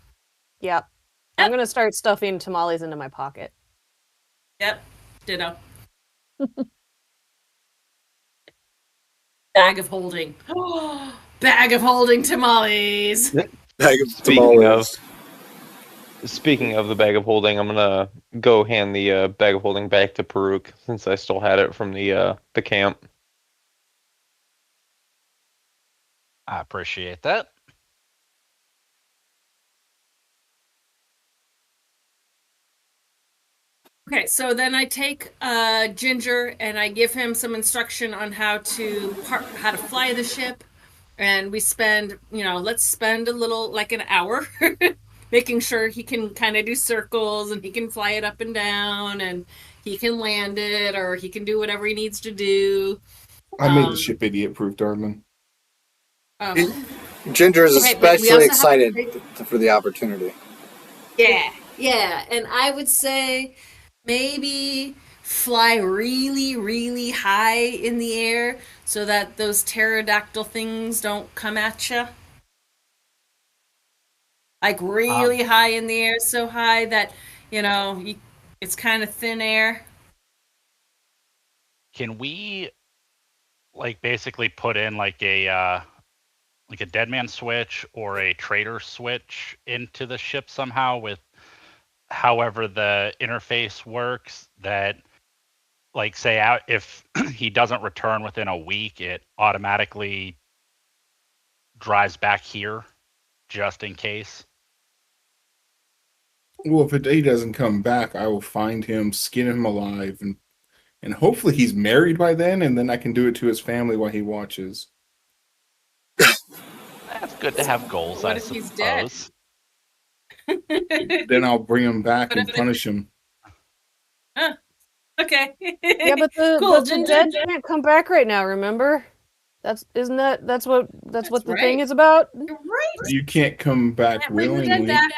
Yep. I'm gonna start stuffing tamales into my pocket. Yep. Ditto. Bag of holding. Bag of holding tamales. Bag of Speaking tamales. Speaking of the bag of holding, I'm gonna go hand the bag of holding back to Peruk since I still had it from the camp. I appreciate that. Okay, so then I take Ginger and I give him some instruction on how to fly the ship, and we spend, let's spend a little, like an hour, making sure he can kind of do circles and he can fly it up and down and he can land it or he can do whatever he needs to do. I made the ship idiot proof, darling. Ginger is Okay, but we especially also have excited to for the opportunity. Yeah, and I would say maybe fly really, really high in the air so that those pterodactyl things don't come at you. Like really high in the air, so high that, it's kind of thin air. Can we basically put in like a dead man switch or a traitor switch into the ship somehow with however the interface works that say out if he doesn't return within a week, it automatically drives back here just in case? Well, if he doesn't come back, I will find him, skin him alive, and hopefully he's married by then, and then I can do it to his family while he watches. That's good to have goals, What I if he's dead? suppose. Then I'll bring him back and punish him. Okay. Yeah, but Cool, the Ginger. dead can't come back right now. Remember? That's what the right. thing is about. You're right. You can't come back Can't bring the dead willingly. back.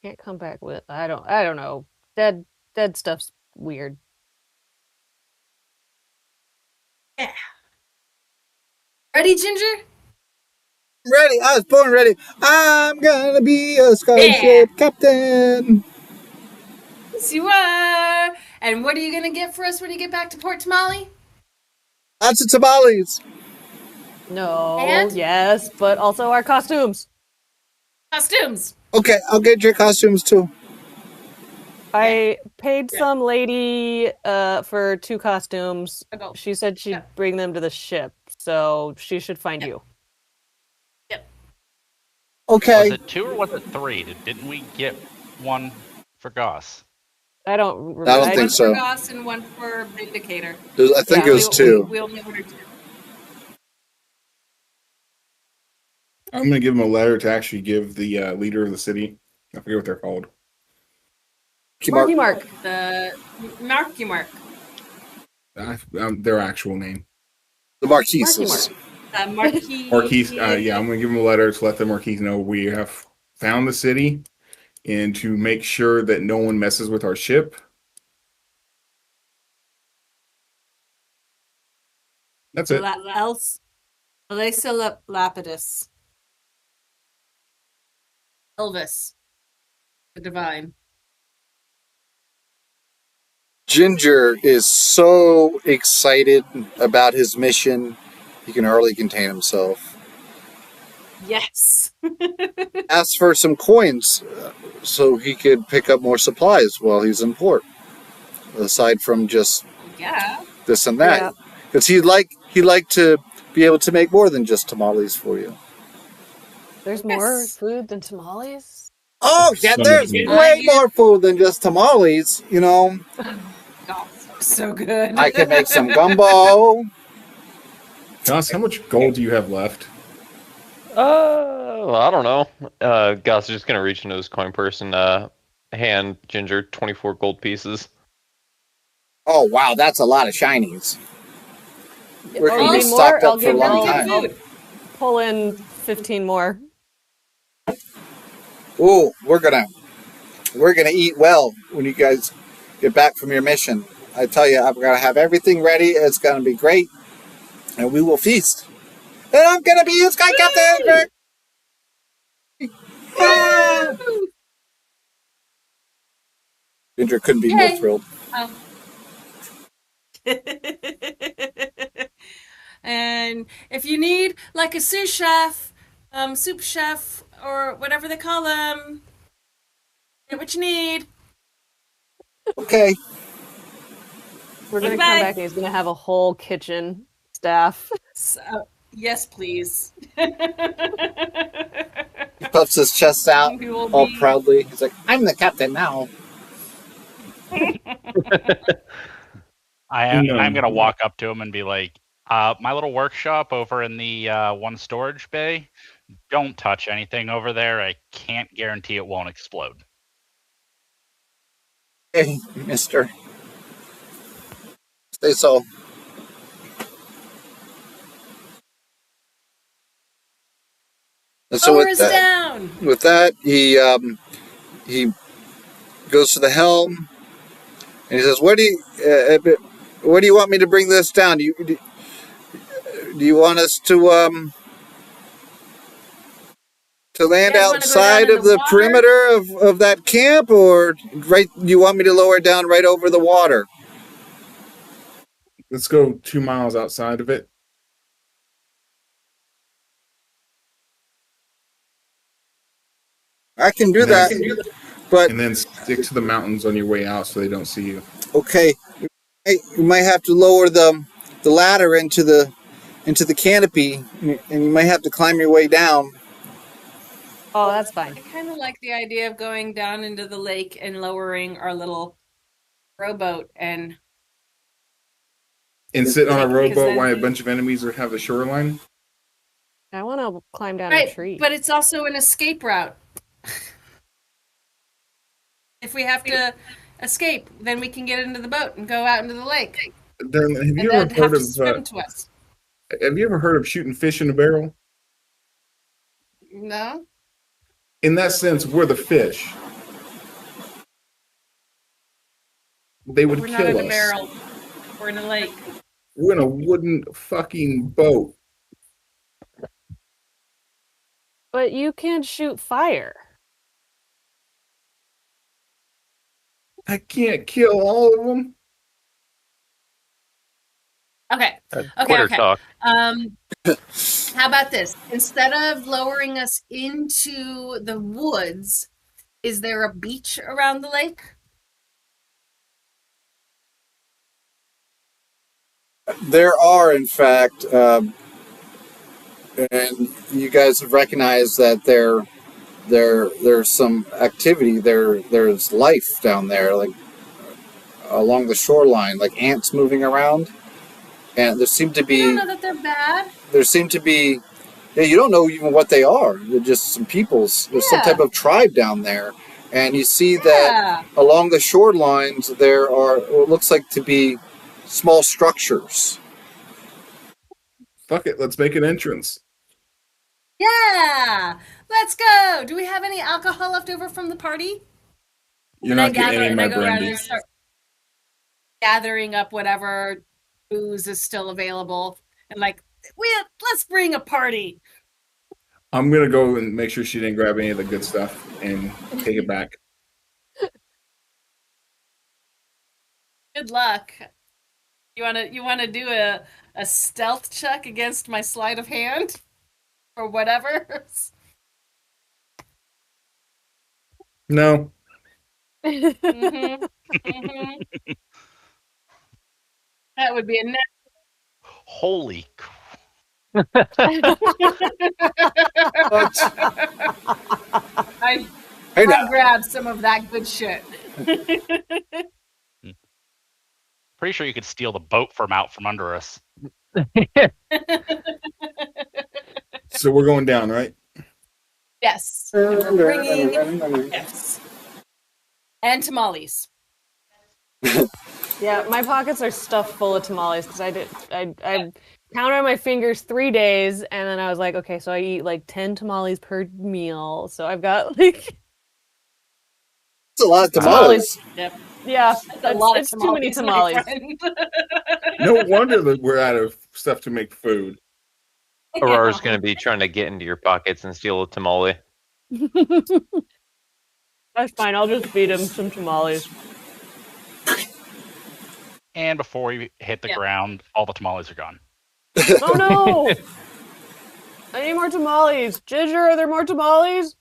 Can't come back with. I don't know. Dead stuff's weird. Yeah. Ready, Ginger? Ready, I was born ready. I'm gonna be a scholarship captain. Yes, you are. And what are you going to get for us when you get back to Port Tamale? Lots of tamales. No, And? yes, but also our costumes. Costumes. Okay, I'll get your costumes too. I paid some lady for 2 costumes. I'll go. She said she'd Yeah. bring them to the ship, so she should find you. Yep. Okay. Was it 2 or was it 3? Didn't we get one for Goss? I don't remember. I don't think One so. for Goss and one for Vindicator. I think Yeah, it was 2. We only ordered 2. I'm gonna give him a letter to actually give the leader of the city. I forget what they're called. Marky Mark. The Marky Mark. Their actual name. The Marquises. Marquis. Marquise, yeah, I'm going to give him a letter to let the Marquise know we have found the city and to make sure that no one messes with our ship. That's it. Else, Elisa Lapidus. Elvis, the divine. Ginger is so excited about his mission, he can hardly contain himself. Yes. Asks for some coins so he could pick up more supplies while he's in port, aside from just this and that. Because he'd like to be able to make more than just tamales for you. There's more food than tamales? Oh, yeah, there's way more food than just tamales, you know. Oh, so good. I can make some gumbo. Gus, how much gold do you have left? Well, I don't know. Gus is just gonna reach into his coin purse and hand Ginger 24 gold pieces. Oh, wow, that's a lot of shinies. We're Oh, going to you be need stocked more? up for a long time. I'll pull in 15 more. Ooh, we're gonna eat well when you guys get back from your mission. I tell you, I'm gonna have everything ready. It's gonna be great, and we will feast. And I'm gonna be your Sky Captain. Ginger couldn't be more thrilled. And if you need like a sous chef, soup chef, or whatever they call them, get what you need. Okay. We're going to come back and he's going to have a whole kitchen staff. So, yes, please. He puffs his chest out all proudly. He's like, I'm the captain now. I'm going to walk up to him and be like, my little workshop over in the one storage bay, don't touch anything over there. I can't guarantee it won't explode. Hey, mister. Stay so. And so with that, he goes to the helm and he says, "What do you want me to bring this down? Do you want us to land outside of the perimeter of that camp, or do you want me to lower it down right over the water?" Let's go 2 miles outside of it. I can do that, but and then stick to the mountains on your way out so they don't see you. Okay, you might have to lower the ladder into the canopy, and you might have to climb your way down. Oh, that's fine. I kind of like the idea of going down into the lake and lowering our little rowboat and sit on a rowboat while a bunch of enemies have the shoreline. I want to climb down a tree. But it's also an escape route. If we have to escape, then we can get into the boat and go out into the lake. Then have you ever heard of have you ever heard of shooting fish in a barrel? No. In that sense, we're the fish. They would kill us. We're not in a barrel. We're in a lake. We're in a wooden fucking boat. But you can't shoot fire. I can't kill all of them. Okay. Talk. How about this? Instead of lowering us into the woods, is there a beach around the lake? There are, in fact, and you guys have recognized that there's some activity there. There's life down there, like along the shoreline, like ants moving around. And there seem to be. I don't know that they're bad. There seem to be. Yeah, you don't know even what they are. They're just some peoples. There's some type of tribe down there, and you see that along the shorelines there are what looks like to be small structures. Fuck it, let's make an entrance. Yeah, let's go. Do we have any alcohol left over from the party? You're not getting any of my I go around brandy. and start gathering up whatever booze is still available, and like, let's bring a party. I'm gonna go and make sure she didn't grab any of the good stuff and take it back. Good luck. You wanna do a stealth check against my sleight of hand, or whatever? No. Mm-hmm. Mm-hmm. That would be a net. Holy crap. I Hey now. grab some of that good shit. Pretty sure you could steal the boat from out from under us. So we're going down, right? Yes. And we're bringing gifts. And tamales. Yeah, my pockets are stuffed full of tamales because I counted on my fingers 3 days, and then I was like, okay, so I eat like 10 tamales per meal. So I've got like It's a lot of tamales. Yep. yeah, A lot of it's too many tamales. tamales. My friend. No wonder that we're out of stuff to make food. Aurora's going to be trying to get into your pockets and steal a tamale. That's fine. I'll just feed him some tamales. And before we hit the ground, all the tamales are gone. Oh no! I need more tamales. Ginger, are there more tamales?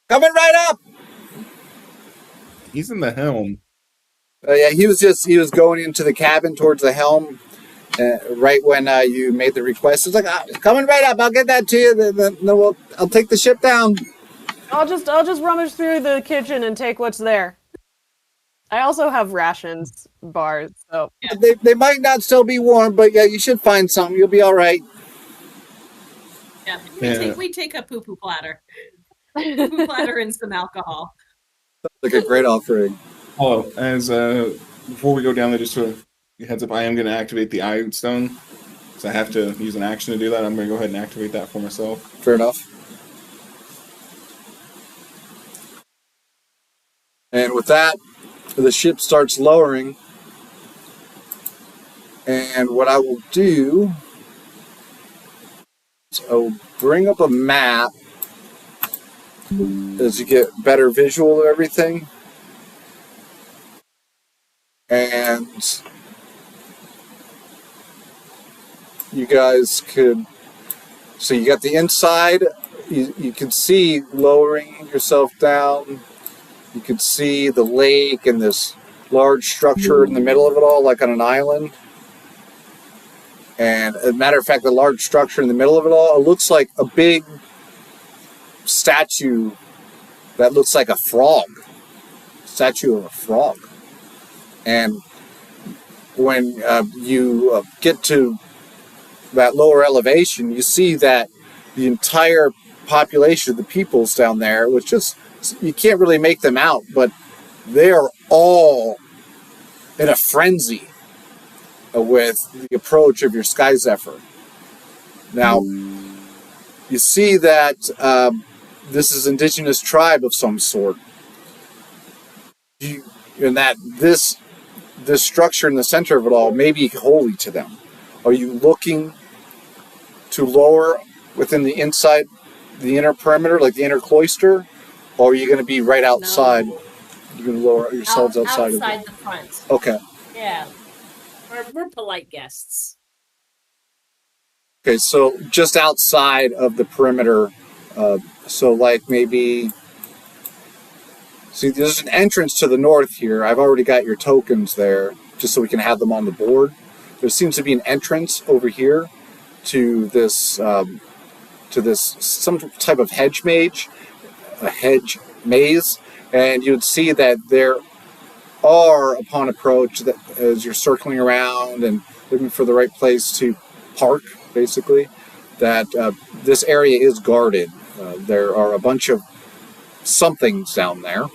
Coming right up. He's in the helm. Yeah, he was going into the cabin towards the helm, right when you made the request. It's like, coming right up. I'll get that to you. Then I'll take the ship down. I'll just rummage through the kitchen and take what's there. I also have rations bars, so They might not still be warm, but yeah, you should find something. You'll be all right. Yeah, we take a poo-poo platter. Poo-poo platter and some alcohol. Like a great offering. Oh, as before we go down there, just sort of heads up, I am going to activate the Eye Stone. So I have to use an action to do that. I'm going to go ahead and activate that for myself. Fair enough. And with that, the ship starts lowering. And what I will do is I will bring up a map as you get better visual of everything. And you guys could, so you got the inside, you can see lowering yourself down. You could see the lake and this large structure in the middle of it all, like on an island. And as a matter of fact, the large structure in the middle of it all, it looks like a big statue that looks like a frog. Statue of a frog. And when you get to that lower elevation, you see that the entire population of the peoples down there, which just, you can't really make them out, but they're all in a frenzy with the approach of your Sky Zephyr. Now, you see that this is an indigenous tribe of some sort. And that this structure in the center of it all may be holy to them. Are you looking to lower within the inside, the inner perimeter, like the inner cloister? Or are you going to be right outside? No. You're going to lower yourselves outside of it? Outside the front. Okay. Yeah. We're polite guests. Okay, so just outside of the perimeter, so like maybe, see, there's an entrance to the north here. I've already got your tokens there, just so we can have them on the board. There seems to be an entrance over here to this some type of hedge maze, and you'd see that there are, upon approach, that as you're circling around and looking for the right place to park, basically, that this area is guarded. There are a bunch of somethings down there.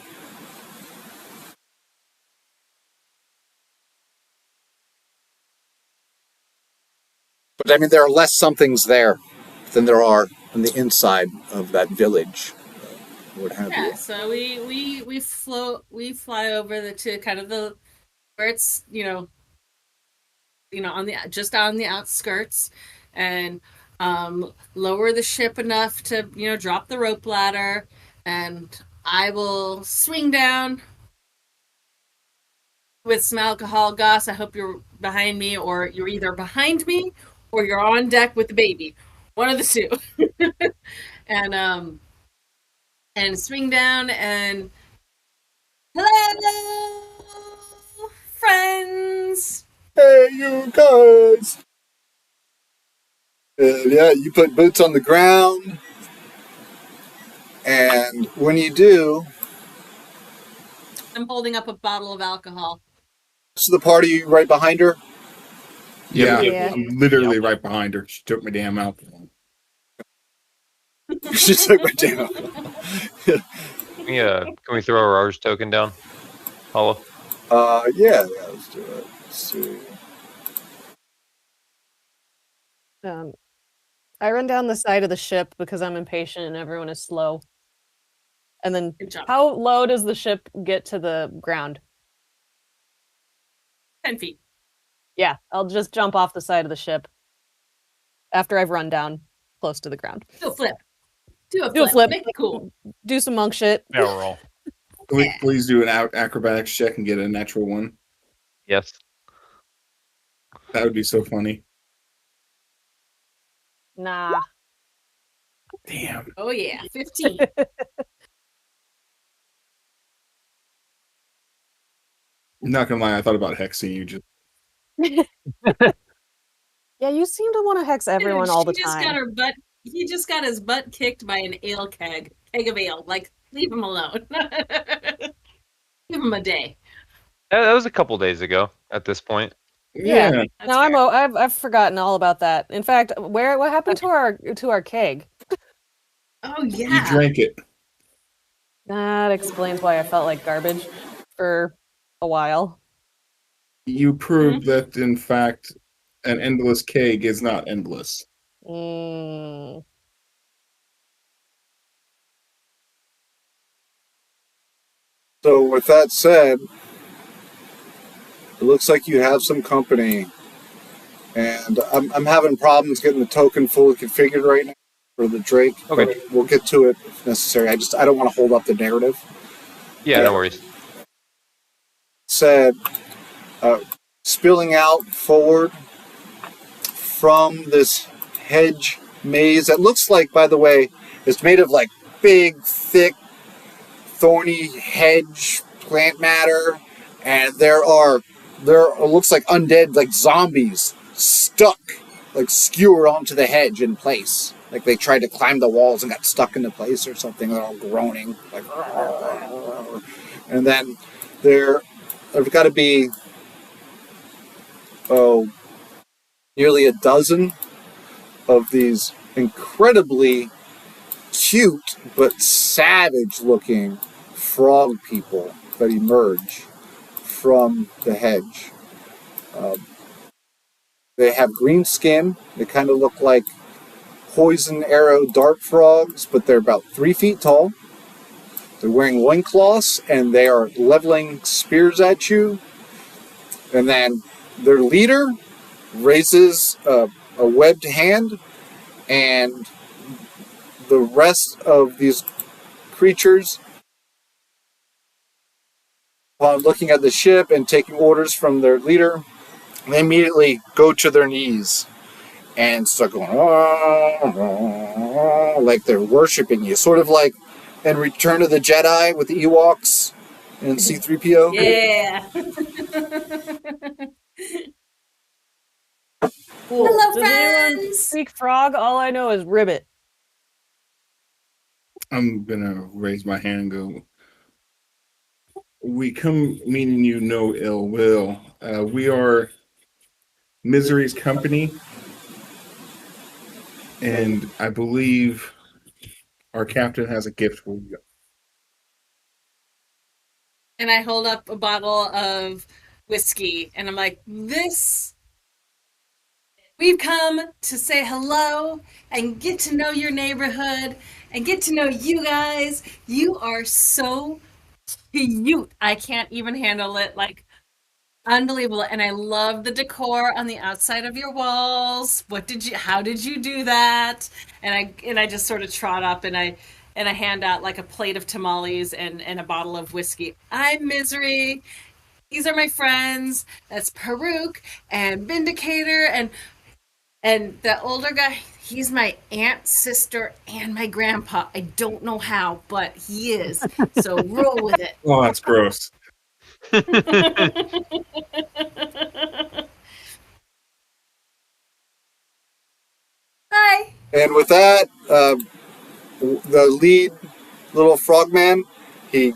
But I mean, there are less somethings there than there are on the inside of that village. What have Yeah, you? so we fly over to kind of the where it's on the just on the outskirts, and lower the ship enough to drop the rope ladder, and I will swing down with some alcohol. Goss, I hope you're behind me, or you're either behind me or you're on deck with the baby, one of the two. and swing down and hello, friends. Hey, you guys! Yeah, you put boots on the ground, and when you do, I'm holding up a bottle of alcohol. to the party right behind her. Yeah, Yeah. I'm literally right behind her. She took my damn alcohol. She took my damn. Yeah, can we throw our R's token down? Hollow. Yeah, let's do it. Let's see. I run down the side of the ship because I'm impatient and everyone is slow. And then, Good job. how low does the ship get to the ground? 10 feet. Yeah, I'll just jump off the side of the ship after I've run down close to the ground. Do a flip. Do a Do a flip. flip. Make it cool. Do some monk shit. Barrel roll. Please do an acrobatics check and get a natural one. Yes. That would be so funny. Nah. Damn. Oh yeah, 15. I'm not gonna lie, I thought about hexing you. Just Yeah, you seem to want to hex everyone Dude, all the she just got time. her butt. He just got his butt kicked by an ale keg of ale. Like, leave him alone. Give him a day. That was a couple days ago at this point. Yeah. yeah. That's No, fair. I've forgotten all about that. In fact, what happened to our keg? Oh You yeah. drank it. That explains why I felt like garbage for a while. You proved that, in fact, an endless keg is not endless. Mm. So, with that said, it looks like you have some company, and I'm having problems getting the token fully configured right now for the Drake. Okay. But we'll get to it if necessary. I don't want to hold up the narrative. Yeah, no worries. Said, spilling out forward from this hedge maze that looks like, by the way, it's made of like big, thick, thorny hedge plant matter, and there looks like undead, like zombies stuck, like skewered onto the hedge in place, like they tried to climb the walls and got stuck into place or something. They're all groaning, like, and then there've got to be nearly a dozen of these incredibly cute but savage looking frog people that emerge from the hedge. They have green skin. They kind of look like poison arrow dart frogs, but they're about 3 feet tall. They're wearing loincloths and they are leveling spears at you. And then their leader raises a webbed hand, and the rest of these creatures, upon looking at the ship and taking orders from their leader, they immediately go to their knees and start going, like they're worshiping you. Sort of like in Return of the Jedi with the Ewoks and C-3PO. Yeah. Cool. Hello, Does anyone friends. speak frog? All I know is ribbit. I'm gonna raise my hand and go. We come meaning you no ill will. We are Misery's company, and I believe our captain has a gift for you. And I hold up a bottle of whiskey, and I'm like, this We've come to say hello and get to know your neighborhood and get to know you guys. You are so cute. I can't even handle it. Like, unbelievable. And I love the decor on the outside of your walls. How did you do that? And I just sort of trot up and I hand out like a plate of tamales and a bottle of whiskey. I'm Misery. These are my friends. That's Peruk and Vindicator and the older guy, he's my aunt, sister, and my grandpa. I don't know how, but he is. So roll with it. Oh, that's gross. Bye. And with that, the lead little frogman, a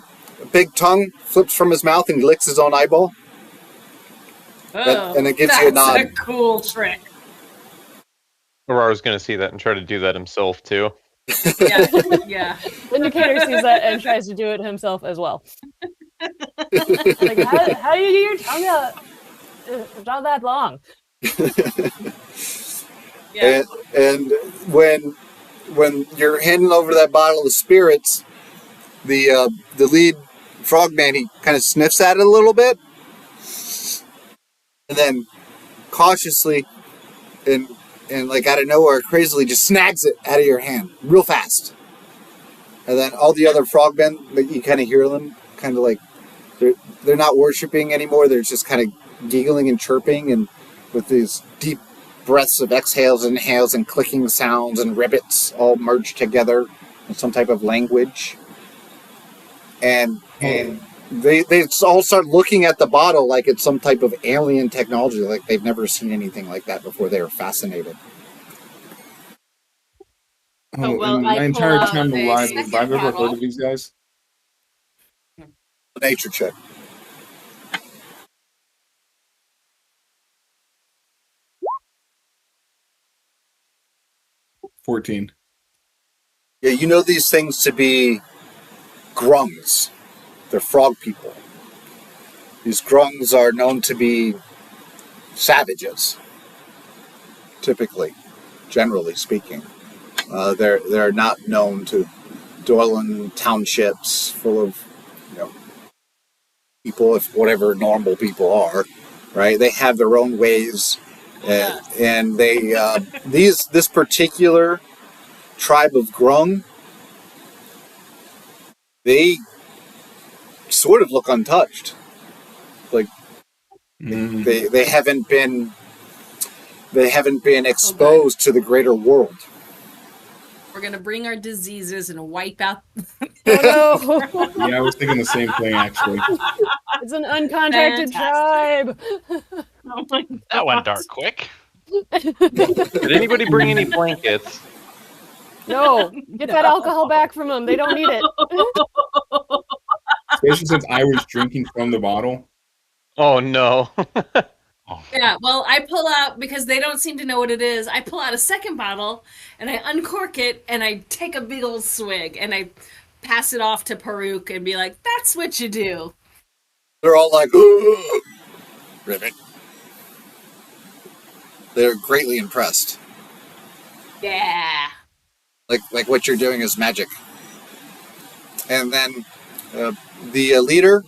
big tongue flips from his mouth and he licks his own eyeball. Oh, and it gives you a nod. That's a cool trick. Aurora's going to see that and try to do that himself, too. Yeah, yeah. Vindicator sees that and tries to do it himself as well. Like, how do you do your tongue out? It's not that long. Yeah. And when you're handing over that bottle of spirits, the lead frogman, he kind of sniffs at it a little bit, and then cautiously and like out of nowhere, crazily just snags it out of your hand real fast. And then all the other frogmen, you kind of hear them, kind of like they're not worshiping anymore. They're just kind of giggling and chirping, and with these deep breaths of exhales and inhales and clicking sounds and ribbits all merged together in some type of language. And they all start looking at the bottle like it's some type of alien technology, like they've never seen anything like that before. They were fascinated. Oh, well, in I my pull entire out time a alive, second have I ever heard bottle. of these guys? Nature check. $14. Yeah, you know these things to be grungs. They're frog people. These grungs are known to be savages, typically, generally speaking. They're not known to dwell in townships full of, people, if whatever normal people are, right? They have their own ways, and they this particular tribe of grung, they sort of look untouched. Like they haven't been exposed to the greater world. We're gonna bring our diseases and wipe out. Oh no! Yeah, I was thinking the same thing, actually. It's an uncontacted Fantastic. tribe. Oh my God. That went dark quick. Did anybody bring any blankets? No, get that alcohol back from them. They don't need it. Especially since I was drinking from the bottle. Oh, no. Yeah, well, I pull out, because they don't seem to know what it is, I pull out a second bottle, and I uncork it, and I take a big old swig, and I pass it off to Peruk and be like, that's what you do. They're all like, "Ugh." Ribbit. They're greatly impressed. Yeah. Like what you're doing is magic. And then the leader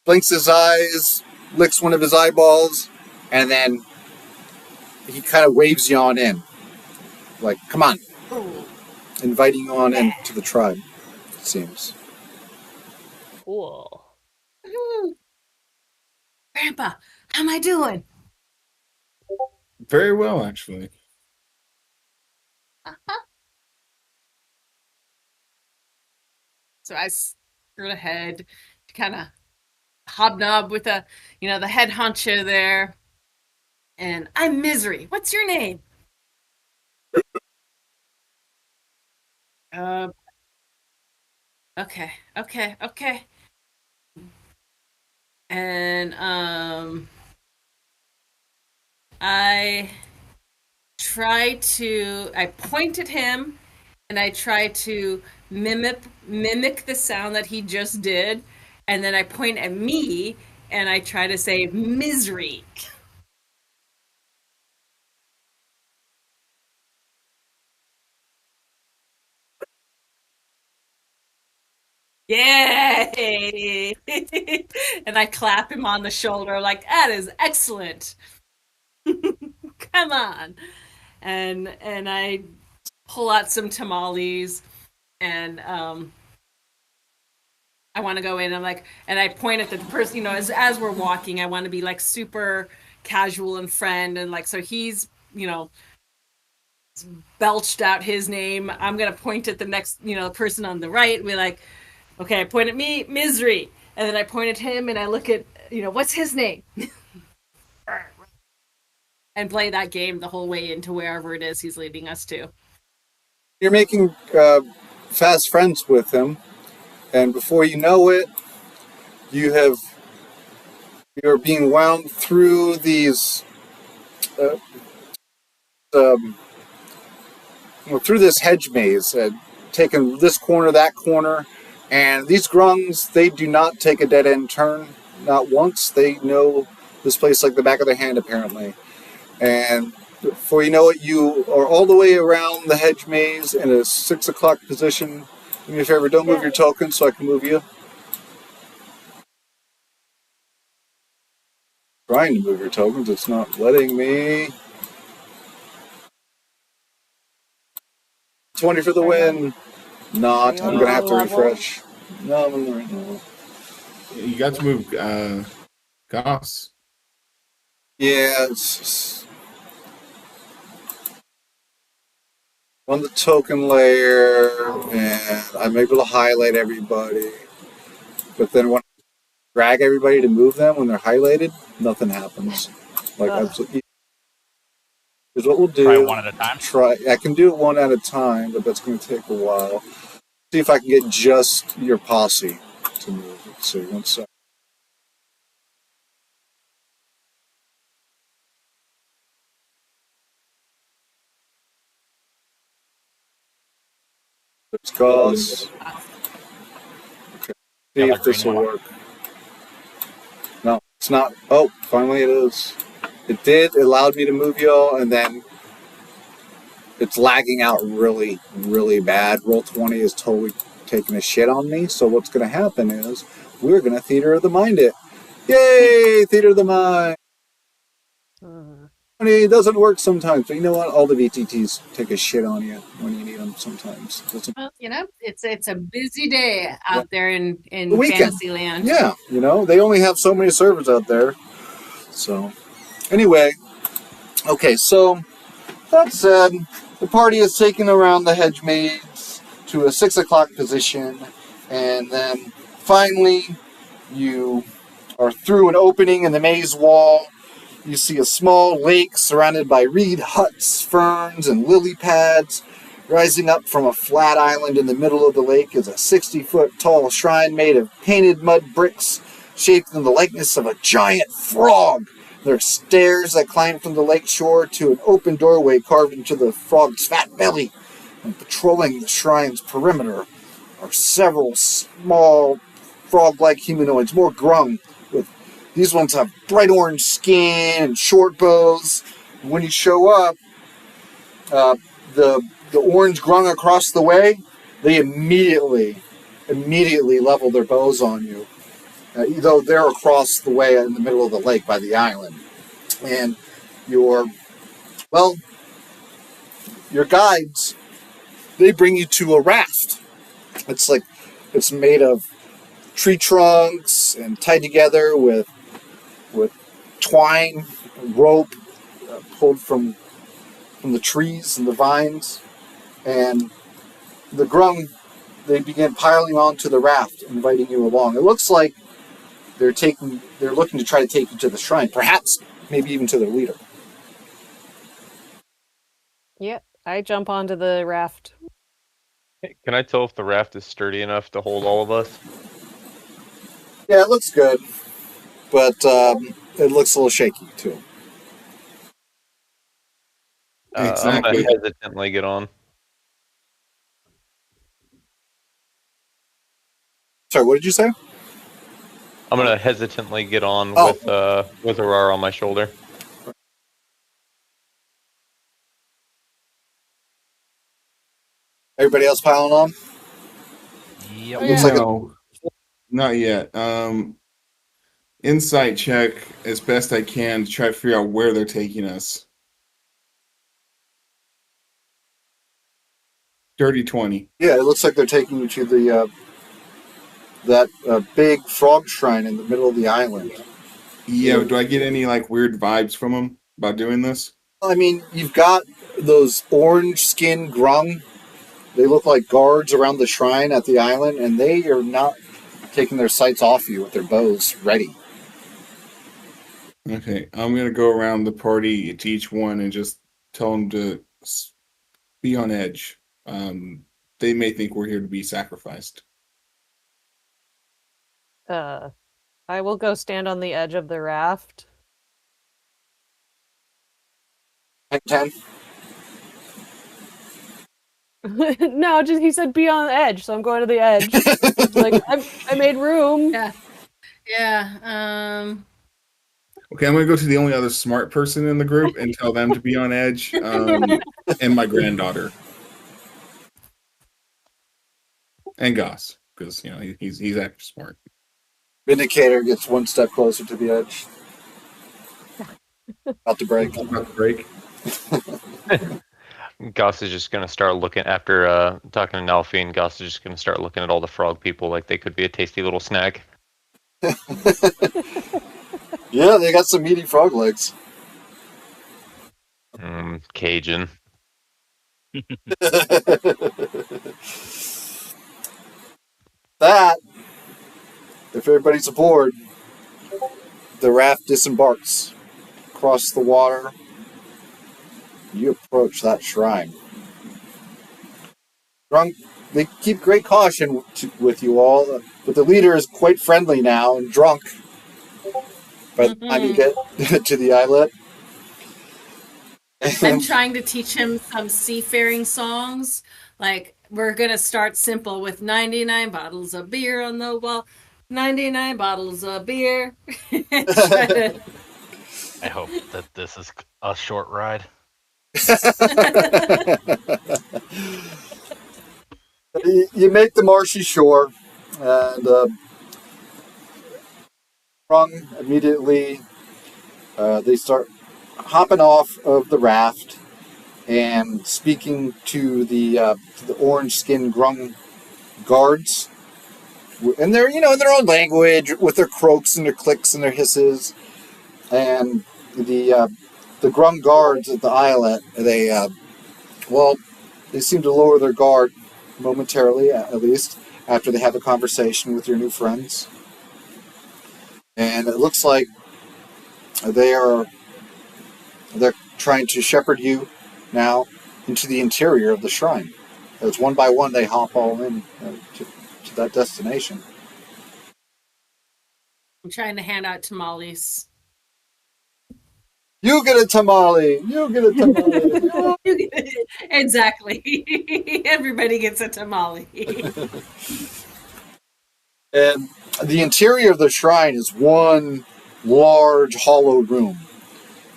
blinks his eyes, licks one of his eyeballs, and then he kind of waves you on in. Like, come on. Ooh. Inviting you on into the tribe, it seems. Cool. Grandpa, how am I doing? Very well, actually. So I screwed ahead to kind of hobnob with the head honcho there. And I'm Misery. What's your name? Okay. And I point at him and I try to mimic the sound that he just did, and then I point at me and I try to say misery. Yay! And I clap him on the shoulder like, that is excellent. Come on. And I pull out some tamales and I want to go in. I'm like, and I point at the person, as we're walking, I want to be like super casual and friend. And like, so he's, belched out his name. I'm going to point at the next, person on the right and be like, okay, I point at me, Misery. And then I point at him and I look at, what's his name? And play that game the whole way into wherever it is he's leading us to. You're making fast friends with him, and before you know it, you're being wound through these uh, um, through this hedge maze, taking this corner, that corner, and these grungs, they do not take a dead end turn, not once. They know this place like the back of their hand, apparently. And before you know it, you are all the way around the hedge maze in a 6 o'clock position. Do me a favor, don't move your token so I can move you. Trying to move your tokens, it's not letting me. 20 for the win. Not. I'm gonna have to refresh. No, I'm in the right level. You got to move Goss. Yeah, it's on the token layer, and I'm able to highlight everybody. But then when I drag everybody to move them when they're highlighted, nothing happens. Like absolutely. Here's what we'll do. Try one at a time. I can do it one at a time, but that's going to take a while. See if I can get just your posse to move. Let's see. 1 second. Let's Goss. Okay. See if this will work. No, it's not. Oh, finally it is. It did. It allowed me to move y'all, and then it's lagging out really, really bad. Roll20 is totally taking a shit on me. So what's going to happen is we're going to Theater of the Mind it. Yay! Theater of the Mind. I mean, it doesn't work sometimes, but you know what? All the VTTs take a shit on you when you need them sometimes. Well, it's a busy day out there in The Fantasyland. Yeah, they only have so many servers out there. So, anyway, okay, so that said, the party is taken around the hedge maze to a 6 o'clock position, and then finally you are through an opening in the maze wall. You see a small lake surrounded by reed huts, ferns, and lily pads. Rising up from a flat island in the middle of the lake is a 60-foot tall shrine made of painted mud bricks shaped in the likeness of a giant frog. There are stairs that climb from the lake shore to an open doorway carved into the frog's fat belly. And patrolling the shrine's perimeter are several small frog-like humanoids, more grung. These ones have bright orange skin and short bows. When you show up, the orange grung across the way, they immediately level their bows on you. Though they're across the way in the middle of the lake by the island. And your guides, they bring you to a raft. It's made of tree trunks and tied together with twine and rope pulled from the trees and the vines. And the grung, they begin piling onto the raft, inviting you along. It looks like they're looking to try to take you to the shrine, perhaps maybe even to their leader. Yep, I jump onto the raft. Can I tell if the raft is sturdy enough to hold all of us? Yeah, it looks good, but it looks a little shaky too. I'm gonna hesitantly get on. Sorry, what did you say? I'm gonna hesitantly get on with Aurora on my shoulder. Everybody else piling on? Yep. Oh, yeah. Looks like No, not yet. Insight check as best I can to try to figure out where they're taking us. Dirty 20. Yeah, it looks like they're taking you to the that big frog shrine in the middle of the island. Yeah, do I get any like weird vibes from them about doing this? I mean, you've got those orange skin grung. They look like guards around the shrine at the island, and they are not taking their sights off you with their bows ready. Okay, I'm gonna go around the party to each one and just tell them to be on edge. They may think we're here to be sacrificed. I will go stand on the edge of the raft. 10. No, just he said be on the edge, so I'm going to the edge. Like I made room. Yeah. Yeah. Okay, I'm gonna go to the only other smart person in the group and tell them to be on edge, and my granddaughter, and Goss, because he's actually smart. Vindicator gets one step closer to the edge. About to break. About to break. Goss is just gonna start looking after talking to Nalfi, and Goss is just gonna start looking at all the frog people like they could be a tasty little snack. Yeah, they got some meaty frog legs. Cajun. That, if everybody's aboard, the raft disembarks across the water. You approach that shrine. Drunk, they keep great caution with you all, but the leader is quite friendly now and drunk by the time you get to the islet. I'm trying to teach him some seafaring songs. Like, we're going to start simple with 99 bottles of beer on the wall. 99 bottles of beer. I hope that this is a short ride. You make the marshy shore, and Sprung immediately, they start hopping off of the raft and speaking to the orange skin grung guards, and they're in their own language with their croaks and their clicks and their hisses, and the grung guards at the islet, they seem to lower their guard momentarily, at least after they have a conversation with your new friends, and it looks like they're trying to shepherd you now into the interior of the shrine. As one by one they hop all in to that destination. I'm trying to hand out tamales. You get a tamale! You get a tamale! Exactly. Everybody gets a tamale. And the interior of the shrine is one large hollow room.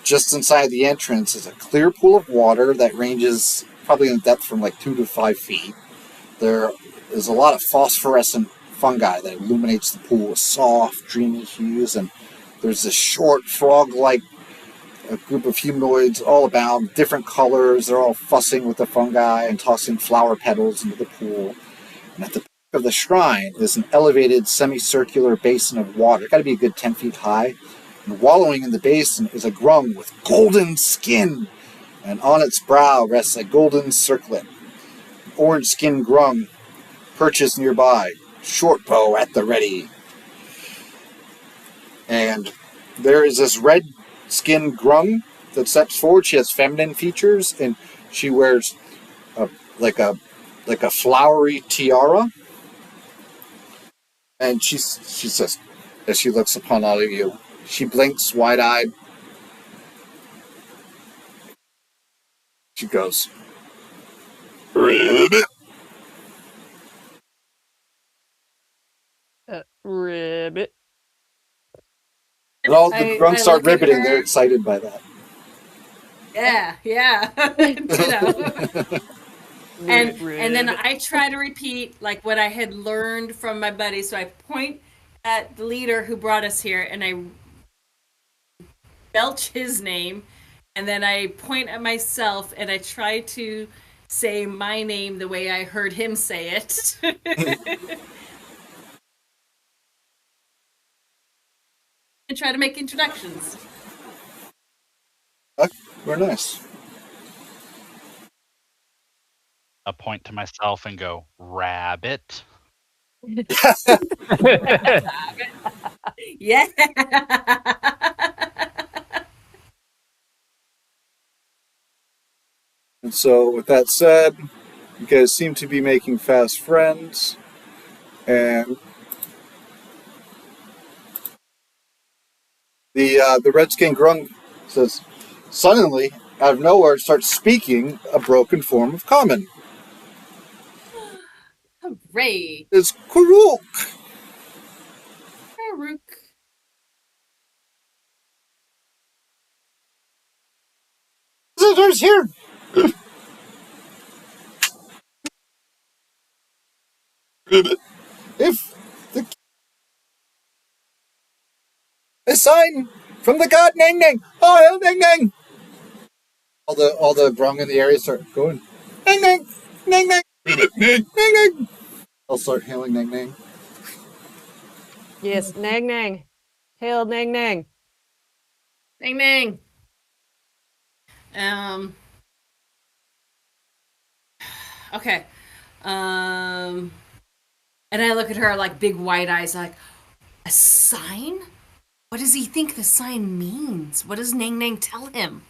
Just inside the entrance is a clear pool of water that ranges probably in depth from like 2 to 5 feet. There is a lot of phosphorescent fungi that illuminates the pool with soft, dreamy hues, and there's this short frog-like group of humanoids all about, different colors. They're all fussing with the fungi and tossing flower petals into the pool. And at the back of the shrine is an elevated semicircular basin of water. Got to be a good 10 feet high. And wallowing in the basin is a grung with golden skin, and on its brow rests a golden circlet. An orange skin grung perches nearby, short bow at the ready. And there is this red skin grung that steps forward. She has feminine features, and she wears like a flowery tiara. And she says, as she looks upon all of you, she blinks wide-eyed. She goes, "Ribbit." Ribbit. And all the grunts start look at ribbiting. her. They're excited by that. Yeah. And then I try to repeat like what I had learned from my buddy. So I point at the leader who brought us here, and I belch his name, and then I point at myself, and I try to say my name the way I heard him say it. And try to make introductions. Very nice. I point to myself and go, rabbit. Yeah. And so, with that said, you guys seem to be making fast friends, and the redskin grung says, suddenly, out of nowhere, starts speaking a broken form of common. Hooray. It's Kuruk. Farouk. Visitors here. If a sign from the god Nang Nang. Oh, Nang Nang. All the Brung in the area start going, Nang Nang, Nang Nang, Nang Nang. I'll start hailing Nang Nang. Yes, Nang Nang. Hail Nang Nang. Nang Nang. Okay. And I look at her like big wide eyes, like, a sign? What does he think the sign means? What does Nang Nang tell him?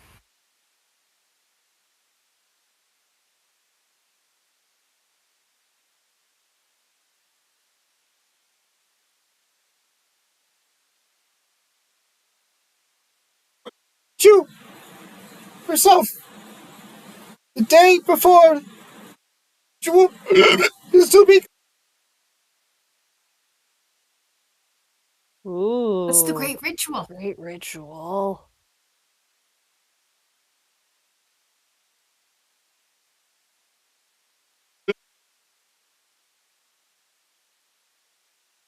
You yourself. The day before you will still be. Ooh. What's the great ritual? Great ritual.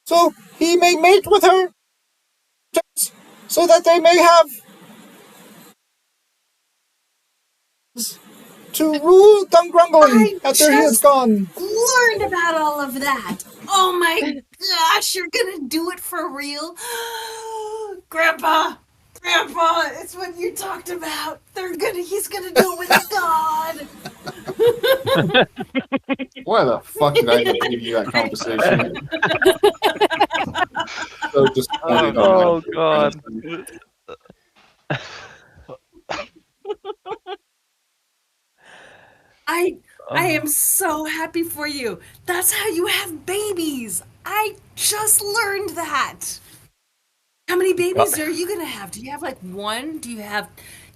So he may mate with her, so that they may have to rule Dungrungling after he is gone. Learned about all of that. Oh my gosh, you're gonna do it for real? Grandpa! Grandpa, it's what you talked about. He's gonna do it with God. Why the fuck did I even give you that conversation? So disappointed. Oh god. I am so happy for you. That's how you have babies. I just learned that. How many babies are you gonna have? Do you have like one? Do you have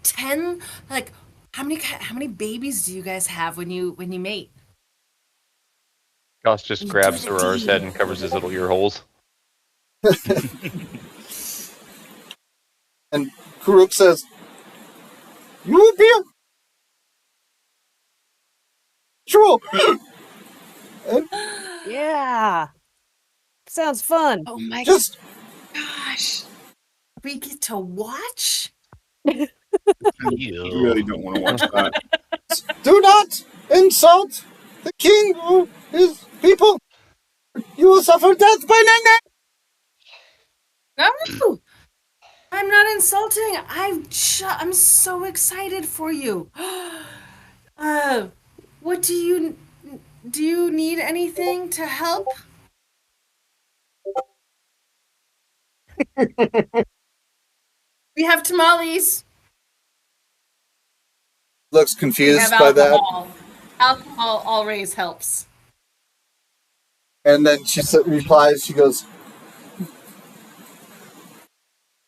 10? Like how many babies do you guys have when you mate? Goss just grabs Aurora's head and covers his little ear holes. And Kuruk says, "You will be a ritual." Yeah. Sounds fun. Oh my Just gosh. We get to watch? You really don't want to watch that. do not insult the king or his people. You will suffer death by Nang Nang. No. I'm not insulting. I'm so excited for you. What do you need anything to help? We have tamales. Looks We confused have by that. alcohol. Alcohol always helps. And then she replies, she goes,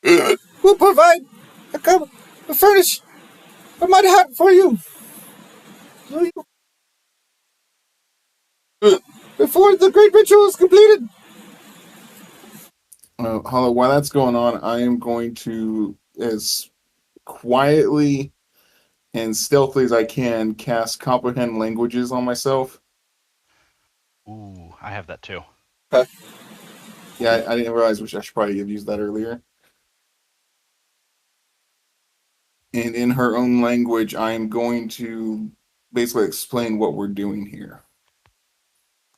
"We'll provide a furnish a mud hut for you. Before the great ritual is completed." Hollow, while that's going on, I am going to, as quietly and stealthily as I can, cast comprehend languages on myself. Ooh, I have that too. Okay. Yeah, I didn't realize, which I should probably have used that earlier. And in her own language, I am going to basically explain what we're doing here.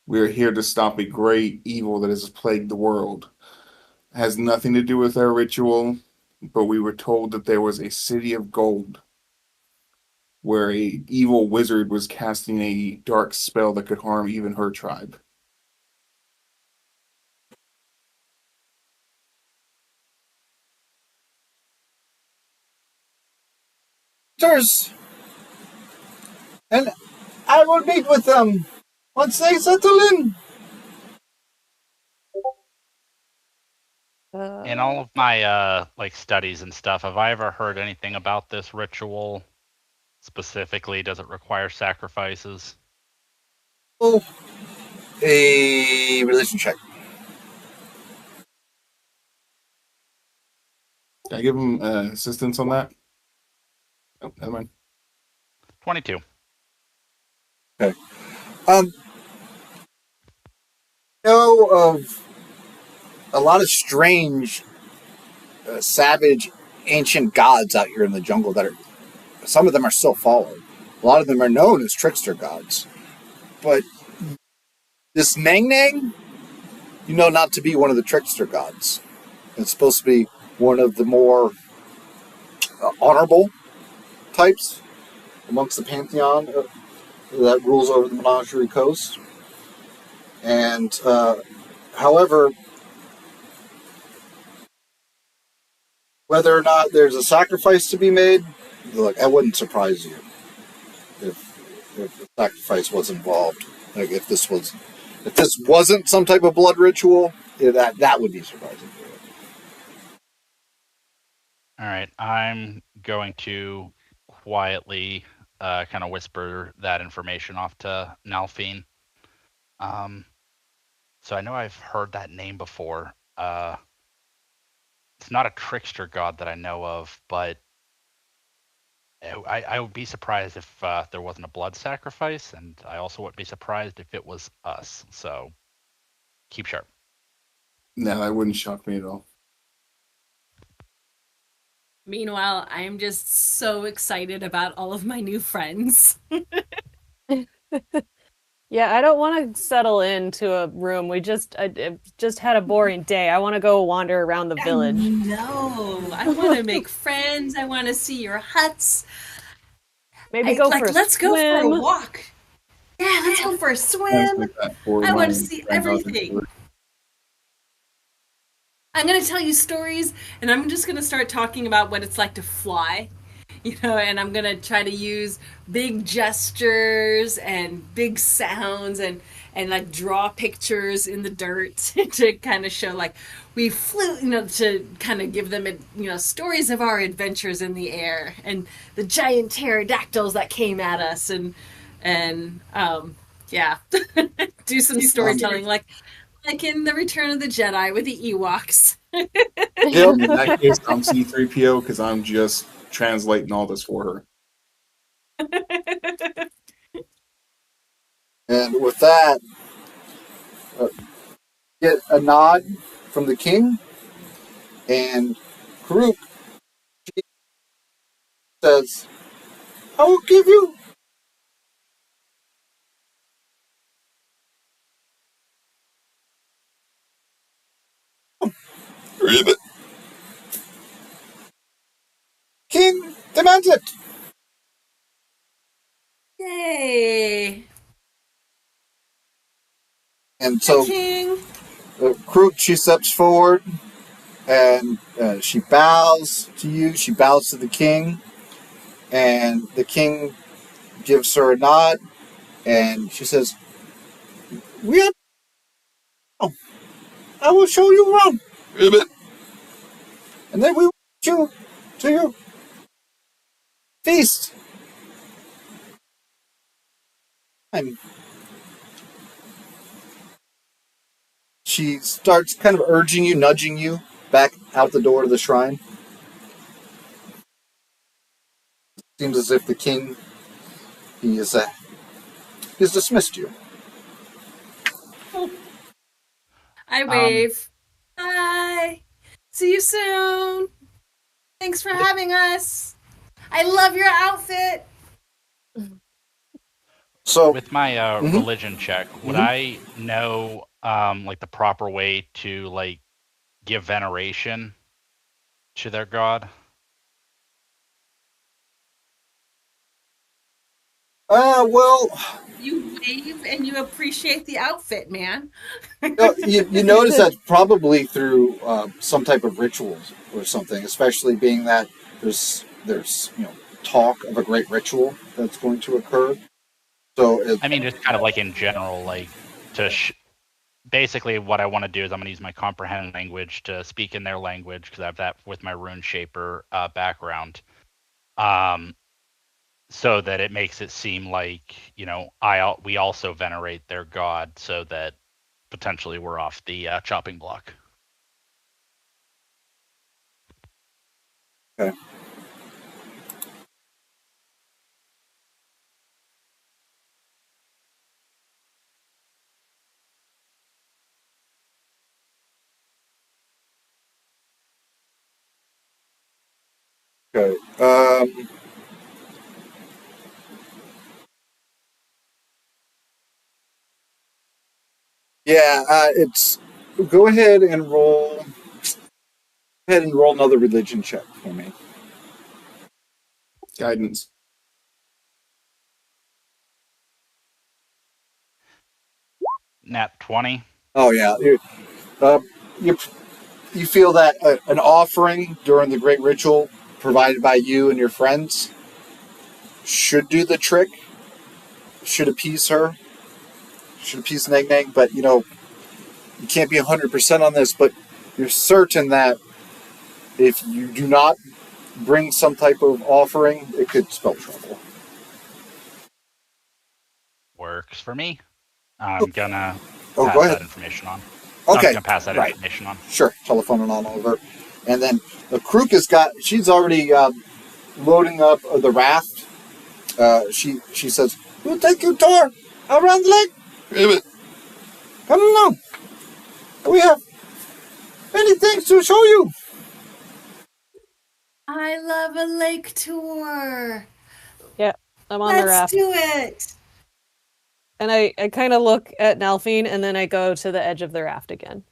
We are here to stop a great evil that has plagued the world. It has nothing to do with our ritual, but we were told that there was a city of gold where a evil wizard was casting a dark spell that could harm even her tribe. There's, and I will meet with them once they settle in. In all of my like studies and stuff, have I ever heard anything about this ritual? Specifically, does it require sacrifices? Oh, a religion check. Can I give him assistance on that? Oh, never mind. 22. Um, know of a lot of strange, savage, ancient gods out here in the jungle that are. Some of them are still fallen. A lot of them are known as trickster gods. But this Nang Nang, you know not to be one of the trickster gods. It's supposed to be one of the more honorable types amongst the pantheon that rules over the Menagerie Coast. And, however, whether or not there's a sacrifice to be made, look, that wouldn't surprise you if a sacrifice was involved. Like if this wasn't some type of blood ritual, that would be surprising. All right, I'm going to quietly kind of whisper that information off to Nalfine. So I know I've heard that name before. It's not a trickster god that I know of, but I would be surprised if there wasn't a blood sacrifice, and I also would be surprised if it was us. So keep sharp. No, that wouldn't shock me at all. Meanwhile, I'm just so excited about all of my new friends. Yeah, I don't want to settle into a room. I just had a boring day. I want to go wander around the village. No, I want to make friends. I want to see your huts. Maybe go for a let's go for a swim. walk. Yeah, let's go for a swim. I want to see everything. I'm going to tell you stories, and I'm just going to start talking about what it's like to fly. And I'm going to try to use big gestures and big sounds and like draw pictures in the dirt to kind of show like we flew, to kind of give them, stories of our adventures in the air and the giant pterodactyls that came at us and yeah, do some storytelling like in the Return of the Jedi with the Ewoks. Yep. In that case, I'm C-3PO because I'm just translating all this for her. And with that, get a nod from the king, and Karuk says, I will give you read it. King demands it. Yay! And so King. Karuk, she steps forward and she bows to you. She bows to the king, and the king gives her a nod, and she says, "We are. Oh, I will show you around, and then we will take you to your feast." And she starts kind of urging you, nudging you back out the door of the shrine. Seems as if the king, he's dismissed you. I wave. Bye. See you soon. Thanks for having us. I love your outfit. So, With my Mhm. religion check, would Mhm. I know like the proper way to like give veneration to their god? well, You wave and you appreciate the outfit, man. you notice that probably through some type of rituals or something, especially being that there's talk of a great ritual that's going to occur. So, I mean, just kind of like in general, like to basically what I want to do is I'm going to use my comprehend language to speak in their language because I have that with my rune shaper background. So that it makes it seem like we also venerate their god, so that potentially we're off the chopping block. okay. Okay. Yeah, it's. Go ahead and roll. Go ahead and roll another religion check for me. Guidance. Nat 20. Oh yeah, uh, you you feel that an offering during the great ritual provided by you and your friends should do the trick, should appease her, should appease Neg Neg, but you can't be 100% on this, but you're certain that if you do not bring some type of offering, it could spell trouble. Works for me. I'm gonna Oh, pass go ahead. that information on. I'm Okay, gonna pass that right. information on. Sure, telephone it on over. And then the Krook she's already loading up the raft. She says, "We'll take you, Tor, around the lake. Come along. We have many things to show you." I love a lake tour. Yeah, I'm on the Let's raft. do it. And I kind of look at Nalphine and then I go to the edge of the raft again.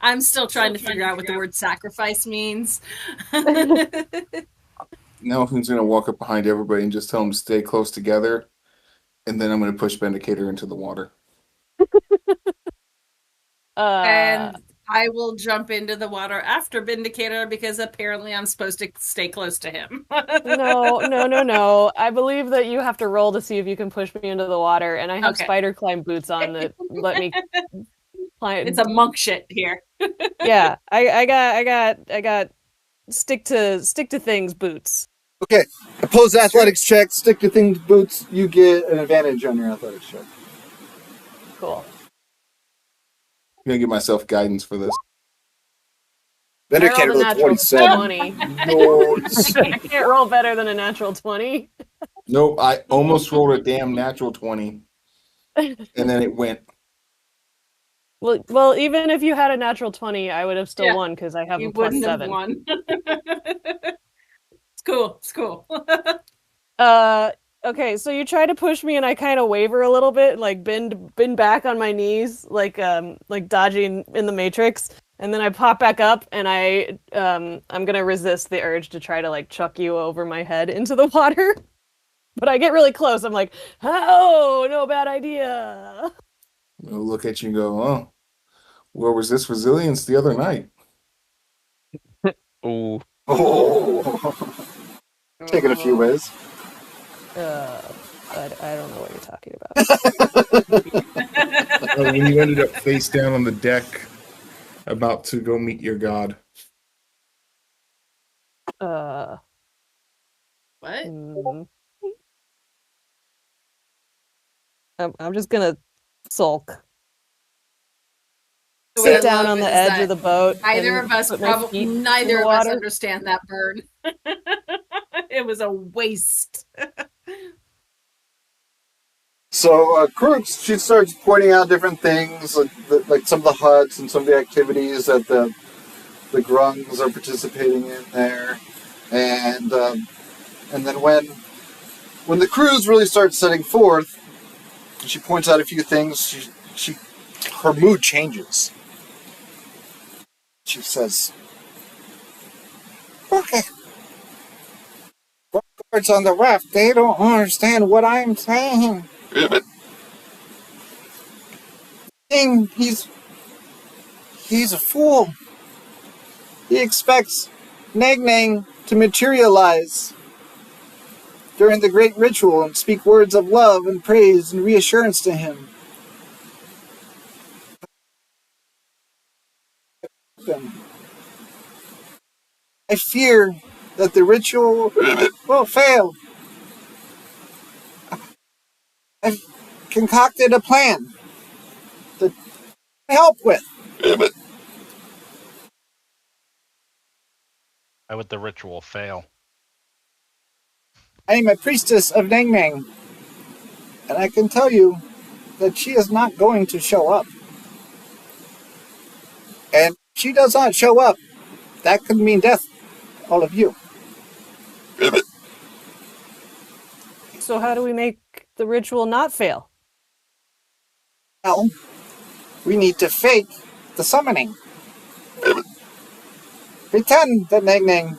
I'm still trying to figure out what the word sacrifice means. Now who's going to walk up behind everybody and just tell them to stay close together, and then I'm going to push Bendicator into the water. And I will jump into the water after Vindicator because apparently I'm supposed to stay close to him. No. I believe that you have to roll to see if you can push me into the water, and I have Okay. spider climb boots on that let me climb. It's a monk shit here. Yeah, I got stick to things boots. Okay, oppose athletics check, stick to things boots. You get an advantage on your athletics check. Cool. I'm going to give myself guidance for this. Vindicator I rolled a with natural 27. 20. Nice. I can't roll better than a natural 20. Nope, I almost rolled a damn natural 20, and then it went. Well, even if you had a natural 20, I would have still Yeah, won because I have you a plus wouldn't have 7. won. It's cool. It's cool. Okay, so you try to push me and I kind of waver a little bit, like bend back on my knees, like dodging in the Matrix, and then I pop back up and I'm gonna resist the urge to try to like chuck you over my head into the water. But I get really close. I'm like, oh, no, bad idea. I'll look at you and go, oh, where was this resilience the other night? Ooh. Oh. Taking a few whiz. I don't know what you're talking about. When you ended up face down on the deck, about to go meet your god. What? I'm just gonna sulk. What sit I down love on the is edge that of the boat. Neither and of us put my feet in neither the of us water. understand that burn. It was a waste. So Crooks, she starts pointing out different things, like some of the huts and some of the activities that the grungs are participating in there, and then when the crews really start setting forth, and she points out a few things, she her mood changes. She says, "Okay, guards on the raft, they don't understand what I'm saying. King, he's a fool. He expects Nang Nang to materialize during the great ritual and speak words of love and praise and reassurance to him. I fear that the ritual will fail. I've concocted a plan to help with. Why would the ritual fail? I am a priestess of Nang Nang, and I can tell you that she is not going to show up. And if she does not show up, that could mean death, all of you. So how do we make the ritual not fail? Well, we need to fake the summoning. Pretend that Nang Nang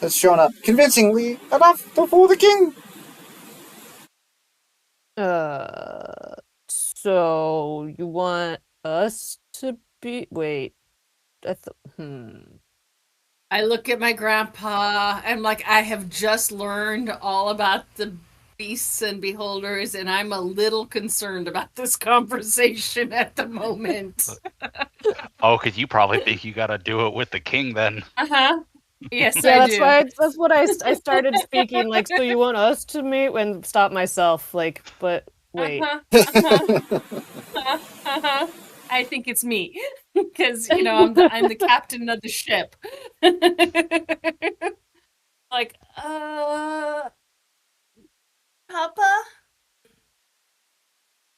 has shown up convincingly enough to fool the king. So you want us to be? Wait, I look at my grandpa and like I have just learned all about the beasts and beholders, and I'm a little concerned about this conversation at the moment. Oh, because you probably think you got to do it with the king then. Uh-huh. Yes, Yeah, I that's do. why that's what I started speaking like. So you want us to meet? And stop myself. Like, but wait. I think it's me because I'm the captain of the ship. Like, Papa.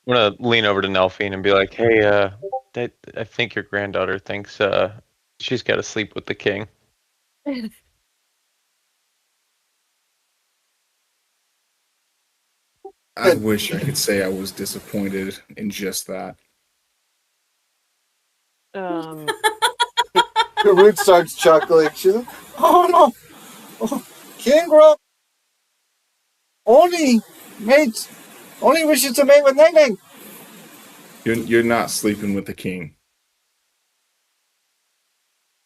I'm gonna lean over to Nelphine and be like, "Hey, I think your granddaughter thinks she's got to sleep with the king." I wish I could say I was disappointed in just that. Karut starts chuckling. She's like, "Oh no, King Grump only wishes to mate with Nang Nang." You're not sleeping with the king.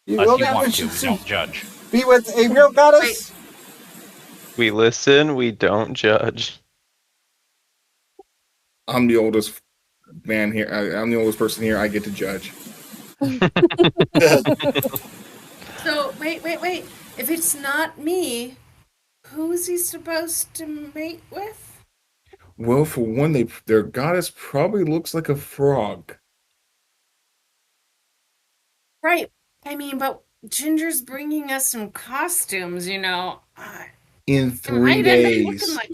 You Unless only you want wish to, we don't judge. be with a real goddess. We listen, we don't judge. I'm the oldest man here. I'm the oldest person here. I get to judge. So wait. If it's not me, who's he supposed to mate with? Well, for one, their goddess probably looks like a frog. Right. I mean, but Ginger's bringing us some costumes. In It 3 might end up looking days. like.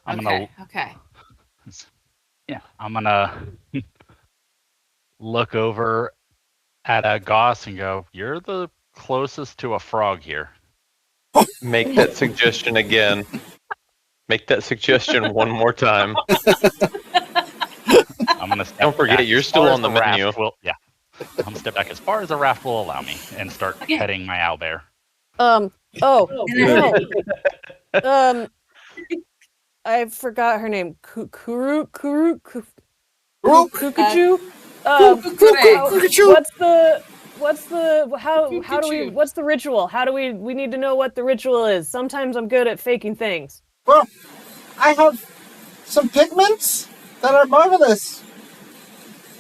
I'm Okay. I'm gonna look over at Goss and go, "You're the closest to a frog here." Make that suggestion again. Make that suggestion one more time. I'm gonna step Don't forget, back you're as still far as on the menu. raft will- yeah, I'm gonna step back as far as the raft will allow me and start petting my owlbear. Oh no. I forgot her name. Kukachu. What's the ritual? How do we need to know what the ritual is? Sometimes I'm good at faking things. Well, I have some pigments that are marvelous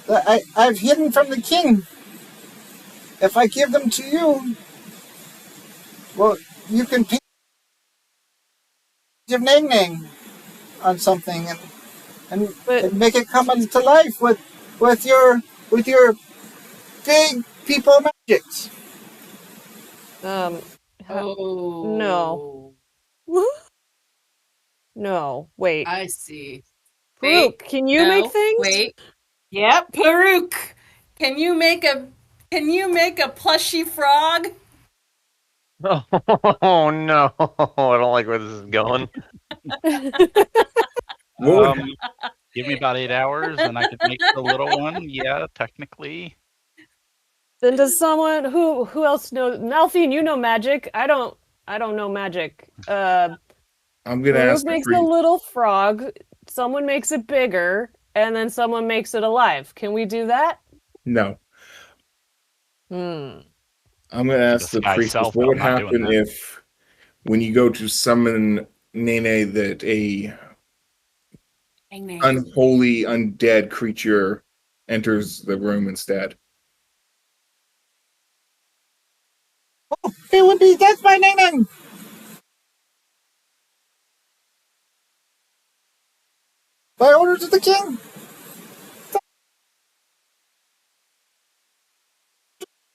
that I've hidden from the king. If I give them to you, well, you can paint your Nang Nang on something and make it come into life with your with your big people magics. Ha- Oh. no. No, wait. I see. Farouk, can you make No, things? wait. Yep, Farouk. Can you make a plushy frog? Oh no, I don't like where this is going. What would Give me about 8 hours, and I could make the little one. Yeah, technically. Then does someone who else know Malphine, you know magic. I don't know magic. I'm gonna Farouk ask the makes a priest. little frog, someone makes it bigger, and then someone makes it alive. Can we do that? No, Hmm. I'm gonna She ask the disguised priestess self, what but would I'm not doing happen that. if, when you go to summon Nene, that a Dang, dang. unholy undead creature enters the room instead. It would be death by Nang. By orders of the king.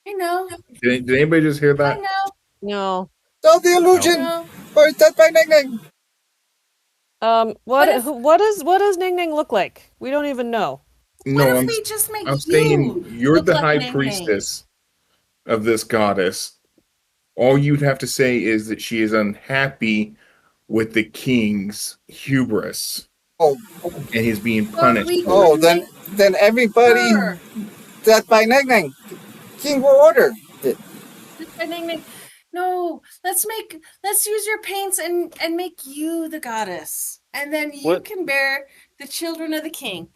I know. Did anybody just hear I that? know. No. Stop the illusion. No. Or it's death by Nang. What if- what does Ning Ning look like? We don't even know. What No, if we just make I'm saying you you're look the like high Nang Nang? priestess of this goddess. All you'd have to say is that she is unhappy with the king's hubris Oh, and he's being But punished. we oh, can then everybody her. death by Nang. King will order it. Nang Nang. No, let's use your paints and make you the goddess, and then you What? can bear the children of the king.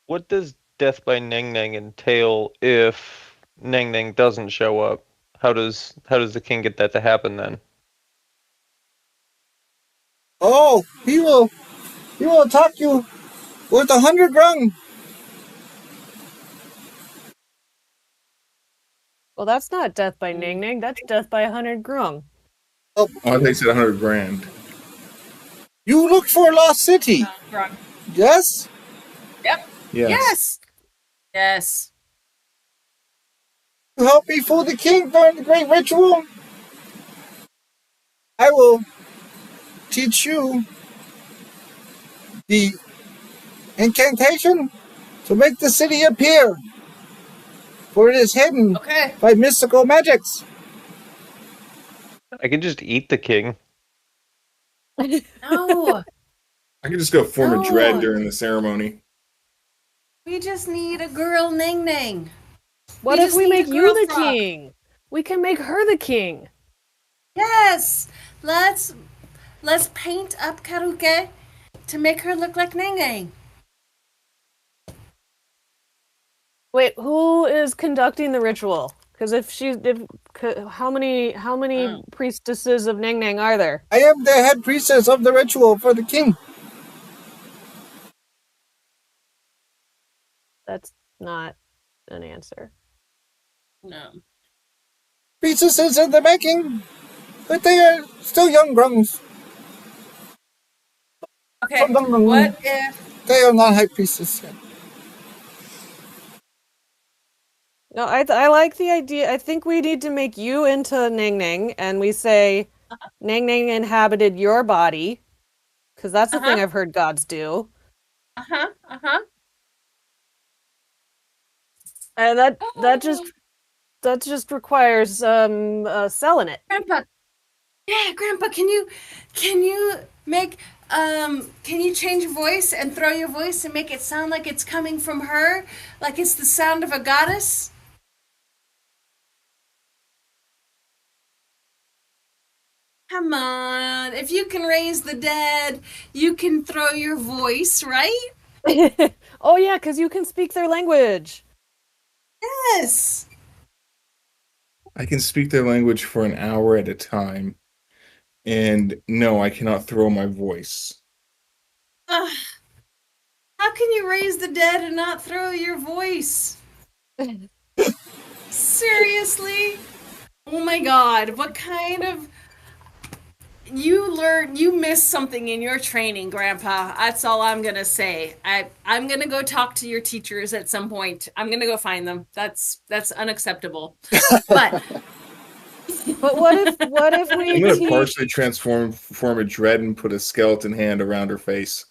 What does death by Neng Neng entail if Neng Neng doesn't show up? How does the king get that to happen then? Oh, he will attack you with 100 rung. Well, that's not death by Ning Ning. That's death by 100 grung. Oh, Oh, they said 100 grand. you look for Lost City. Yes? Yep. Yes. Yes. Yes. You help me fool the king during the great ritual. I will teach you the incantation to make the city appear, for it is hidden Okay. by mystical magics. I can just eat the king. No. I could just go form a No. dread during the ceremony. We just need a girl Nang Nang. What We if just we need make a you girl the frog. king? We can make her the king. Yes. Let's paint up Karuke to make her look like Nang Nang. Wait, who is conducting the ritual? Because how many Oh. priestesses of Ning Ning are there? I am the head priestess of the ritual for the king. That's not an answer. No. Priestesses in the making, but they are still young grungs. Okay. What if They are not high priestess yet. No, I like the idea. I think we need to make you into Ning Ning, and we say Ning Ning inhabited your body, because that's the thing I've heard gods do. And that just requires selling it. Grandpa? Yeah, Grandpa, can you make can you change your voice and throw your voice and make it sound like it's coming from her? Like it's the sound of a goddess? Come on. If you can raise the dead, you can throw your voice, right? Oh yeah, because you can speak their language. Yes. I can speak their language for an hour at a time. And no, I cannot throw my voice. How can you raise the dead and not throw your voice? Seriously? Oh my god, what kind of you missed something in your training, Grandpa. That's all I'm gonna say. I'm gonna go talk to your teachers at some point. I'm gonna go find them. That's unacceptable. But But what if I'm we gonna teach? partially form a dread and put a skeleton hand around her face.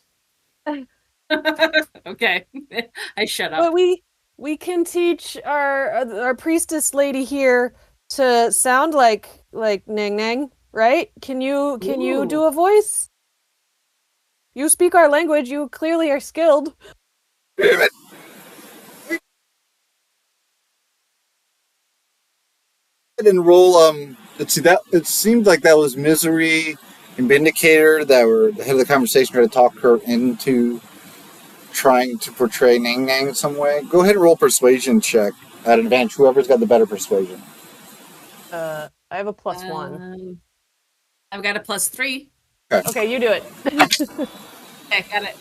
okay, I shut up. But we can teach our priestess lady here to sound like Nang Nang, right? Can you do a voice? You speak our language. You clearly are skilled. And roll. Let's see that. It seemed like that was Misery and Vindicator that were the head of the conversation, trying to talk her into trying to portray Nang Nang in some way. Go ahead and roll persuasion check at an advantage. Whoever's got the better persuasion. I have a +1. I've got a +3. Okay, you do it. Okay, got it.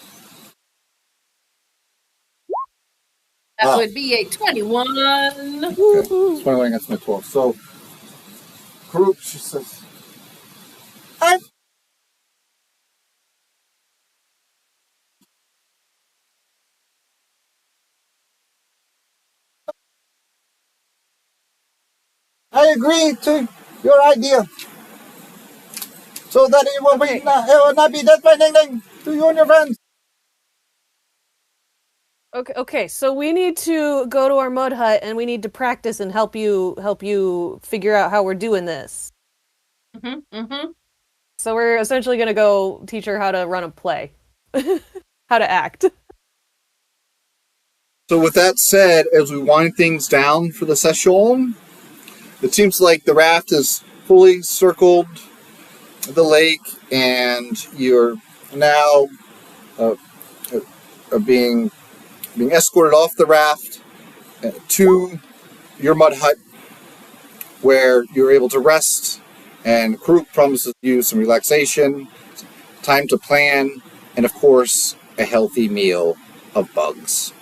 That would be a 21. Okay. 21 against my 12. So, group, she says, I agree to your idea. So that it will not be death by Nang Nang to you and your friends. Okay, so we need to go to our mud hut and we need to practice and help you figure out how we're doing this. So we're essentially gonna go teach her how to run a play. How to act. So with that said, as we wind things down for the session, it seems like the raft is fully circled the lake, and you're now being escorted off the raft to your mud hut, where you're able to rest, and Karuk promises you some relaxation, time to plan, and of course, a healthy meal of bugs.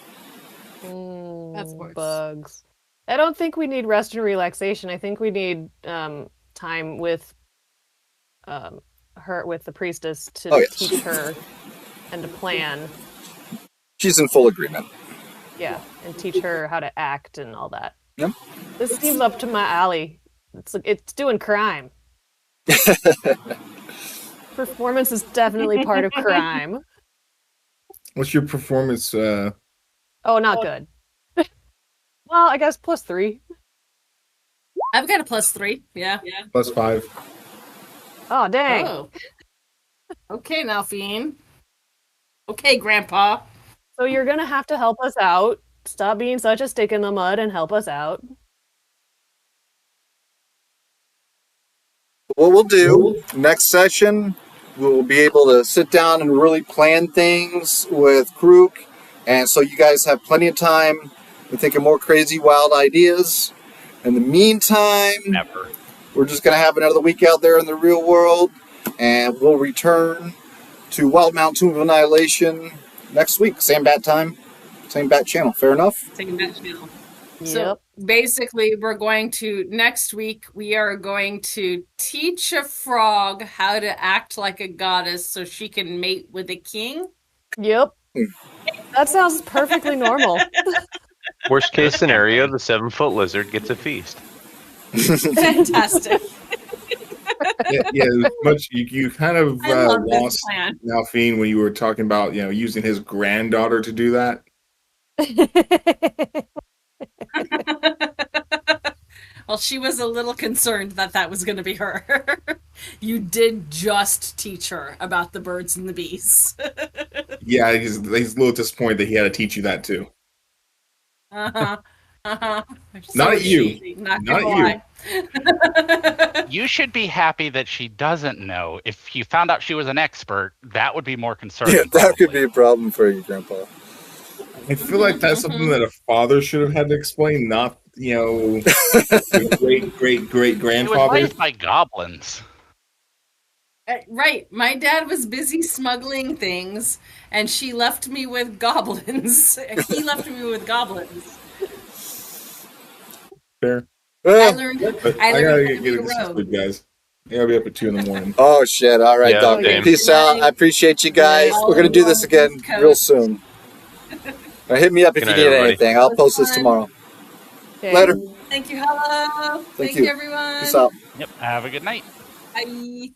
That's worse. Bugs. I don't think we need rest and relaxation. I think we need time with the priestess to teach her and to plan. She's in full agreement. Yeah, and teach her how to act and all that. Yep. This seems up to my alley. It's doing crime. Performance is definitely part of crime. What's your performance? Oh, not good. Well, I guess +3. I've got a +3. Yeah. +5. Oh, dang. Oh. Okay, now, Fiend. Okay, Grandpa. So you're gonna have to help us out. Stop being such a stick in the mud and help us out. What we'll do next session, we'll be able to sit down and really plan things with Karuk, and so you guys have plenty of time to think of more crazy, wild ideas. In the meantime, Never. we're just going to have another week out there in the real world, and we'll return to Wildemount Tomb of Annihilation next week. Same bat time, same bat channel. Fair enough? Same bat channel. Yep. So basically, next week, we are going to teach a frog how to act like a goddess so she can mate with a king. Yep. That sounds perfectly normal. Worst case scenario, the 7-foot lizard gets a feast. Fantastic. Yeah, much you kind of I love this lost plan. Nalfine when you were talking about using his granddaughter to do that. Well, she was a little concerned that was going to be her. You did just teach her about the birds and the bees. Yeah, he's a little disappointed that he had to teach you that too. Not Not you. Not Not you. You should be happy that she doesn't know. If you found out she was an expert, that would be more concerning. Yeah, that could probably. be a problem for you, Grandpa. I feel like that's something that a father should have had to explain, not your great It was grandfather. raised by goblins. Right. My dad was busy smuggling things, and she left me with goblins. He left me with goblins. Fair. I learned But I I learned gotta how to get be a this rogue. food, guys. Yeah, I'll be up at 2 in the morning. Oh shit! All right, Yeah, dog. same. Peace out. I appreciate you guys. We're gonna do this again real soon. Hit me up if Good you night, need everybody. anything. I'll post this tomorrow. Okay. Later. Thank you, hello. Thank you, you. everyone. Peace out. Yep. Have a good night. Bye.